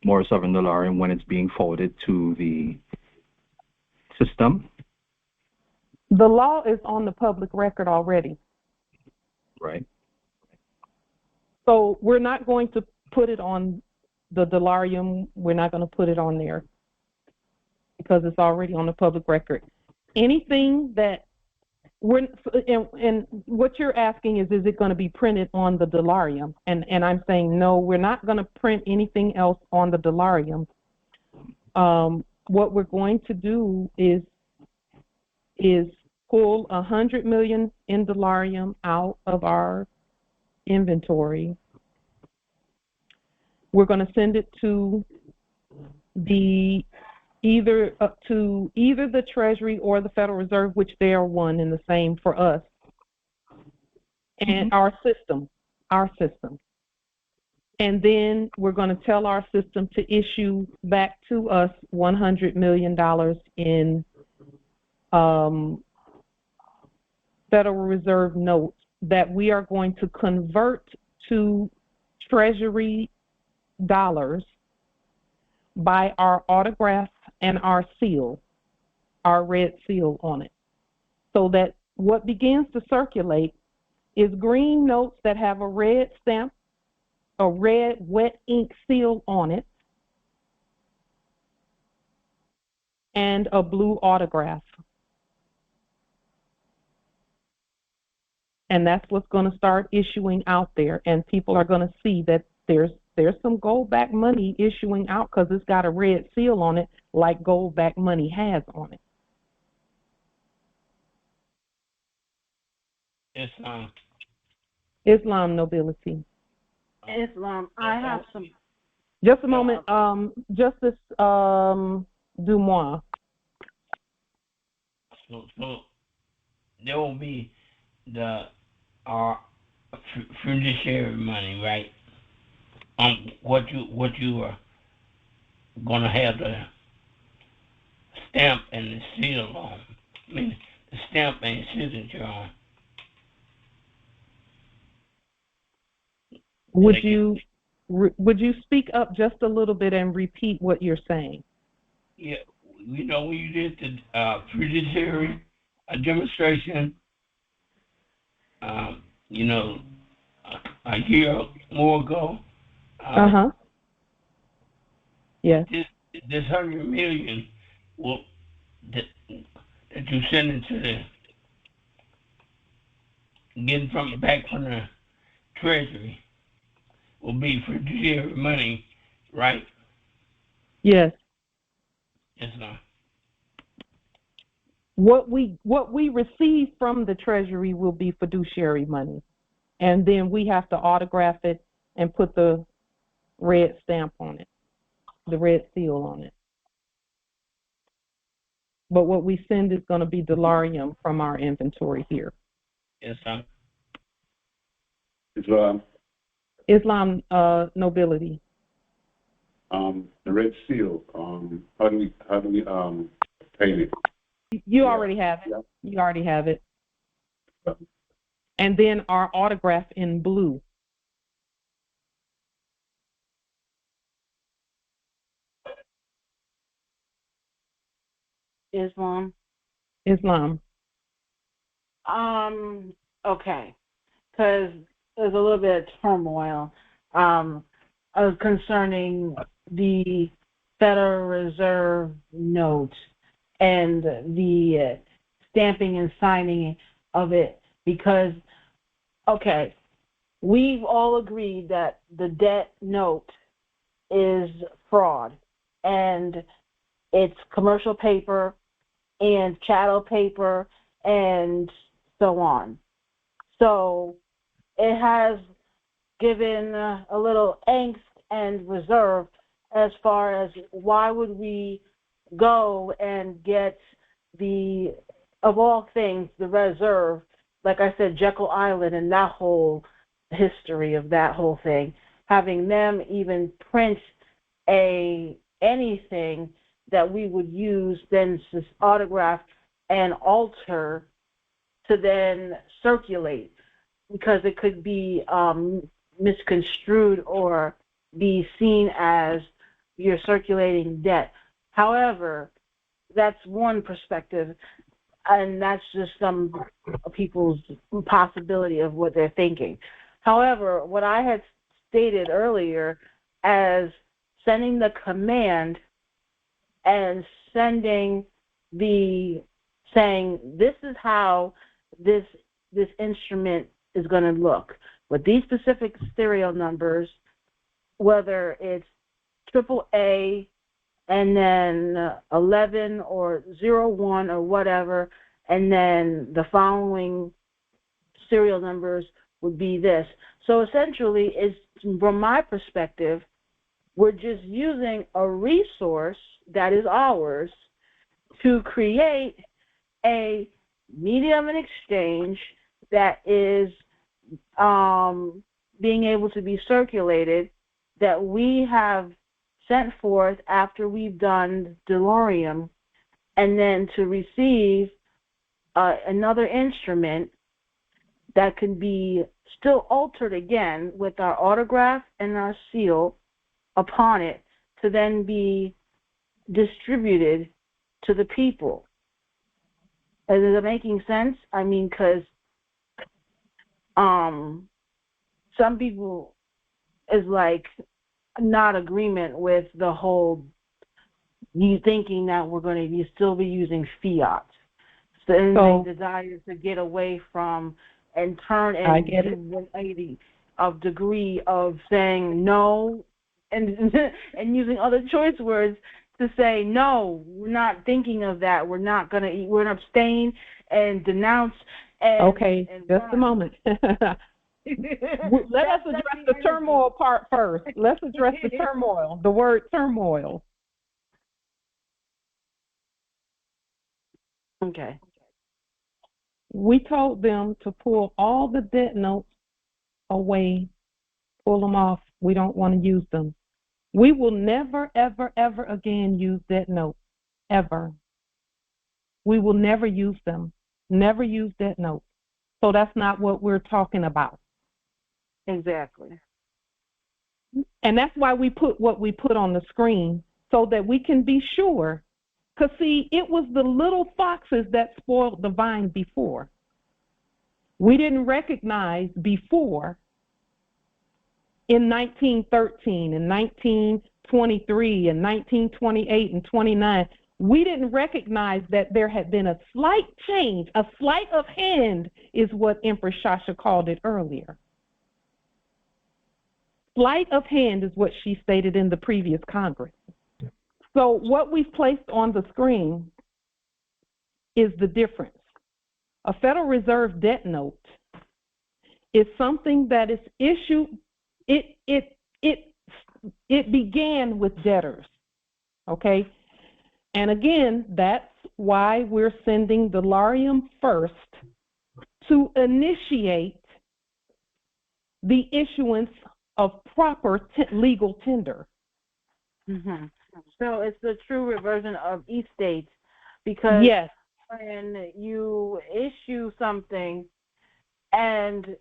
Moorish sovereign dolarium when it's being forwarded to the system. The law is on the public record already. Right. So we're not going to put it on the dolarium. We're not going to put it on there because it's already on the public record. Anything that and what you're asking is it going to be printed on the dolarium? And I'm saying, no, we're not going to print anything else on the dolarium. What we're going to do is pull 100 million in dolarium out of our inventory. We're going to send it to either the Treasury or the Federal Reserve, which they are one and the same for us, and our system. And then we're going to tell our system to issue back to us $100 million in Federal Reserve notes that we are going to convert to Treasury dollars by our autograph and our seal, our red seal on it. So that what begins to circulate is green notes that have a red stamp, a red wet ink seal on it, and a blue autograph. And that's what's going to start issuing out there. And people are going to see that there's some gold-backed money issuing out because it's got a red seal on it like gold-backed money has on it. Islam nobility. Islam. I have some. Just a moment. Justice Dumois. So there will be our fiduciary money, right? What you are gonna have the stamp and the seal on. I mean, the stamp and signature on. Would you speak up just a little bit and repeat what you're saying? Yeah, you know, when you did the fiduciary demonstration, you know, a year more ago. Yes. This 100 million that you send into getting back from the Treasury will be fiduciary money, right? Yes. Yes, sir. What we receive from the Treasury will be fiduciary money, and then we have to autograph it and put the red stamp on it, the red seal on it. but what we send is going to be dollarium from our inventory here. Islam. Islam nobility. The red seal. How do we pay it? You already have it. You already have it. And then our autograph in blue. Islam. Okay. Because there's a little bit of turmoil concerning the Federal Reserve note and the stamping and signing of it, because, okay, we've all agreed that the debt note is fraud, and it's commercial paper and chattel paper and so on. So it has given a little angst and reserve as far as why would we go and get of all things, the reserve, like I said, Jekyll Island and that whole history of that whole thing, having them even print anything that we would use, then autograph and alter to then circulate, because it could be misconstrued or be seen as you're circulating debt. However, that's one perspective, and that's just some people's possibility of what they're thinking. However, what I had stated earlier as sending the command and sending saying this is how this instrument is going to look with these specific serial numbers, whether it's AAA and then 11 or 01 or whatever, and then the following serial numbers would be this. So essentially, it's, from my perspective, we're just using a resource that is ours to create a medium of exchange that is being able to be circulated, that we have sent forth after we've done dollarium, and then to receive another instrument that can be still altered again with our autograph and our seal upon it, to then be distributed to the people. Is it making sense? I mean, because some people is like not agreement with the whole, you thinking that we're going to still be using fiat. So they desire to get away from and turn into 180 of degree of saying no, and and using other choice words to say no, we're not thinking of that. We're not going to eat. We're going to abstain and denounce. And, just a moment. Let us address the turmoil part first. Let's address the turmoil, the word turmoil. Okay. We told them to pull all the debt notes away, pull them off. We don't want to use them. We will never, ever, ever again use debt notes, ever. We will never use them, never use debt notes. So that's not what we're talking about. Exactly. And that's why we put what we put on the screen, so that we can be sure. Because, see, it was the little foxes that spoiled the vine before. We didn't recognize before in 1913 and 1923 and 1928 and 29, we didn't recognize that there had been a slight change, a sleight of hand is what Empress Shasha called it earlier. Sleight of hand is what she stated in the previous Congress. So what we've placed on the screen is the difference. A Federal Reserve debt note is something that is issued. It began with debtors, okay? And again, that's why we're sending the Larium first to initiate the issuance of proper legal tender. Mm-hmm. So it's the true reversion of estates, because yes, when you issue something and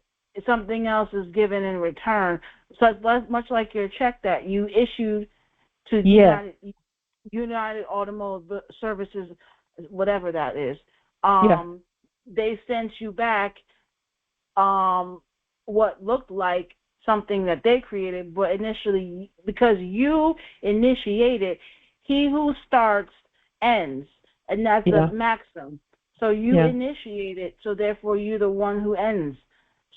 something else is given in return, so it's much like your check that you issued to yes, United Automotive Services, whatever that is. They sent you back what looked like something that they created, but initially, because you initiated, he who starts ends, and that's the maxim. So you initiated, so therefore you're the one who ends.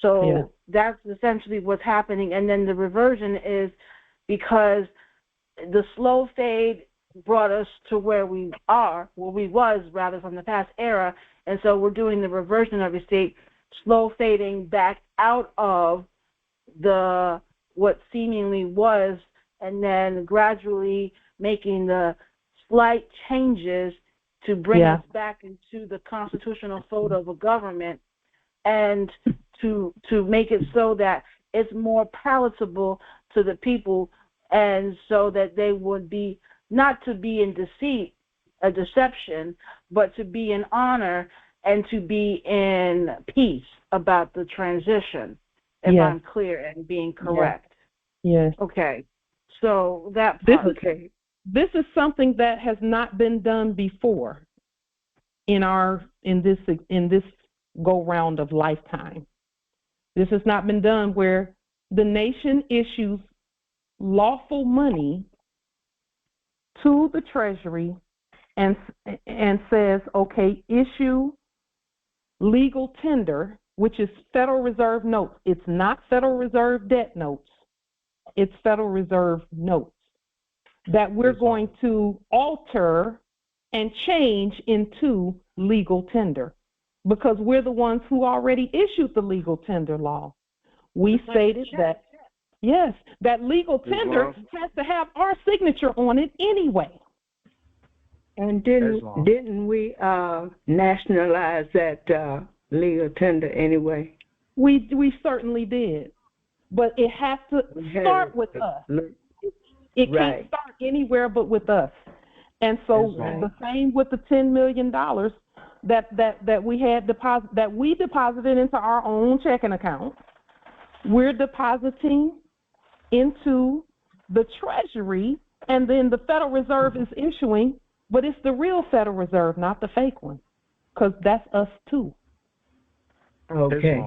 So that's essentially what's happening. And then the reversion is because the slow fade brought us to where we are, where we was rather from the past era, and so we're doing the reversion of estate, slow fading back out of the what seemingly was, and then gradually making the slight changes to bring us back into the constitutional fold of a government, and to make it so that it's more palatable to the people, and so that they would be not to be in deceit, a deception, but to be in honor and to be in peace about the transition, if I'm clear and being correct. Yes. Okay. So that part. This is something that has not been done before in this go round of lifetime. This has not been done where the nation issues lawful money to the Treasury and says, okay, issue legal tender, which is Federal Reserve notes. It's not Federal Reserve debt notes. It's Federal Reserve notes that we're going to alter and change into legal tender, because we're the ones who already issued the legal tender law. We stated that, yes, that legal tender has to have our signature on it anyway. And didn't we nationalize that legal tender anyway? We certainly did, but it has to start with us. It can't start anywhere but with us. And so the same with the $10 million that we had deposited into our own checking account. We're depositing into the Treasury, and then the Federal Reserve is issuing, but it's the real Federal Reserve, not the fake one, because that's us too. Okay.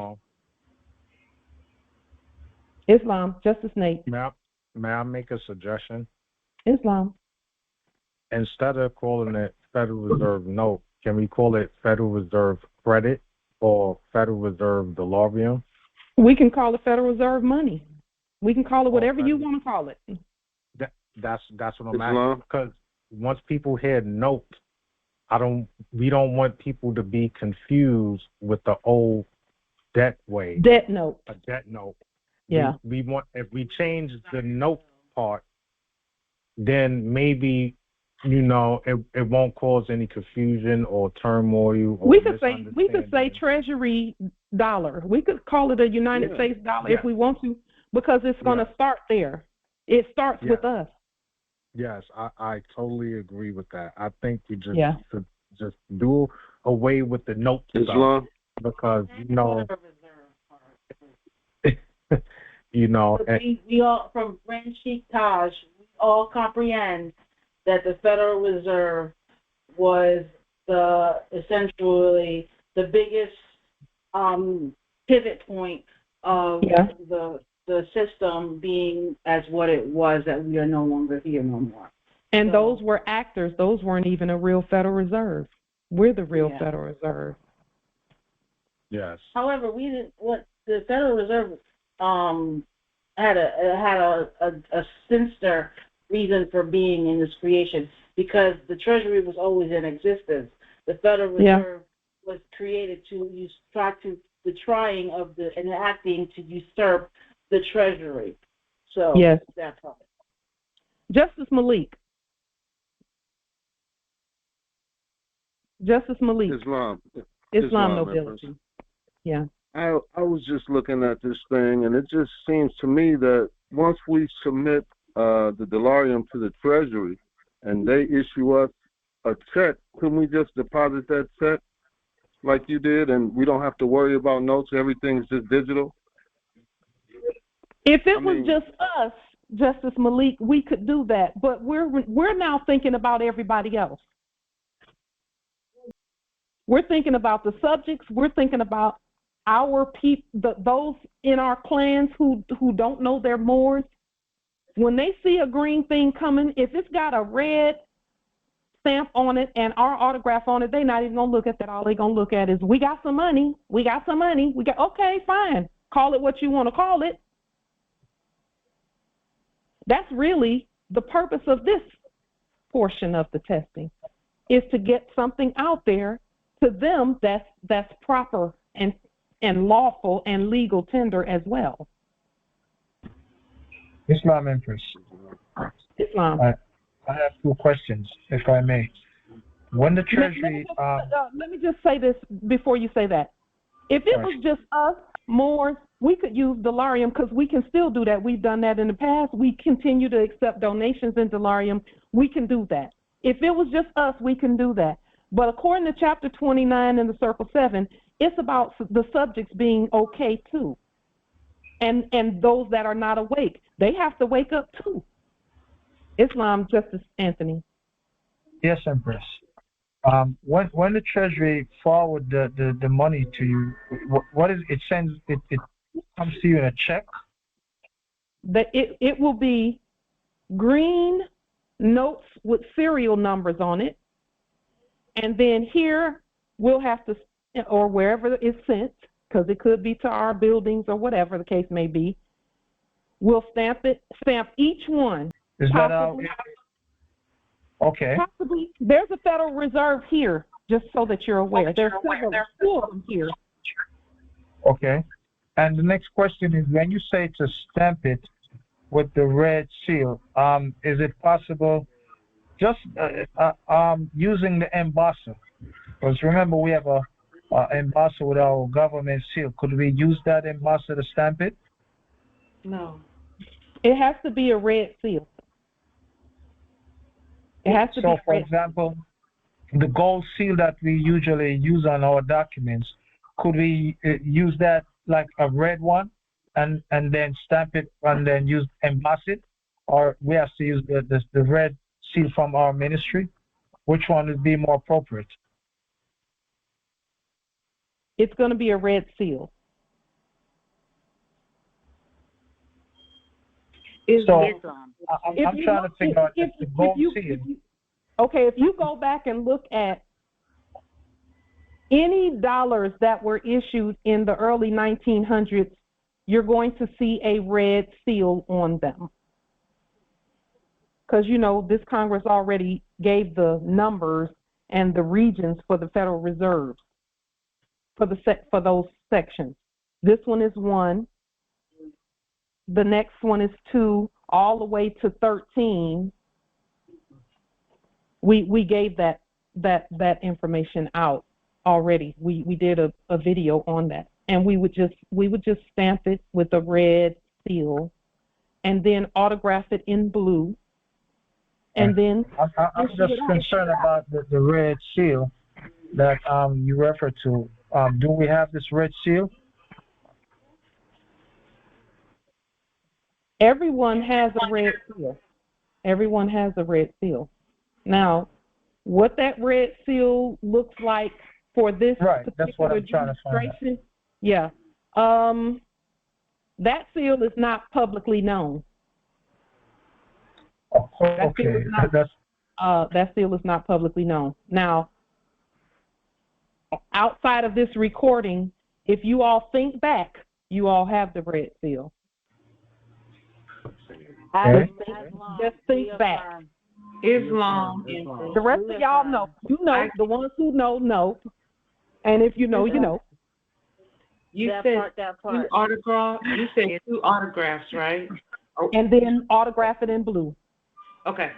Islam, Justice Nate. May I make a suggestion? Islam. Instead of calling it Federal Reserve note, can we call it Federal Reserve credit or Federal Reserve delarium? We can call it Federal Reserve money. We can call it whatever you want to call it. That's what I'm asking. Because once people hear note, we don't want people to be confused with the old debt way. Debt note. A debt note. Yeah. We want, if we change the note part, then maybe, it won't cause any confusion or turmoil. Or we could say Treasury dollar. We could call it a United States dollar if we want to, because it's going to start there. It starts with us. Yes, I totally agree with that. I think we just do away with the note stuff, because we all, from Grand Sheikh Taj, we all comprehend that the Federal Reserve was essentially the biggest pivot point of the system being as what it was, that we are no longer here no more. And those were actors. Those weren't even a real Federal Reserve. We're the real Federal Reserve. Yes. However, the Federal Reserve had a sinister reason for being in this creation, because the Treasury was always in existence. The Federal Reserve was created to trying of the enacting to usurp the Treasury. So that's all. Justice Malik. Justice Malik. Islam. Islam Empress. nobility. Yeah. Islam nobility. Empress. Yeah. I was just looking at this thing, and it just seems to me that once we submit the delarium to the Treasury, and they issue us a check, can we just deposit that check like you did, and we don't have to worry about notes? Everything's just digital. If it was just us, Justice Malik, we could do that. But we're now thinking about everybody else. We're thinking about the subjects. We're thinking about our people, those in our clans who don't know their Moors. When they see a green thing coming, if it's got a red stamp on it and our autograph on it, they're not even gonna look at that. All they're gonna look at is, we got some money. We got some money. We got, okay, fine. Call it what you want to call it. That's really the purpose of this portion of the testing, is to get something out there to them that's proper and lawful and legal tender as well. Islam Empress. Islam. I have two questions, if I may. When the Treasury... Let me just say this before you say that. If it was just us, Moors, we could use delarium, because we can still do that. We've done that in the past. We continue to accept donations in delarium. We can do that. If it was just us, we can do that. But according to Chapter 29 in the Circle 7, it's about the subjects being okay too. And those that are not awake, they have to wake up too. Islam, Justice Anthony. Yes, Empress. When the Treasury forward the money to you, what is it? Sends it comes to you in a check. It will be green notes with serial numbers on it, and then here we'll have to, or wherever it's sent, because it could be to our buildings or whatever the case may be. We'll stamp each one. Is that how? Okay. Possibly. There's a Federal Reserve here, just so that you're aware. There's two of them here. Okay. And the next question is, when you say to stamp it with the red seal, is it possible just using the embosser? Because remember, we have a embosser with our government seal. Could we use that embosser to stamp it? No. It has to be a red seal. It has to be. So, for example, the gold seal that we usually use on our documents, could we use that like a red one, and then stamp it and then emboss it, or we have to use the red seal from our ministry? Which one would be more appropriate? It's going to be a red seal. So I'm trying to figure out if the gold seal. Okay, if you go back and look at any dollars that were issued in the early 1900s, you're going to see a red seal on them. Because, you know, this Congress already gave the numbers and the regions for the Federal Reserves for those sections. This one is 1. The next one is 2, all the way to 13. We gave that information out already. We did a video on that, and we would just stamp it with a red seal, and then autograph it in blue, and then I'm just concerned about the red seal that you refer to. Do we have this red seal? Everyone has a red seal. Everyone has a red seal. Now, what that red seal looks like for this particular demonstration, yeah, that seal is not publicly known. That seal is not publicly known. Now, outside of this recording, if you all think back, you all have the red seal. Just think back. Islam. The rest of y'all know. You know. The ones who know. And if you know, you know. You said two autographs. You said 2 autographs, right? And then autograph it in blue. Okay.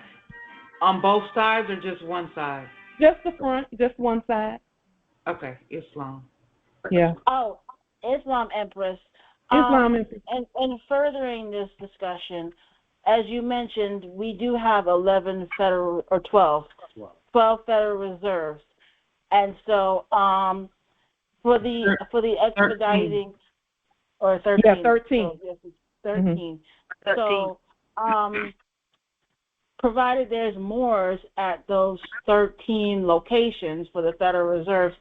On both sides or just one side? Just the front, just one side. Okay, Islam. Yeah. Oh, Islam Empress. Islam Empress. And furthering this discussion, as you mentioned, we do have 11 federal, or 12 Federal Reserves. And so for the expediting, or 13. Yeah, 13. So, yes, it's 13. Mm-hmm. So provided there's Moors at those 13 locations for the Federal Reserves,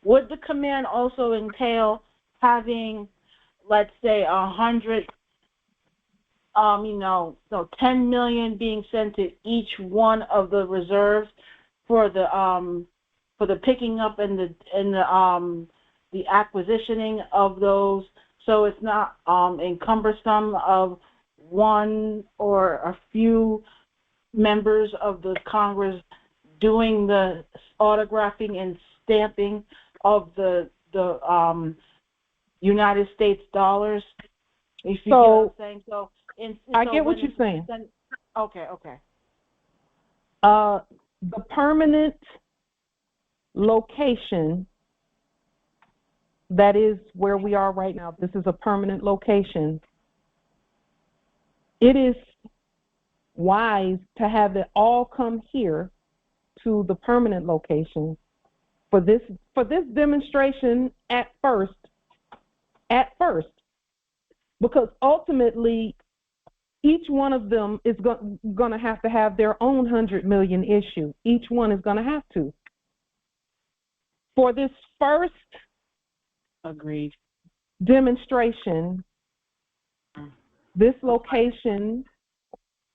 would the command also entail having, let's say, 100, so 10 million being sent to each one of the reserves for the picking up and the acquisitioning of those, so it's not encumbersome of one or a few members of the Congress doing the autographing and stamping of the United States dollars. If you get what I'm saying. So I get what you're saying. Okay. The permanent location, that is where we are right now. This is a permanent location. It is wise to have it all come here to the permanent location for this demonstration at first, because ultimately each one of them is going to have their own 100 million issue. Each one is going to have to. For this first demonstration, this location,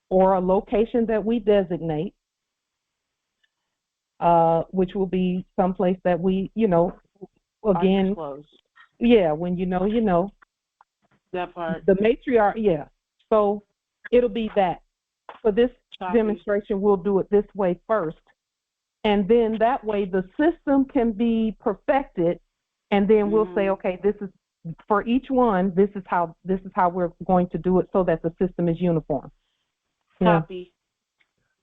or a location that we designate, which will be someplace that we, again, yeah, when you know. That part. The matriarch, yeah. So it'll be that. For this demonstration, we'll do it this way first. And then that way the system can be perfected, and then we'll say, okay, this is for each one, this is how we're going to do it so that the system is uniform. Yeah. Copy.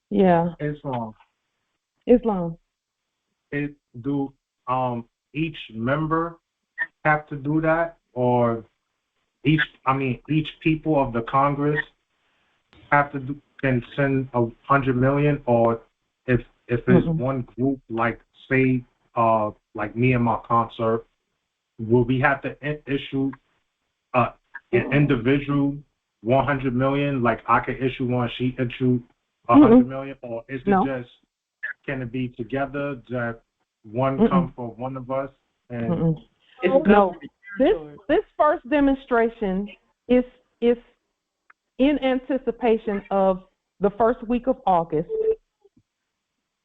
Yeah. Islam. Do each member have to do that, or each people of the Congress can send 100 million, or if it's one group, like say like me and my consort, will we have to issue an individual 100 million? Like I can issue one, she issue 100 million, or is it just, can it be together that one come for one of us? And no, this first demonstration is in anticipation of the first week of August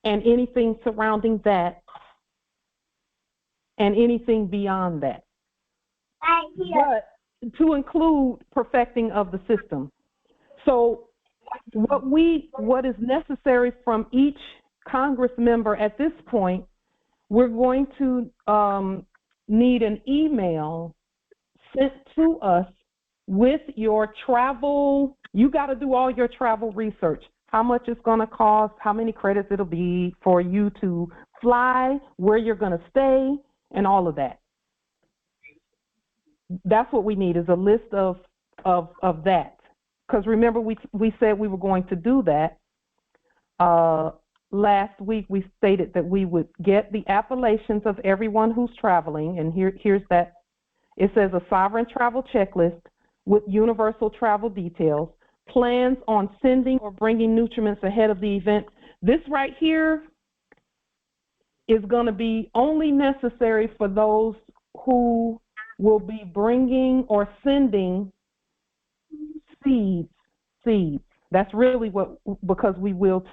and anything surrounding that and anything beyond that. But to include perfecting of the system. So what is necessary from each Congress member at this point, we're going to need an email sent to us with your travel. You got to do all your travel research. How much it's going to cost, how many credits it'll be for you to fly, where you're going to stay, and all of that. That's what we need, is a list of that. Because remember, we said we were going to do that. Last week we stated that we would get the appellations of everyone who's traveling, and here's that. It says a sovereign travel checklist with universal travel details, plans on sending or bringing nutriments ahead of the event. This right here is going to be only necessary for those who will be bringing or sending seeds. That's really because we will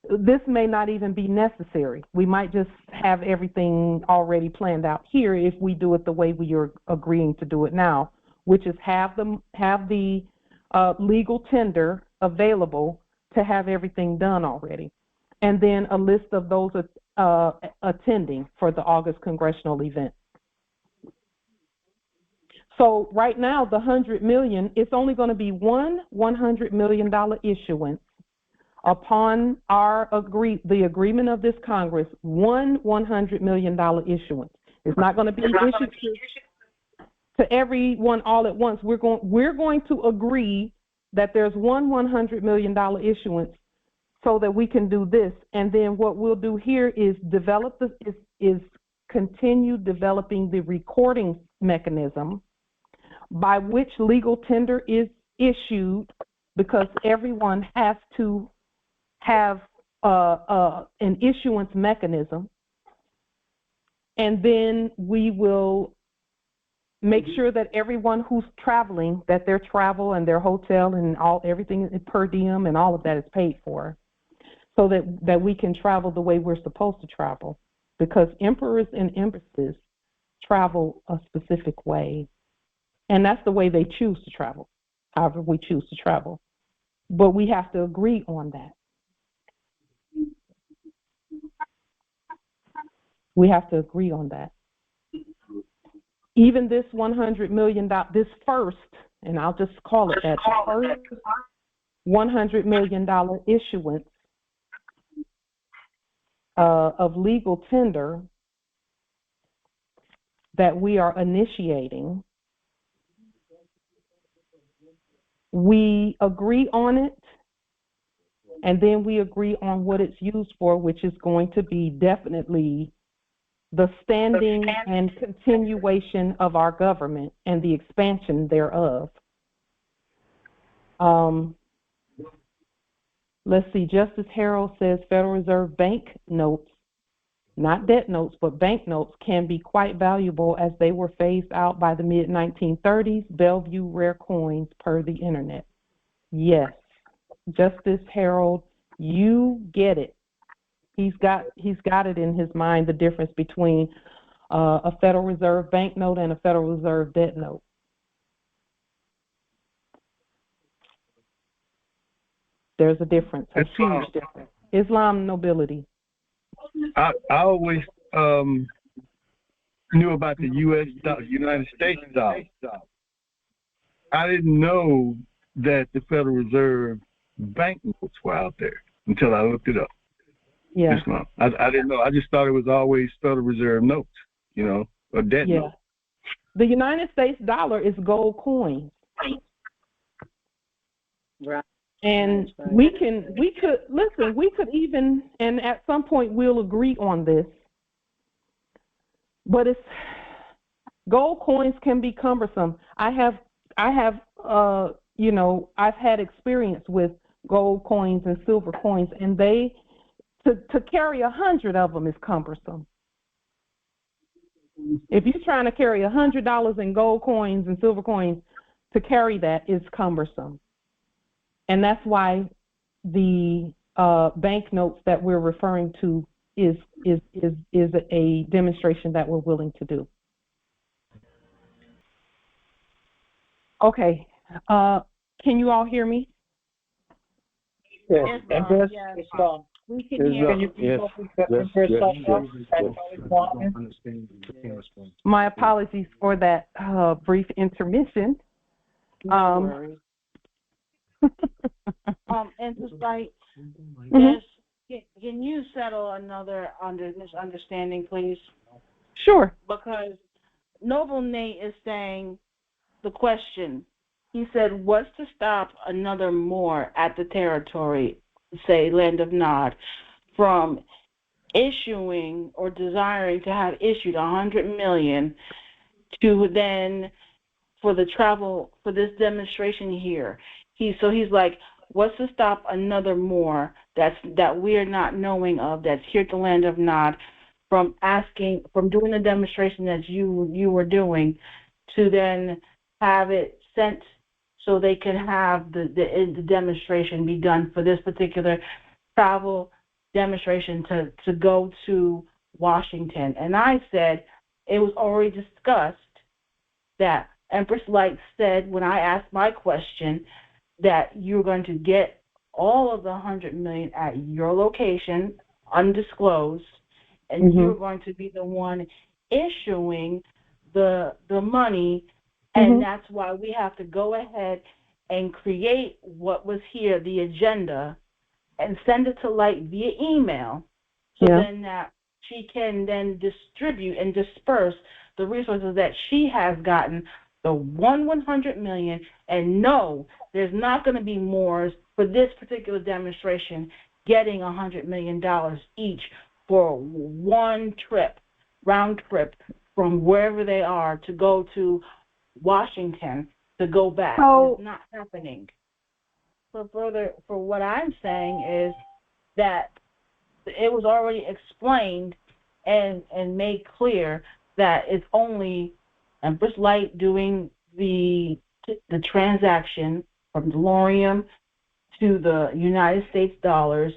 this may not even be necessary. We might just have everything already planned out here if we do it the way we are agreeing to do it now, which is have the legal tender available to have everything done already. And then a list of those attending for the August congressional event. So right now, the $100 million, it's only going to be one $100 million issuance upon the agreement of this Congress, one $100 million issuance. It's not going to be issued to everyone all at once. We're going to agree that there's one $100 million issuance so that we can do this. And then what we'll do here is continue developing the recording mechanism by which legal tender is issued, because everyone has to have an issuance mechanism. And then we will make sure that everyone who's traveling, that their travel and their hotel and everything per diem and all of that is paid for, so that we can travel the way we're supposed to travel. Because emperors and empresses travel a specific way, and that's the way they choose to travel, however we choose to travel. But we have to agree on that. We have to agree on that. Even this $100 million, this first, and I'll just call it that, first $100 million issuance of legal tender that we are initiating, we agree on it, and then we agree on what it's used for, which is going to be definitely the standing and continuation of our government and the expansion thereof. Let's see, Justice Harold says Federal Reserve bank notes, not debt notes, but bank notes can be quite valuable as they were phased out by the mid-1930s, Bellevue rare coins per the internet. Yes, Justice Harold, you get it. He's got it in his mind, the difference between a Federal Reserve bank note and a Federal Reserve debt note. There's a difference, a huge difference. Islam nobility. I always knew about the U.S. dollar, United States dollar. I didn't know that the Federal Reserve banknotes were out there until I looked it up. Yeah. Islam. I didn't know. I just thought it was always Federal Reserve notes, or debt notes. The United States dollar is gold coins. Right. And we could even, and at some point we'll agree on this, but gold coins can be cumbersome. I've had experience with gold coins and silver coins, and to carry 100 of them is cumbersome. If you're trying to carry $100 in gold coins and silver coins, to carry that is cumbersome. And that's why the banknotes that we're referring to is a demonstration that we're willing to do. Okay. Can you all hear me? Yes. Empress, Islam. We can hear you. My apologies for that brief intermission. No worries. And despite can you settle another misunderstanding, please? Sure. Because Noble Nate is saying the question. He said, what's to stop another Moor at the territory, say Land of Nod, from issuing or desiring to have issued $100 million to then for the travel for this demonstration here? He's like, what's to stop another Moor that we are not knowing of that's here at the Land of Nod from doing the demonstration that you were doing to then have it sent so they can have the demonstration be done for this particular travel demonstration to go to Washington. And I said it was already discussed that Empress Light said when I asked my question that you're going to get all of the $100 million at your location, undisclosed, and you're going to be the one issuing the money, and that's why we have to go ahead and create what was here, the agenda, and send it to Light via email, so then that she can then distribute and disperse the resources that she has gotten, the 100 million, and no, there's not going to be more for this particular demonstration getting $100 million each for one trip, round trip, from wherever they are to go to Washington to go back. It's not happening. For what I'm saying is that it was already explained and made clear that it's only Empress Light doing the transaction from DeLorean to the United States dollars,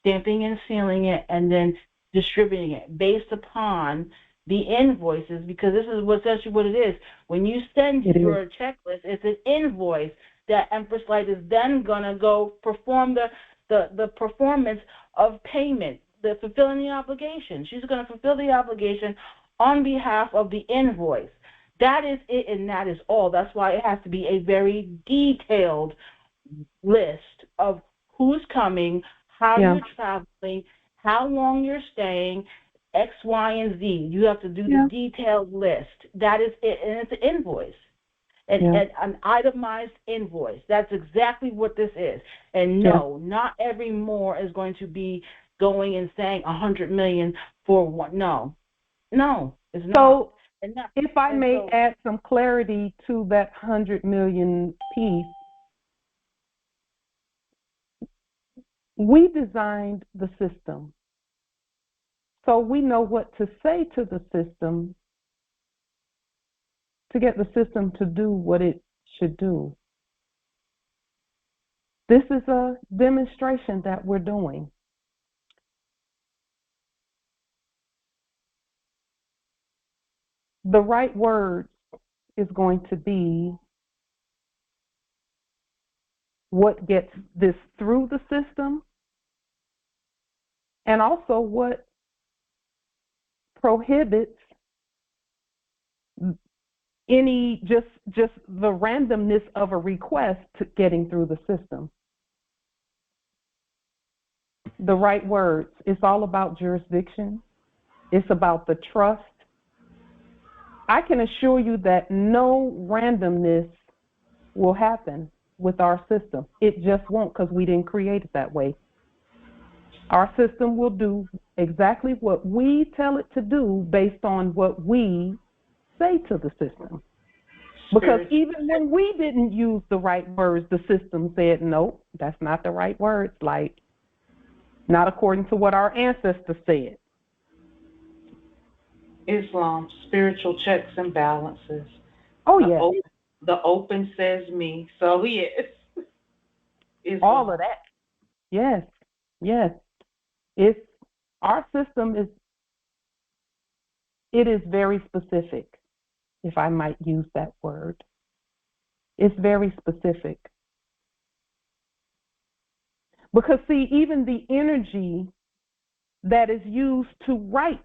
stamping and sealing it, and then distributing it based upon the invoices, because this is essentially what it is. When you send your checklist, it's an invoice that Empress Light is then going to go perform the performance of payment, the fulfilling the obligation. She's going to fulfill the obligation on behalf of the invoice. That is it, and that is all. That's why it has to be a very detailed list of who's coming, how you're traveling, how long you're staying, X, Y, and Z. You have to do the detailed list. That is it, and it's an invoice, an itemized invoice. That's exactly what this is. And no, not every more is going to be going and saying 100 million for one. No, it's not. So, if I may add some clarity to that 100 million piece, we designed the system. So we know what to say to the system to get the system to do what it should do. This is a demonstration that we're doing. The right word is going to be what gets this through the system, and also what prohibits any just the randomness of a request to getting through the system. The right words. It's all about jurisdiction. It's about the trust. I can assure you that no randomness will happen with our system. It just won't, because we didn't create it that way. Our system will do exactly what we tell it to do based on what we say to the system. Because even when we didn't use the right words, the system said, no, that's not the right words, like not according to what our ancestors said. Islam, spiritual checks and balances. Oh, yes. The open says me. So, yes. Islam. All of that. Yes. Yes. Our system is very specific, if I might use that word. It's very specific. Because, see, even the energy that is used to write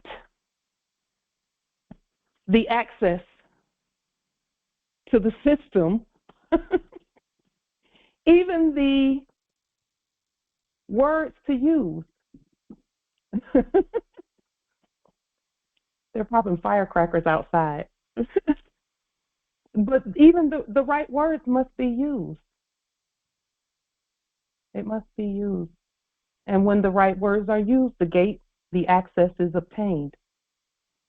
the access to the system, even the words to use, they're popping firecrackers outside. But even the right words must be used. It must be used. And when the right words are used, the access is obtained.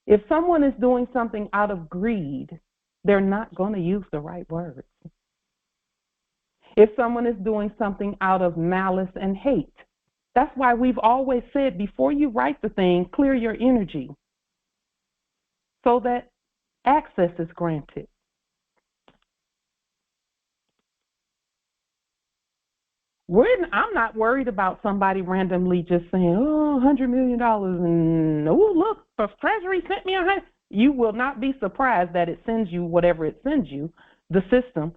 If someone is doing something out of greed, they're not going to use the right words. If someone is doing something out of malice and hate, that's why we've always said, before you write the thing, clear your energy so that access is granted. I'm not worried about somebody randomly just saying, oh, $100 million, and oh, look, the Treasury sent me $100. You will not be surprised that it sends you whatever it sends you, the system,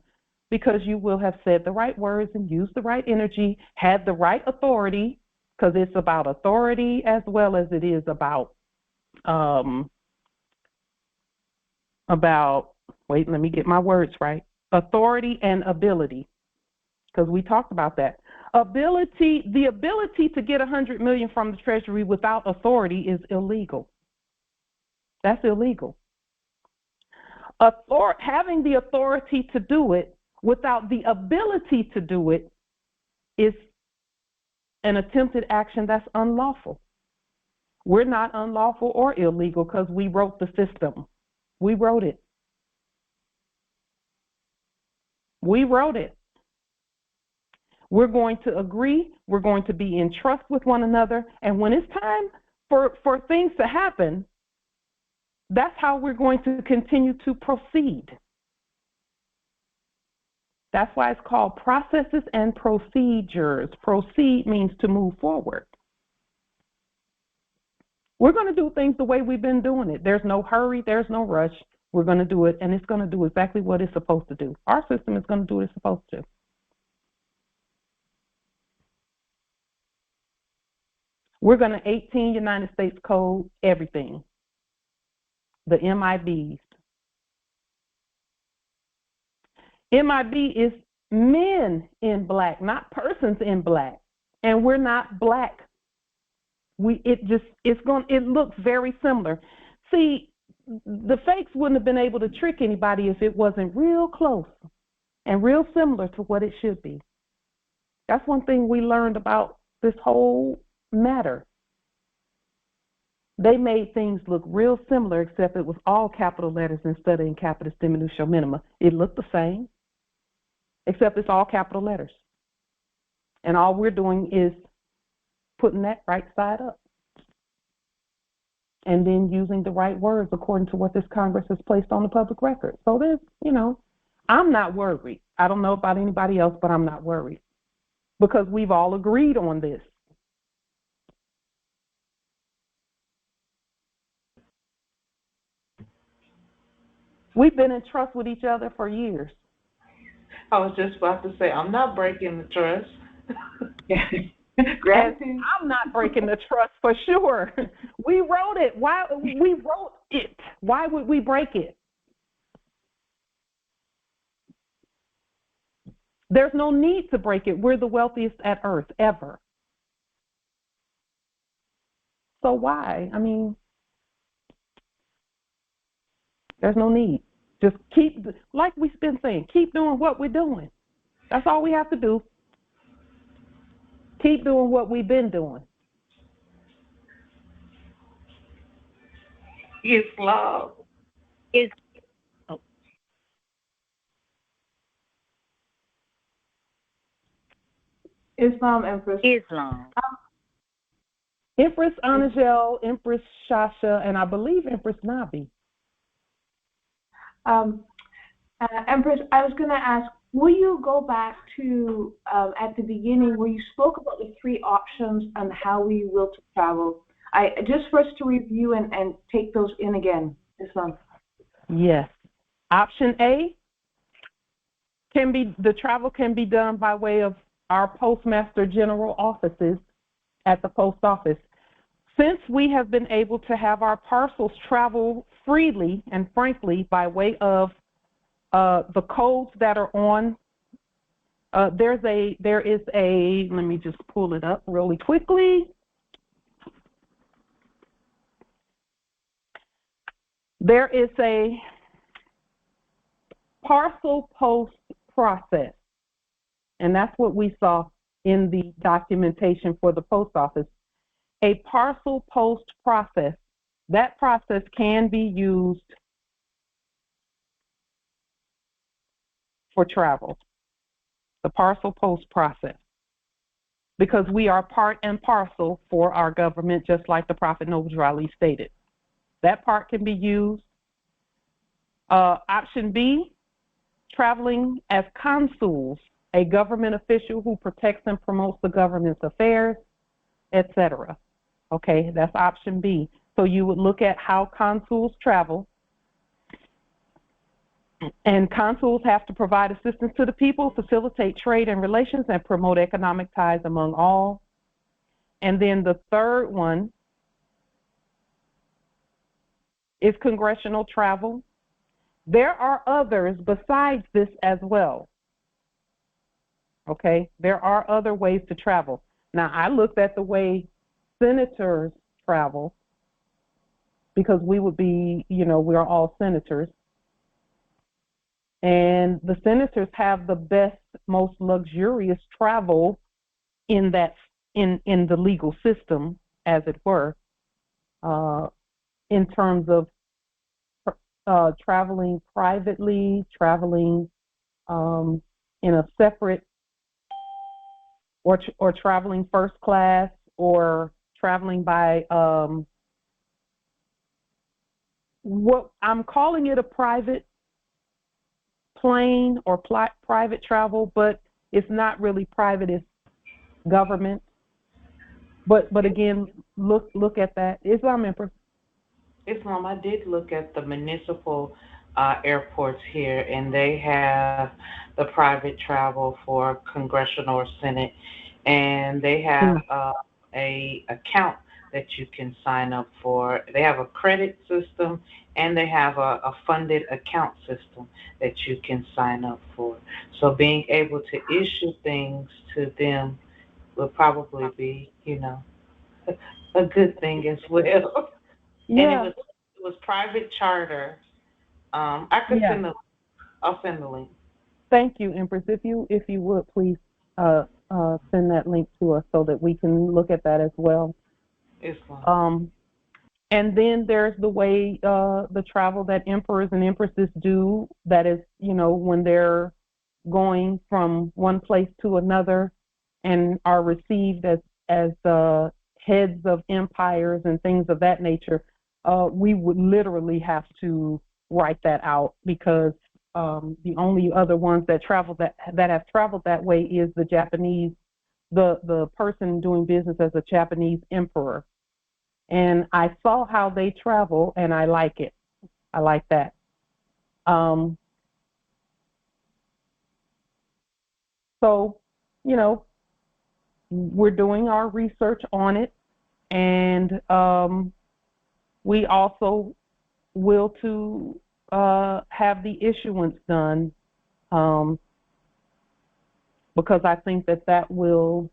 because you will have said the right words and used the right energy, had the right authority, because it's about authority as well as it is about, wait, let me get my words right, authority and ability, because we talked about that. The ability to get $100 million from the Treasury without authority is illegal. That's illegal. Having the authority to do it without the ability to do it is an attempted action that's unlawful. We're not unlawful or illegal because we wrote the system. We wrote it. We wrote it. We're going to agree. We're going to be in trust with one another. And when it's time for things to happen, that's how we're going to continue to proceed. That's why it's called processes and procedures. Proceed means to move forward. We're going to do things the way we've been doing it. There's no hurry. There's no rush. We're going to do it, and it's going to do exactly what it's supposed to do. Our system is going to do what it's supposed to. We're going to 18 United States Code everything. The MIBs. MIB is men in black, not persons in black. And we're not black. It looks very similar. See, the fakes wouldn't have been able to trick anybody if it wasn't real close and real similar to what it should be. That's one thing we learned about this whole matter. They made things look real similar, except it was all capital letters instead of in capitis diminutio minima. It looked the same, except it's all capital letters. And all we're doing is putting that right side up. And then using the right words according to what this Congress has placed on the public record. So there's, I'm not worried. I don't know about anybody else, but I'm not worried. Because we've all agreed on this. We've been in trust with each other for years. I was just about to say, I'm not breaking the trust. Gratitude. I'm not breaking the trust for sure. We wrote it. We wrote it. Why would we break it? There's no need to break it. We're the wealthiest at earth ever. So why? There's no need. Just keep, like we've been saying, keep doing what we're doing. That's all we have to do. Keep doing what we've been doing. Islam. Islam, Empress. Islam. Empress Anajel, Empress Shasha, and I believe Empress Nabi. Empress, I was going to ask, will you go back to at the beginning where you spoke about the three options on how we will to travel? Just for us to review and take those in again, Islam. Yes. Option A the travel can be done by way of our Postmaster General offices at the post office. Since we have been able to have our parcels travel freely and frankly by way of the codes that are on, there is a, let me just pull it up really quickly. There is a parcel post process, and that's what we saw in the documentation for the post office. A parcel post process. That process can be used for travel. The parcel post process. Because we are part and parcel for our government, just like the Prophet Noble Ali stated. That part can be used. Option B, traveling as consuls, a government official who protects and promotes the government's affairs, etc. Okay, that's option B. So you would look at how consuls travel. And consuls have to provide assistance to the people, facilitate trade and relations, and promote economic ties among all. And then the third one is congressional travel. There are others besides this as well. Okay, there are other ways to travel. Now, I looked at the way senators travel because we would be, we're all senators. And the senators have the best, most luxurious travel in the legal system, as it were, in terms of traveling privately, traveling in a separate, or traveling first class, or traveling by what I'm calling it a private plane or private travel, but it's not really private, it's government. But again, look at that. Islam, Empress. Islam, I did look at the municipal airports here, and they have the private travel for congressional or senate, and they have a account that you can sign up for. They have a credit system, and they have a funded account system that you can sign up for. So being able to issue things to them will probably be, a good thing as well. Yeah. And it was private charter. I could send I'll send the link. Thank you, Empress. If you would please send that link to us so that we can look at that as well. And then there's the way the travel that emperors and empresses do. That is, when they're going from one place to another and are received as heads of empires and things of that nature. We would literally have to write that out, because the only other ones that have traveled that way is the Japanese, the person doing business as a Japanese emperor. And I saw how they travel, and I like it. I like that. So, we're doing our research on it, and we also will to have the issuance done, because I think that will,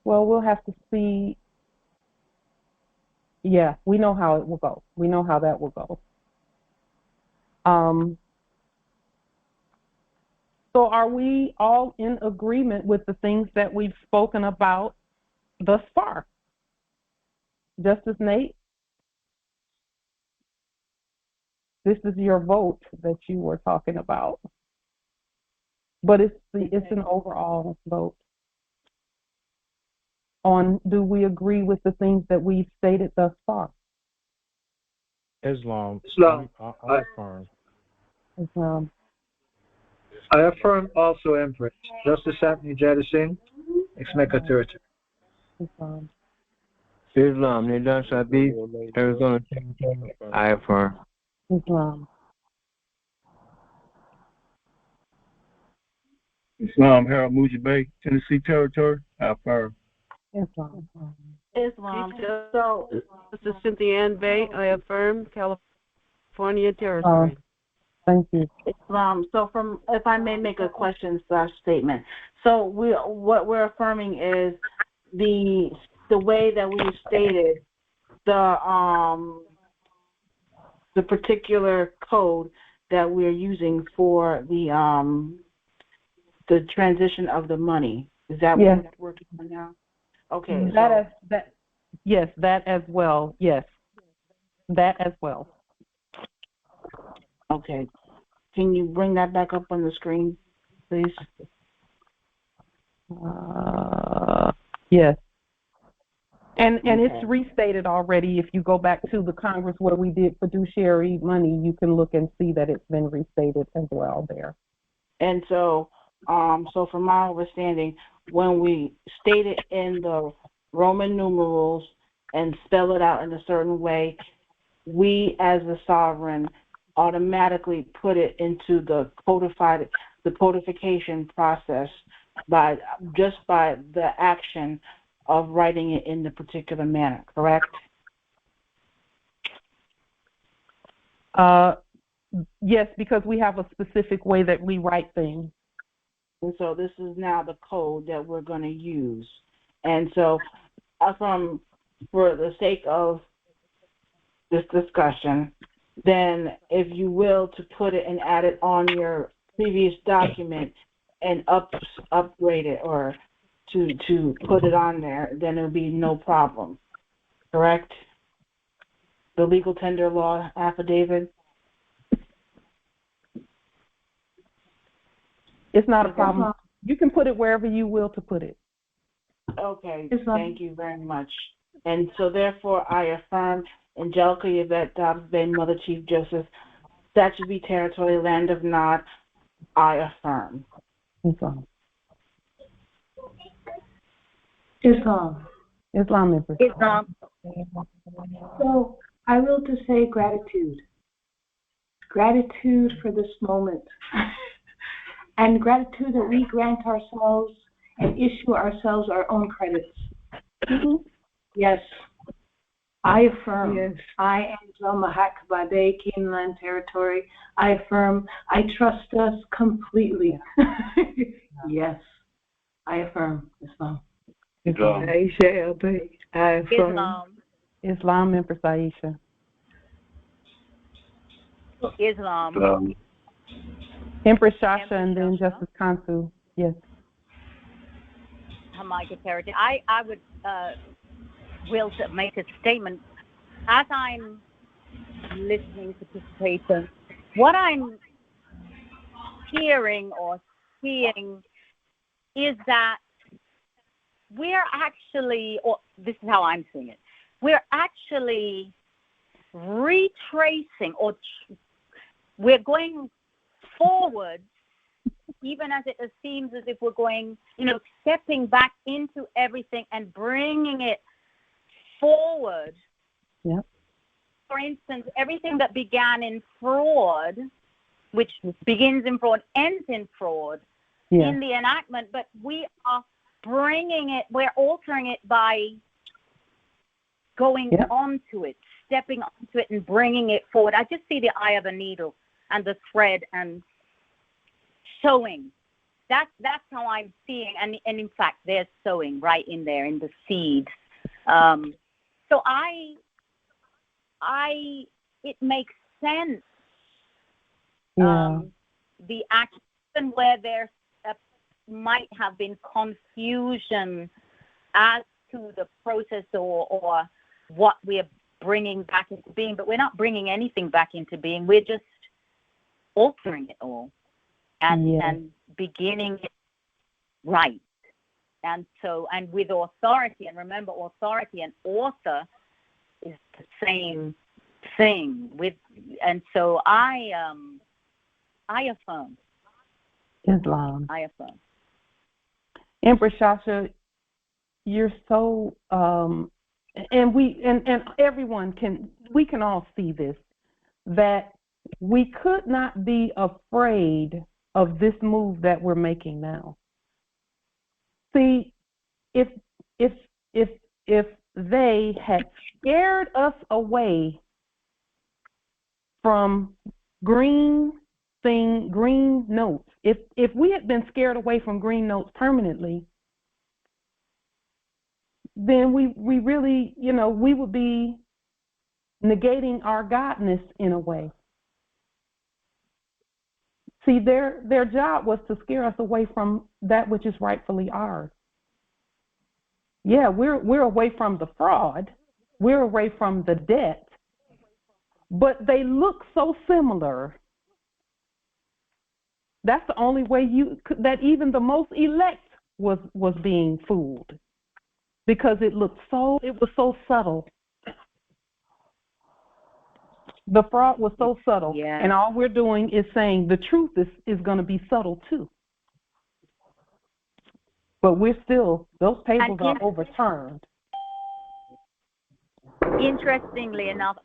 we'll have to see. Yeah, we know how it will go. We know how that will go. So are we all in agreement with the things that we've spoken about thus far? Justice Nate? This is your vote that you were talking about. But it's an overall vote on, do we agree with the things that we've stated thus far? Islam. I affirm. Islam. I affirm also, Empress. Justice Anthony Jadison, ex-Mecca territory. Islam. Nationalle, Arizona territory. I affirm. Islam. Islam, Harold Muji Bay, Tennessee territory. I affirm. Islam. Islam. So, this is Cynthia Ann Bay. I affirm. California territory. Thank you. So if I may make a question/statement. So what we're affirming is the way that we stated the particular code that we're using for the transition of the money. Is that what we're working on now? Okay. Yes, that as well. Yes. That as well. Okay. Can you bring that back up on the screen, please? Yes. And it's restated already. If you go back to the Congress where we did fiduciary money, you can look and see that it's been restated as well there. And so from my understanding, when we state it in the Roman numerals and spell it out in a certain way, we as the sovereign automatically put it into the codification process by the action of writing it in the particular manner, correct? Yes, because we have a specific way that we write things. And so this is now the code that we're going to use. And so for the sake of this discussion, then if you will, to put it and add it on your previous document and upgrade it or to put it on there, then it'll be no problem. Correct? The legal tender law affidavit? It's not a problem. You can put it wherever you will to put it. Okay, thank you very much. And so therefore I affirm Angelica Yvette Dobbs Bay, Mother Chief Justice, Statute be Territory, Land of Nod, I affirm. Islam. Islam. Islam. Islam. So I will to say gratitude. Gratitude for this moment. And gratitude that we grant ourselves and issue ourselves our own credits. Mm-hmm. Yes. I affirm. Yes. I, Angela Aqquisitionne, Cancellationne Territory. I affirm. I trust us completely. Yes. I affirm. Islam. Aisha LB. I affirm. Islam, Empress Aisha. Islam. Empress Shasha and then Justice Kansu. Yes. Jamaica Territory. I would will to make a statement. As I'm listening to participation, what I'm hearing or seeing is that we're actually, or this is how I'm seeing it, we're actually retracing or we're going forward, even as it seems as if we're going, stepping back into everything and bringing it forward. Yeah. For instance, everything that began in fraud, which begins in fraud, ends in fraud, in the enactment, but we are bringing it, we're altering it by going onto it, stepping onto it and bringing it forward. I just see the eye of a needle and the thread and sewing. That's how I'm seeing, and in fact, there's sewing right in there in the seeds. So it makes sense. Yeah. The action where there might have been confusion as to the process or what we're bringing back into being, but we're not bringing anything back into being. We're just altering it all and beginning it right. And so, and with authority, and remember, authority and author is the same thing. And so I affirm. Islam. I affirm. Empress Shasha, you're so, and everyone we can all see this, that we could not be afraid of this move that we're making now. See, if they had scared us away from green notes, if we had been scared away from green notes permanently, then we really, we would be negating our godness in a way. See, their job was to scare us away from that which is rightfully ours. Yeah, we're away from the fraud, we're away from the debt, but they look so similar. That's the only way that even the most elect was being fooled, because it was so subtle. The fraud was so subtle, and all we're doing is saying the truth is going to be subtle too. But we're still, those tables are overturned. Interestingly enough,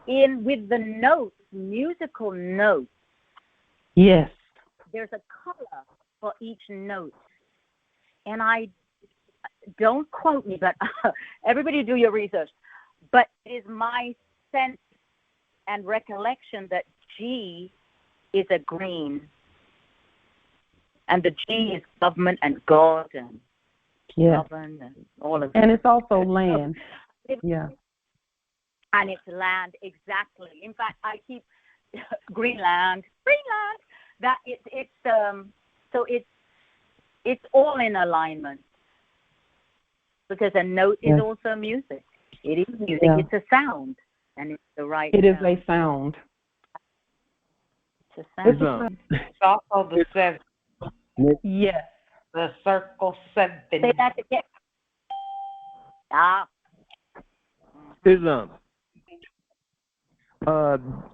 and with the notes, musical notes. Yes. There's a color for each note, and I don't quote me, but everybody do your research. But it is my sense and recollection that G is a green, and the G is government and God and govern and all of that. And it's also land. Yeah. And it's land, exactly. In fact, I keep Greenland. That so it's all in alignment, because a note is also music. It is music. Yeah. It's a sound, and it's the right. It is sound. a sound. It's a sound. It's also the seven. Yes. The circle seven. Say that again. Islam.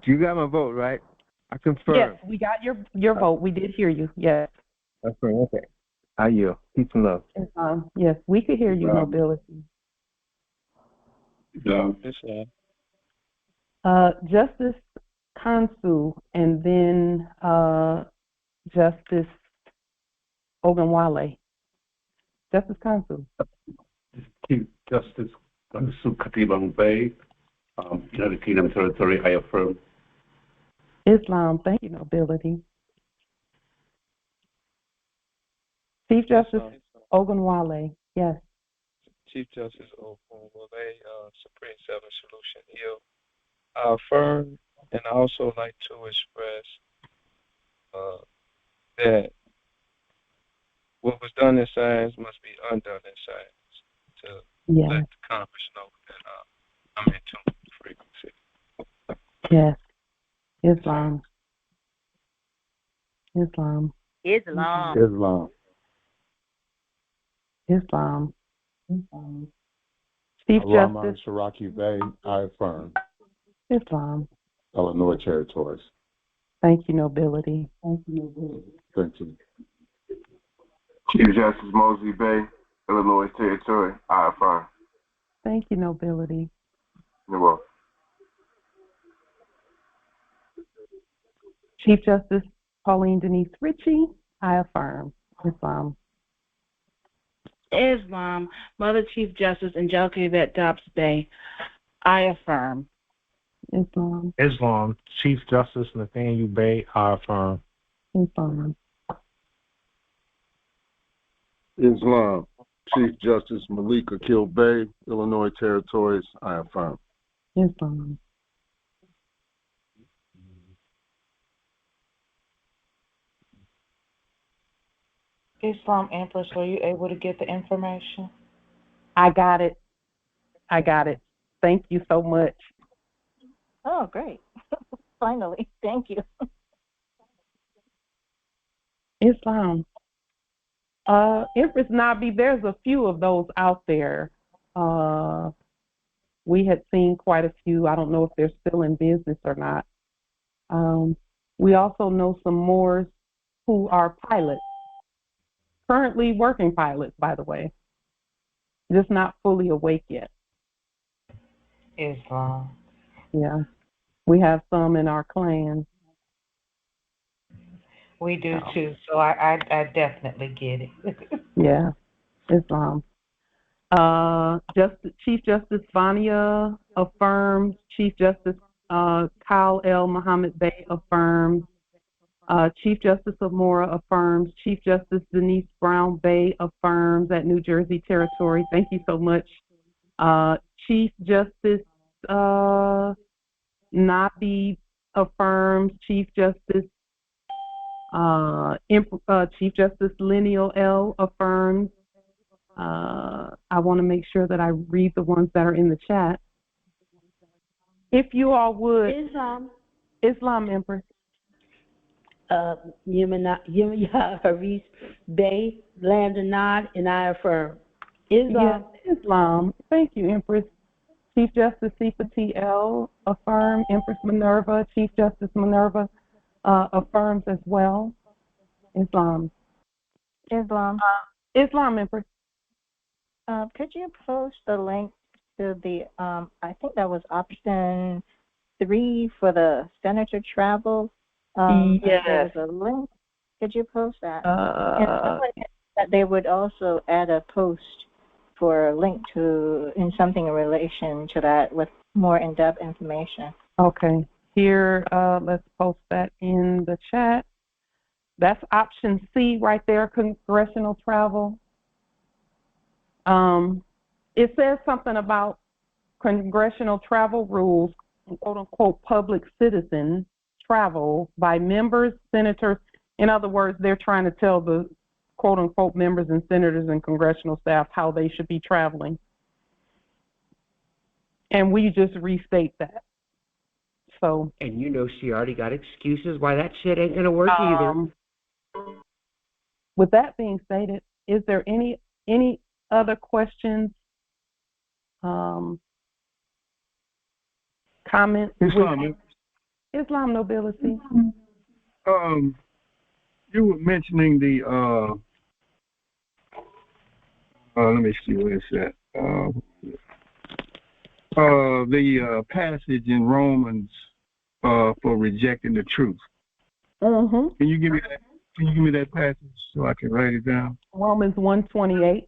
You got my vote, right? I confirm. Yes, we got your vote. We did hear you. Yes. Okay. I yield. Peace and love. Yes, we could hear you, Nobility. Justice Kansu, and then Justice Ogunwale. Justice Kansu. Chief Justice Kansu Katiba Bay, United Kingdom Territory, I affirm. Islam, thank you, Nobility. Chief Justice Ogunwale, yes. Chief Justice Ogunwale, Supreme Seven Solution Hill. I affirm, and I also like to express that what was done in science must be undone in science, to let the Congress know that I'm in tune with the frequency. Yes. Islam. Chief Justice Sharaki Bay, I affirm. Islam. Illinois Territories. Thank you, Nobility. Thank you. Chief Justice Mosley Bay, Illinois Territory, I affirm. Thank you, Nobility. You're welcome. Chief Justice Pauline Denise Ritchie, I affirm. Islam. Islam, Mother Chief Justice Angelica Yvette Dobbs Bay, I affirm. Islam, Chief Justice Nathaniel Bay, I affirm. Islam, Chief Justice Malik Akil Bay, Illinois Territories, I affirm. Islam. Islam Empress, were you able to get the information? I got it. Thank you so much. Oh, great. Finally. Thank you. Islam. Empress Nabi, there's a few of those out there. We had seen quite a few. I don't know if they're still in business or not. We also know some Moors who are pilots. Currently working pilots, by the way. Just not fully awake yet. Islam. Yeah. We have some in our clan. We do too, so I definitely get it. Yeah. Islam. Chief Justice Vania affirms. Chief Justice Kyle L. Muhammad Bey affirms. Chief Justice Amora affirms. Chief Justice Denise Brown Bay affirms at New Jersey Territory. Thank you so much. Chief Justice Nabi affirms. Chief Justice Chief Justice Lineal L affirms. I want to make sure that I read the ones that are in the chat. If you all would. Islam Empress. Yemaya Haris Bay, Landonad, and I affirm. Islam. Thank you, Empress. Chief Justice Sifa T.L. affirm. Empress Minerva. Chief Justice Minerva affirms as well. Islam. Islam, Empress. Could you post the link to the, I think that was option 3 for the Senator Travelle? Yes. There was a link. Could you post that? And someone said that they would also add a post for a link to, in something in relation to that with more in-depth information. Okay. Here, let's post that in the chat. That's option C right there, congressional travel. It says something about congressional travel rules, quote unquote, public citizen travel by members, senators. In other words, they're trying to tell the quote unquote members and senators and congressional staff how they should be traveling. And we just restate that. So. And you know she already got excuses why that shit ain't gonna work either. With that being stated, is there any other questions? Comments? Islam nobility. You were mentioning the let me see where it's at. The passage in Romans for rejecting the truth. Mm-hmm. Can you give me that? Can you give me that passage so I can write it down? Romans 1:28,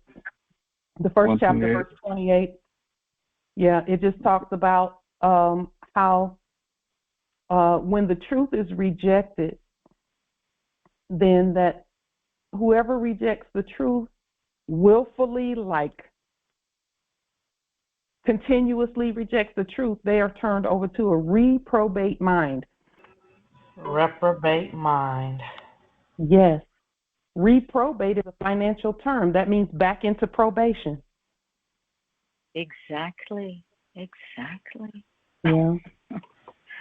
the first chapter, verse 28. Yeah, it just talks about how when the truth is rejected, then that whoever rejects the truth willfully, like continuously rejects the truth, they are turned over to a reprobate mind. Reprobate mind. Yes. Reprobate is a financial term. That means back into probation. Exactly. Exactly. Yeah.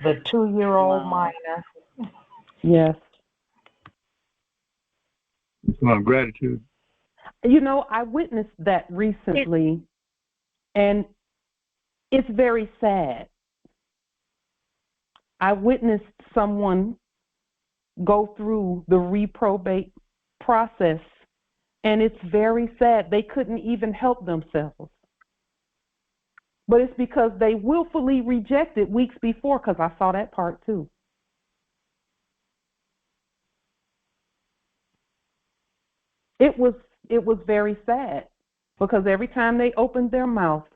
The 2-year-old minor. Yes. It's my gratitude. You know, I witnessed that recently, and it's very sad. I witnessed someone go through the reprobate process, and it's very sad. They couldn't even help themselves. But it's because they willfully rejected weeks before, because I saw that part too. It was very sad, because every time they opened their mouth,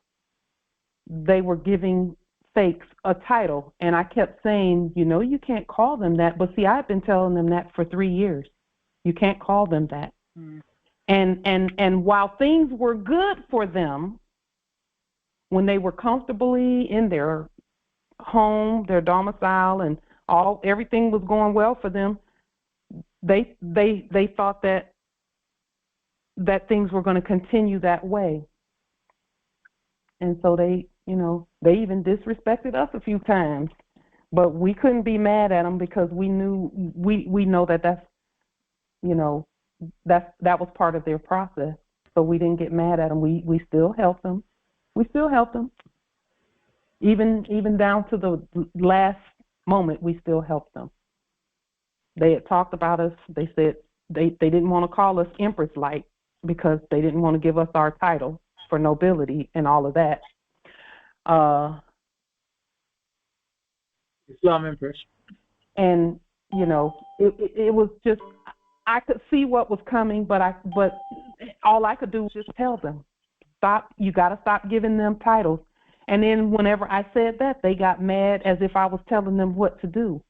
they were giving fakes a title. And I kept saying, you know, you can't call them that. But see, I've been telling them that for 3 years. You can't call them that. Mm. And while things were good for them, when they were comfortably in their home, their domicile, and everything was going well for them, they thought that things were going to continue that way. And so they even disrespected us a few times, but we couldn't be mad at them because we know that that was part of their process. So we didn't get mad at them. We still helped them. We still helped them. Even down to the last moment, we still helped them. They had talked about us. They said they didn't want to call us Empress Light because they didn't want to give us our title for nobility and all of that. Islam Empress. And it was just, I could see what was coming, but all I could do was just tell them, you got to stop giving them titles. And then whenever I said that, they got mad as if I was telling them what to do.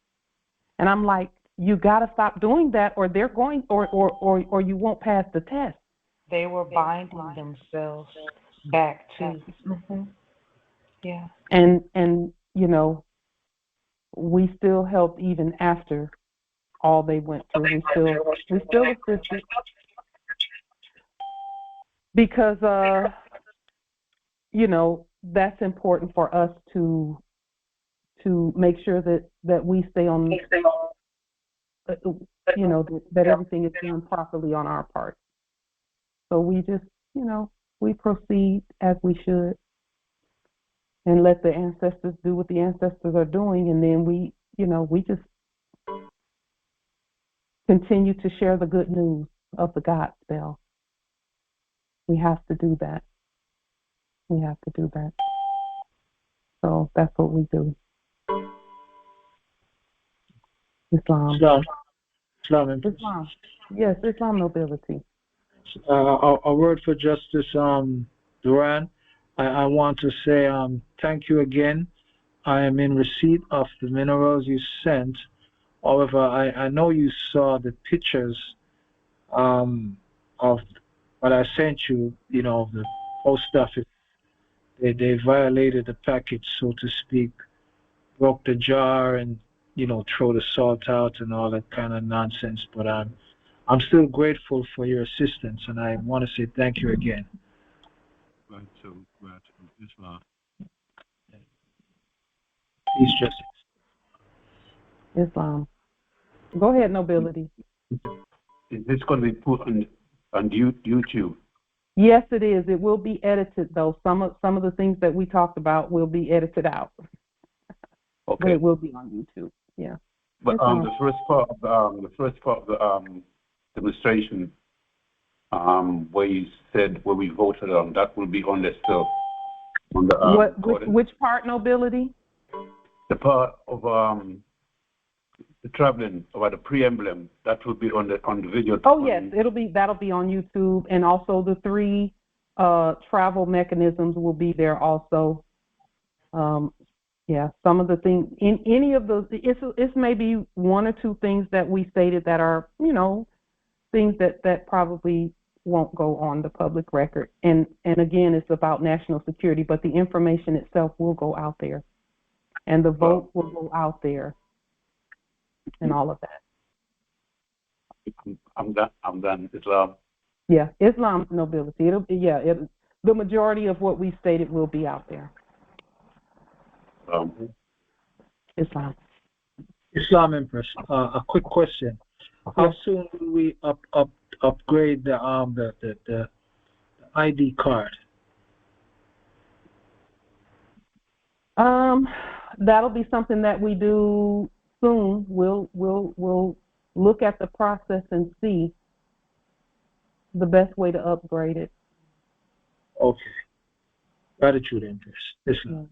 And I'm like, you got to stop doing that, or they're going, or you won't pass the test. They were binding themselves back to. Mm-hmm. Yeah. And we still helped even after all they went through. We still assisted because that's important for us to make sure that we stay on, that everything is done properly on our part. So we just, we proceed as we should and let the ancestors do what the ancestors are doing, and then we just continue to share the good news of the God spell. We have to do that. We have to do that. So that's what we do. Islam. Yes, Islam nobility. A word for Justice Duran. I want to say thank you again I am in receipt of the minerals you sent. However, I know you saw the pictures of what I sent you, of the post office. They violated the package, so to speak, broke the jar and, throw the salt out and all that kind of nonsense. But I'm still grateful for your assistance, and I want to say thank you again. Right, so, Islam. Peace, Justice. Islam. Go ahead, Nobility. Is this going to be put on YouTube? Yes, it is. It will be edited, though. Some of the things that we talked about will be edited out. Okay. But it will be on YouTube. Yeah. But the first part of the demonstration, where you said where we voted on, that will be on there still. On the which part, Nobility? The part of the traveling about the pre-emblem, that will be on the video. Oh yes, that'll be on YouTube, and also the 3 travel mechanisms will be there also. Yeah, some of the things in any of those, it's maybe 1 or 2 things that we stated that are things that probably won't go on the public record. And again, it's about national security, but the information itself will go out there, and the vote will go out there, and all of that. I'm done. Islam. Yeah, Islam Nobility. The majority of what we stated will be out there. Islam. Islam Empress. A quick question. How soon will we upgrade the ID card? That'll be something that we do soon. We'll look at the process and see the best way to upgrade it. Okay. Gratitude, Empress. Islam.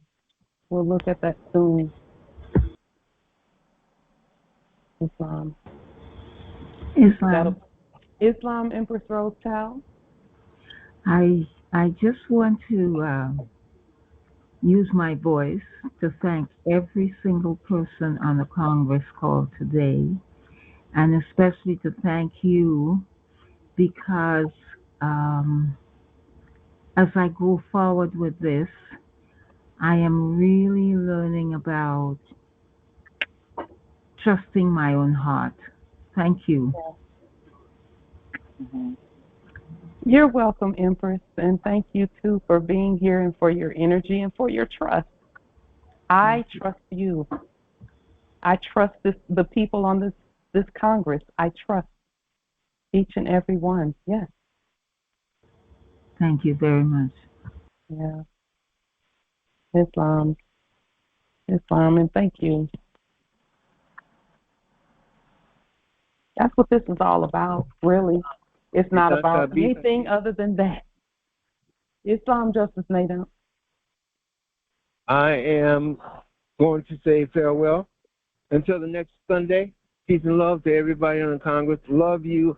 We'll look at that soon. Islam. Islam Empress Rose Child. I just want to use my voice to thank every single person on the Congress call today, and especially to thank you because as I go forward with this, I am really learning about trusting my own heart. Thank you. Mm-hmm. You're welcome, Empress, and thank you too for being here and for your energy and for your trust. I trust you. I trust the people on this Congress. I trust each and every one. Yes. Thank you very much. Yeah. Islam, and thank you. That's what this is all about, really. It's not about anything other than that. Islam, Justice Nadine. I am going to say farewell until the next Sunday. Peace and love to everybody on the Congress. Love you,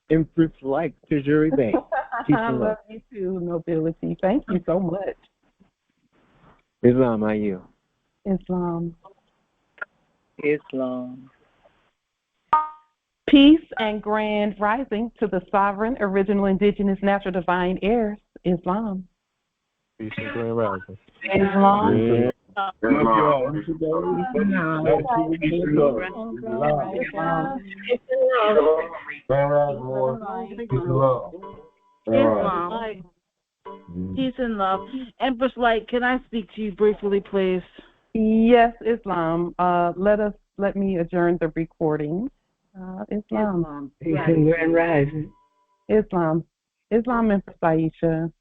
Empress like Tajiri Bay. Peace I and love. love you too, Nobility. Thank you so much. Islam, I you. Islam. Islam. Peace and grand rising to the sovereign, original, indigenous, natural, divine heirs, Islam. Peace and grand rising. Islam. Islam. Peace and love. Empress Light, can I speak to you briefly, please? Yes, Islam. Let me adjourn the recording. Islam. Peace and grand rising. Islam. Empress Aisha.